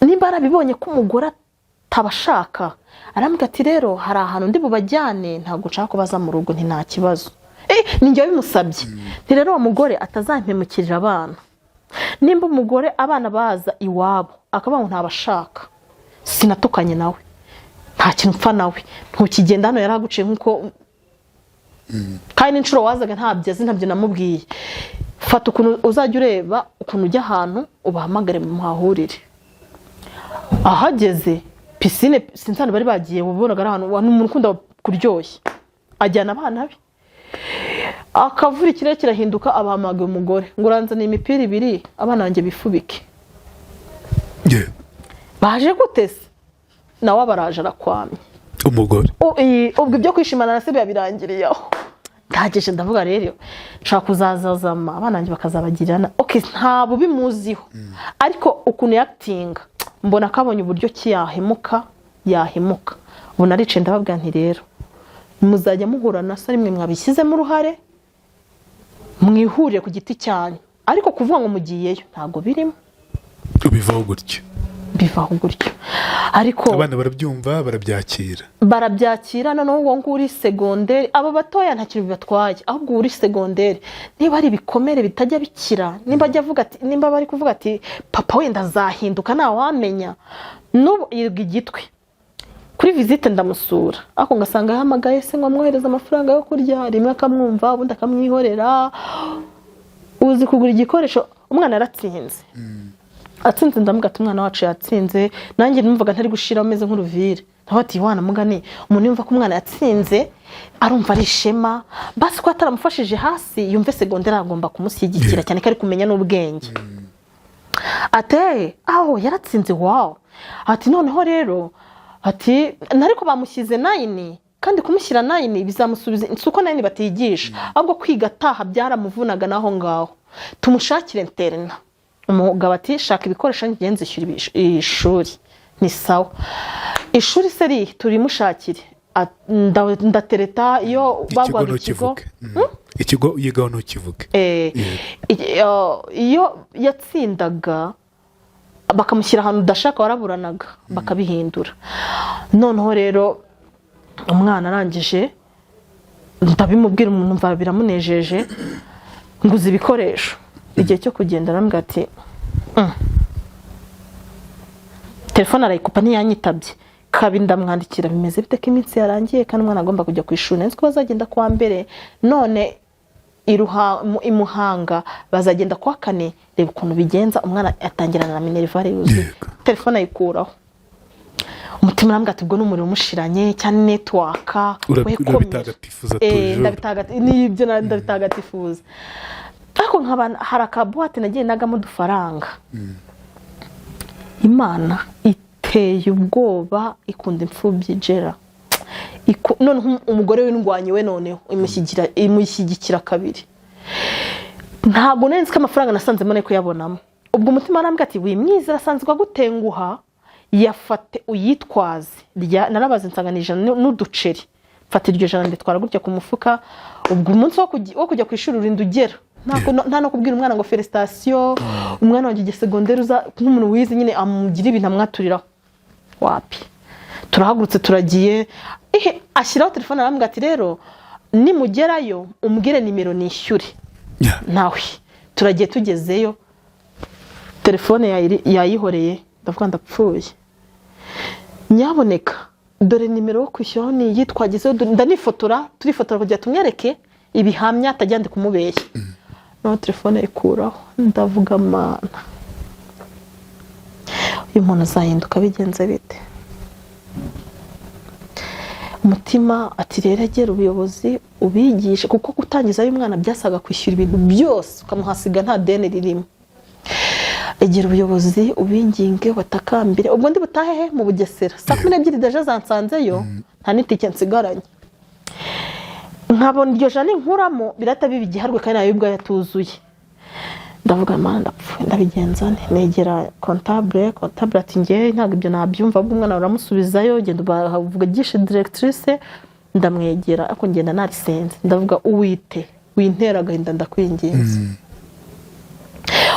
nimba arabibonye ko umugore atabashaka arambwira ati rero hari ahantu ndi bubajyane ntabwo nshaka kubaza mu rugo nta kibazo ninjye bimusabye ni rero uwo mugore atazampemukirira abana nimba umugore abana baza iwabo akabaho ntabashaka sinatukanye nawe nta kintu mpfa nawe ntukigenda hano yaraguciye nkuko kandi n'inshuro wazaga ntabyo namubwiye fata ukuntu uzajya ureba ukuntu ujya ahantu ubahamagare mu muhahurire ahageze pisine sinsana bari bagiye bubonaga ahantu umuntu ukunda kuryoshya ajyana abana be akavura ikirere kirahinduka abahamagaye umugore ngo uranzaniye imipira 2 abana banjye bifubike baje gutese nawe baraje arakwamye
umugore
ubwo ibyo kwishimana na se birangiriyeho ndageje ndavuga rero nshaka kuzazazama abana banjye bakazabagirana nta bubi muziho ariko ukuntu yatinga mbona kabonye uburyo kiyahemuka ubu narice ndababwira nti rero muzajya muhura na se rimwe mwabishyizemo uruhare mwihurire ku giti cyanyu ariko kuvuga ngo mugiyeyo ntago birimo
bivaho gutyo
ariko
abana barabyumva
barabyakira noneho uwo nguri segonderi aba batoya nta kintu bibatwaye ahubwo uri segonderi niba ari ibikomere bitajya bikira nimba bari kuvuga ati papa wenda azahinduka ntawamenya n'ubu yirwa igitwe kuri visite ndamusura ako ngasanga yahamagaye se ngo mwohereza amafaranga yo kurya rimwe akamwumva ubundi akamwihorera uzi kugura igikoresho umwana yaratsinze atsinze ndamuga umwana wacu yatsinze nanjye numvaga ntari gushira ameze nk'uruvire ntawati wana mugani umuntu yumva ko umwana yatsinze arumva ari ishema basi ko ataramufashije hasi yumve segonderi agomba kumushyigikira cyane kari kumenya n'ubwenge ate yaratsinze ati noneho rero ati nariko bamushyize 9 kandi kumushyira 9 bizamusubiza insuko 9 batigisha ahubwo kwiga taha byaramuvunaga naho ngaho tumushakire interna umugabo ati shaka ibikoresho ngenzi ishuri ni sawa ishuri seri turi mushakire ndatereta iyo bagwaga
ikigo yigaho ntukivuge
iyo yatsindaga bakamushyira ahantu udashaka waraburanaga bakabihindura noneho rero umwana arangije ndabimubwira umuntu mva biramunejeje nguze ibikoresho igihe cyo kugenda arambwira ati telefone arayikupa ntiyanyitabye kabiri ndamwandikira bimeze bite ko iminsi yarangiye kandi umwana agomba kujya ku ishuri nzi ko bazagenda kuwa mbere none imuhanga bazagenda kuwa 4 reba ukuntu bigenza umwana atangirana na minerivare yuzuye telefone ayikuraho umutima urambwira ati ubwo n'umuriro umushiranye cyane network
urabitagatifuza
ndabitagatifuza ariko nk'abana hari akabuhate nagiye nagamo udufaranga Imana iteye ubwoba ikunda imfubyi Jera none umugore w'indwanyi we noneho imushyigikira kabiri. Ntabwo nzi ko amafaranga nasanzemo ne kuyabonamo. Ubwo umutima arambwira ati wimwizera asanzwe gutenguha yafate uyitwaze. Narabaze nsanganije n'uduceri. Fata iryo jana nditwara gutya ku mufuka. Ubwo umunsi wo kujya ku ishuri urinda ugera. Nta no kubwira umwana ngo felicitation, umwana wanjye secondaire uza nk'umuntu wize nyine amugira ibintu amwaturiraho. Wapi. Turahagurutse turagiye. Ashyiraho telefone arambwira ati rero nimugerayo umbwire nimero nishyure. Nawe turagiye tugezeyo telefone yayihoreye ndavuga ndapfuye. Nyaboneka dore nimero yo kwishyuraho ni yitwagizeho ndanifotora turifotora kugira tumwereke ibihamya atajyande kumubeshya. No telefone ikuraho ndavuga mana uyu muntu azahinduka bigenze bite. Umutima ati rero agera ubuyobozi ubigisha kuko gutangiza uyu mwana byasaga kwishyura ibintu byose ukamuhasiga nta deni ririmo. Egera ubuyobozi ubinginge watakambire. Ubwo ndi butahehe mu Bugesera saa 12 deje zansanzeyo nta nitike nsigaranye. Nkabona iryo jana inkuramo birata bibigiharwe kandi nayo ubwo yatuzuye. Ndavuga mana ndapfuye ndabigenza negera comptable ati ngiye ntabwo ibyo nabyumva ubwo umwana uramusubizayo genda bavuga gishe directrice ndamwegera ako ngenda narisenze ndavuga uwite wintera gahinda ndakwinginze.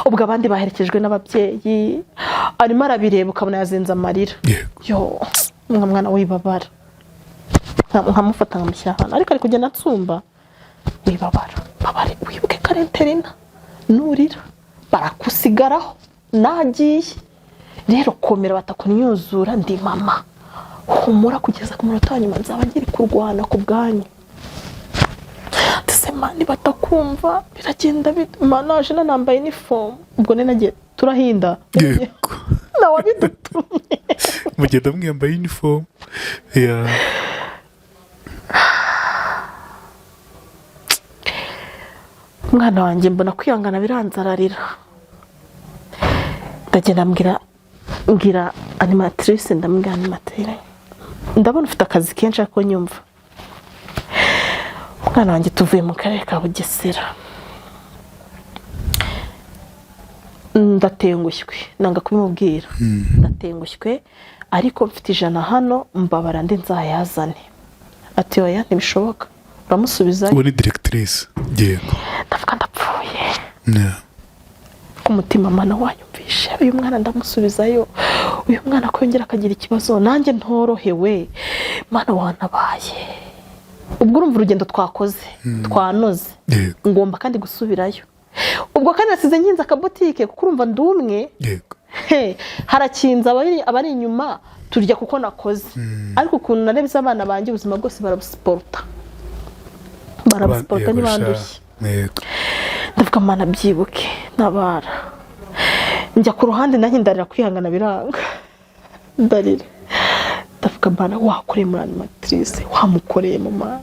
Ubwo abandi baherekejwe n'ababyeyi arimo arabireba ukabona yazenza amarira. Yo mwana wibabara nkamufata nkamushyahana ariko ari kugenda atsumba wibabara babare wibuke karenterina nurira barakusigaraho nagiye rero komera batakunyuzura ndi mama humura kugeza ku munota nyuma nzaba ngiri kurwana ku bwanyu. Semani batakumva biragenda bitmanaje nambaye uniform ubwo nagiye turahinda nawe bidutumye
mugenda mwambaye uniform
Mwana wanjye mbona kwiyangana biranzararira. Ndagenda mbwira animatrice ndambwira animatere. Ndabona ufite akazi kenshi ako nyumva. Mwana wanjye tuvuye mu karere ka Bugesera. Ndatengushywe nanga kubimubwira. Ndatengushywe ariko mfite ijana hano mbabara ndi nzayazane. Ati oya ntibishoboka. Uramusubiza
uwo ni directrice yego
ndavuga ndapfuye ku mutima mana wanyumvishe uyu mwana ndamusubizayo uyu mwana kongera akagira ikibazo nanjye ntorohewe mana wanabaye. Ubwo urumva urugendo twakoze twanoze ngomba kandi gusubirayo. Ubwo kandi nasize nkinze akabotike kuko urumva ndumwe
yego
harakinza abari inyuma turya kuko nakoze ariko ukuntu narebye abana banjye ubuzima bwose barabusporta nibandushye. Ndavuga mana byibuke nabara njya ku ruhande nanjye ndarira kwihangana biranga ndarira ndavuga mana wakoreye muri animatrice wamukoreye mama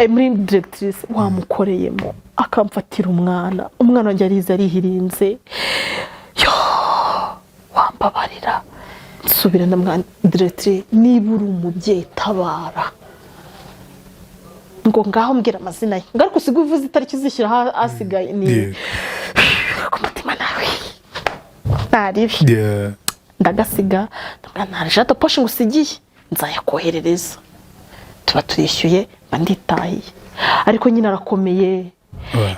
muri directrice wamukoreyemo akamfatira umwana wanjye ariza arihirinze yo wambabarira nsubira na mwana directrice niba uri umubyeyi tabara ngo ngaho mbwira amazina ye ngaruka usiga uvuze itariki zishyira hasigaye ni ku mutima nawe naribi ndagasiga ntarije atoposhe ngo usigiye nzayakoherereza tuba turishyuye banditahiye ariko nyine arakomeye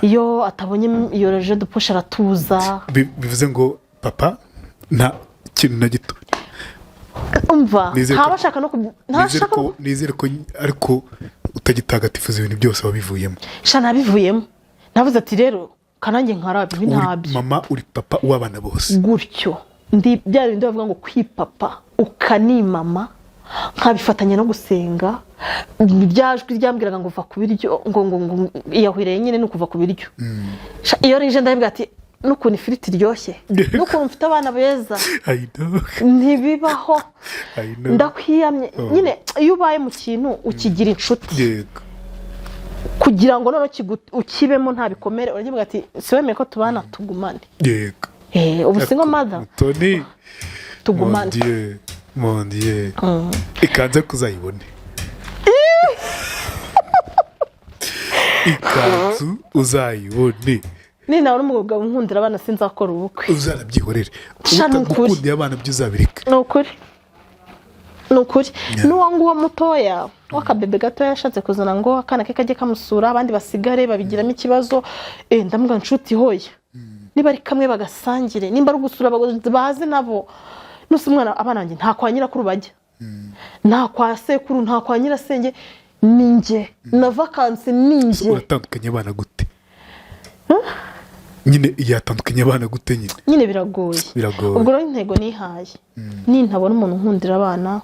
iyo atabonye iyo reje duposhe aratuza
bivuze ngo papa nta kintu na gito
umva ntabashaka no
nizere ko ariko utagitagatifuza ibintu byose wabivuyemo
shana bivuyemo navuze ati rero kanange nkarabi bintabye
mama uri papa w'abana bose
gutyo ndi bya bindi bavuga ngo kwipapa ukanimama nkabifatanya no gusenga byajwi ryambwiraga ngo uva ku biryo ngo iyahwireye nyine no kuva ku biryo iyo rije ndabwira ati nukuntu ifiriti ryoshye nukuntu mfite abana beza ntibibaho ndakwiyamye nyine iyo ubaye mu kintu ukigira inshuti kugira ngo none ukibemo nta bikomere uragira ati siwemeye ko tubana tugumane
yego
ubu singo mother
Tony
tugumane
mon dieu ikanze kuzayibone ikanzu uzayibone
ni nawe n'umugabo nkundira abana sinzakora ubukwe
uzarabyihorere
Shana ukuri.
utagukundiye abana byuzabireka
ni ukuri n'uwo nguwo mutoya w'akabebe gatoya yashatse kuzana ngo akana ke kajye kamusura abandi basigare babigiramo ikibazo ndamuga nshuti hoya niba ari kamwe bagasangire nimba ari gusura bazi nabo nusi umwana abana banjye nta kwa nyirakuru bajya nta kwa sekuru nta kwa nyirasenge ninjye na vacances ninjye
uratandukanye abana gute nyine yatandukanye abana gute
nyine biragoye ubwo rero intego nihaye nintabona umuntu nkundira abana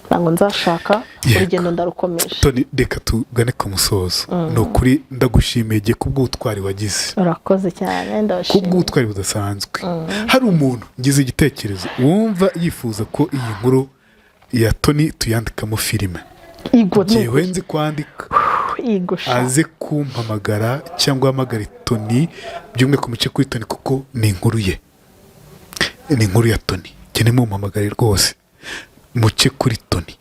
ntabwo nzashaka urugendo ndarukomeje
Toni reka tugane ku musozo ni ukuri ndagushimiye giye kubw'ubutwari wagize
urakoze cyane ndabashimiye
kubw'ubutwari budasanzwe hari umuntu ngize igitekerezo wumva yifuza ko iyi nkuru ya Toni tuyandikamo filime yewe nzi kwandika aze kumpamagara cyangwa hamagare Toni byumwe ku muce kuri Toni kuko ni inkuru ye ni inkuru ya Toni cyane mumpamagare rwose muce kuri Toni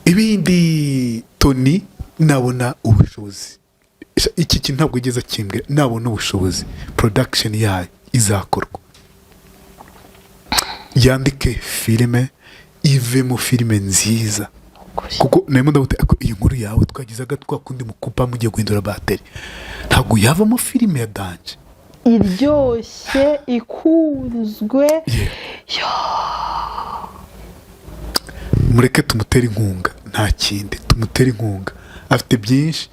ibindi Toni nabona ubushobozi iki kintu ntabwo igeze kimbwe nabona ubushobozi production yayo izakorwa yandike filime ivemo filime nziza kuko nayo ndabute ako iyi nkuru yawe twagizaga twakundi mukupa mugiye guhindura bateri ntabwo yavamo filime ya danje
iryoshye ikunzwe
mureke tumutere inkunga nta kindi tumutere inkunga afite byinshi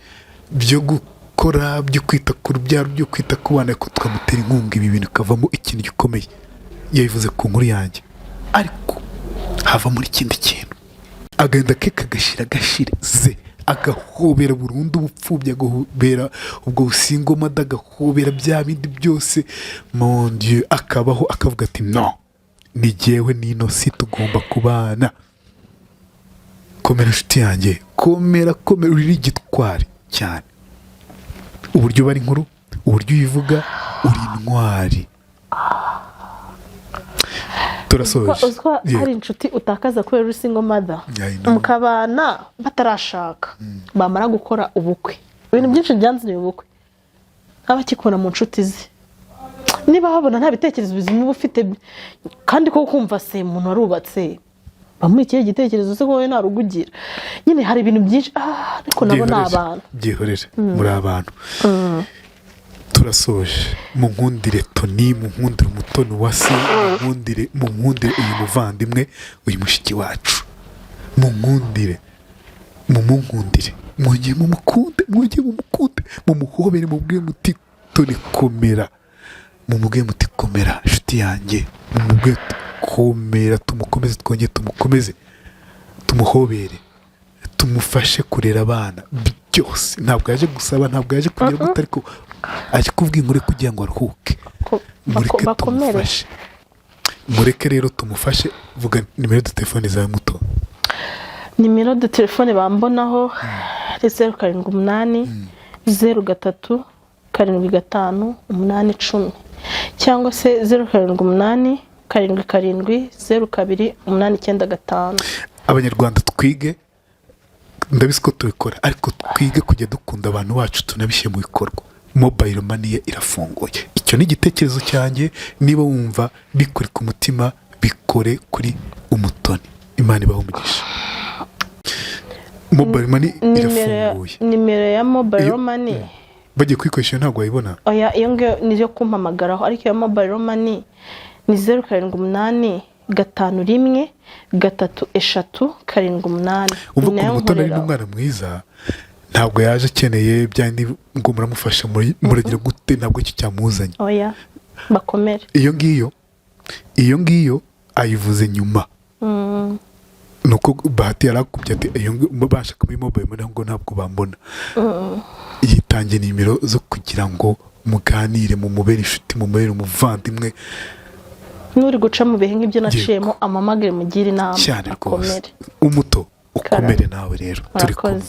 byo gukora byo kwita ku rubyaro byo kwita ku bana ko twamutera inkunga ibi bintu kavamo ikintu gikomeye yabivuze ku nkuru yanjye ariko hava muri ikindi kintu agenda ke kagashira gashire agahobera burundu ubupfubyi agahobera ubwo busingoma agahobera bya bindi byose mon dieu akabaho akavuga ati no ni jyewe nino si tugomba kubana komera inshuti yanjye komera uri igitwari cyane uburyo bari inkuru uburyo uyivuga uri intwari turasoje
uzwa hari inshuti utakaza kubera uri single mother mukabana batarashaka bamara gukora ubukwe ibintu byinshi byanzaniye ubukwe abakikora mu nshuti ze niba babona nta bitekerezo bizima uba ufite kandi ko kumva se umuntu warubatse bamuha ikihe gitekerezo se wowe narugugira nyine hari ibintu byinshi ariko nabo ni abantu
byihorere muri abantu turasoje mu nkundire Toni mu nkundire umutoni wa se mu nkundire uyu muvandimwe uyu mushiki wacu mu nkundire mwongeye mumukunde mumuhobere mubwiye muti Toni komera mumubwiye muti komera inshuti yanjye mumubwiye komera tumukomeze twongeye tumukomeze tumuhobere tumufashe kurera abana byose ntabwo yaje gusaba ntabwo yaje kugira ngo ariko aje kubwira inkuru kugira ngo aruhuke mureke tumufashe mureke rero tumufashe vuga nimero de telefone za muto
nimero de telefone bambonaho 0788 03 75 810 cyangwa se 0788 0702
abanyarwanda twige ndabisi ko tubikora ariko twige kujya dukunda abantu bacu tunabishyire mu bikorwa mobile money irafunguye icyo ni igitekerezo cyanjye niba wumva bikore ku mutima bikore kuri umutoni Imana ibaho umugisha mobile money irafunguye
nimero ya mobile money
bagiye kwikoresha ntabwo wayibona
oya iyo ngiyo niyo kumpamagaraho ariko ya mobile money ni 0788 5 3 8
uvuga ko umutoni ari n'umwana mwiza ntabwo yaje akeneye byandi ngo muramufasha muragira gute ntabwo iki cyamuzanye
oya bakomere
iyo ngiyo ayivuze nyuma nuko bahati yarakubye ati iyo bashaka muri mobile money ngo ntabwo bambona yitangiye nimero zo kugira ngo muganire mu mubere inshuti mu mubere umuvandimwe
nuri guca mu bihe nk'ibyo naciyemo amamagare mugira inama
cyane rwose umuto ukomere nawe rero turi kumwe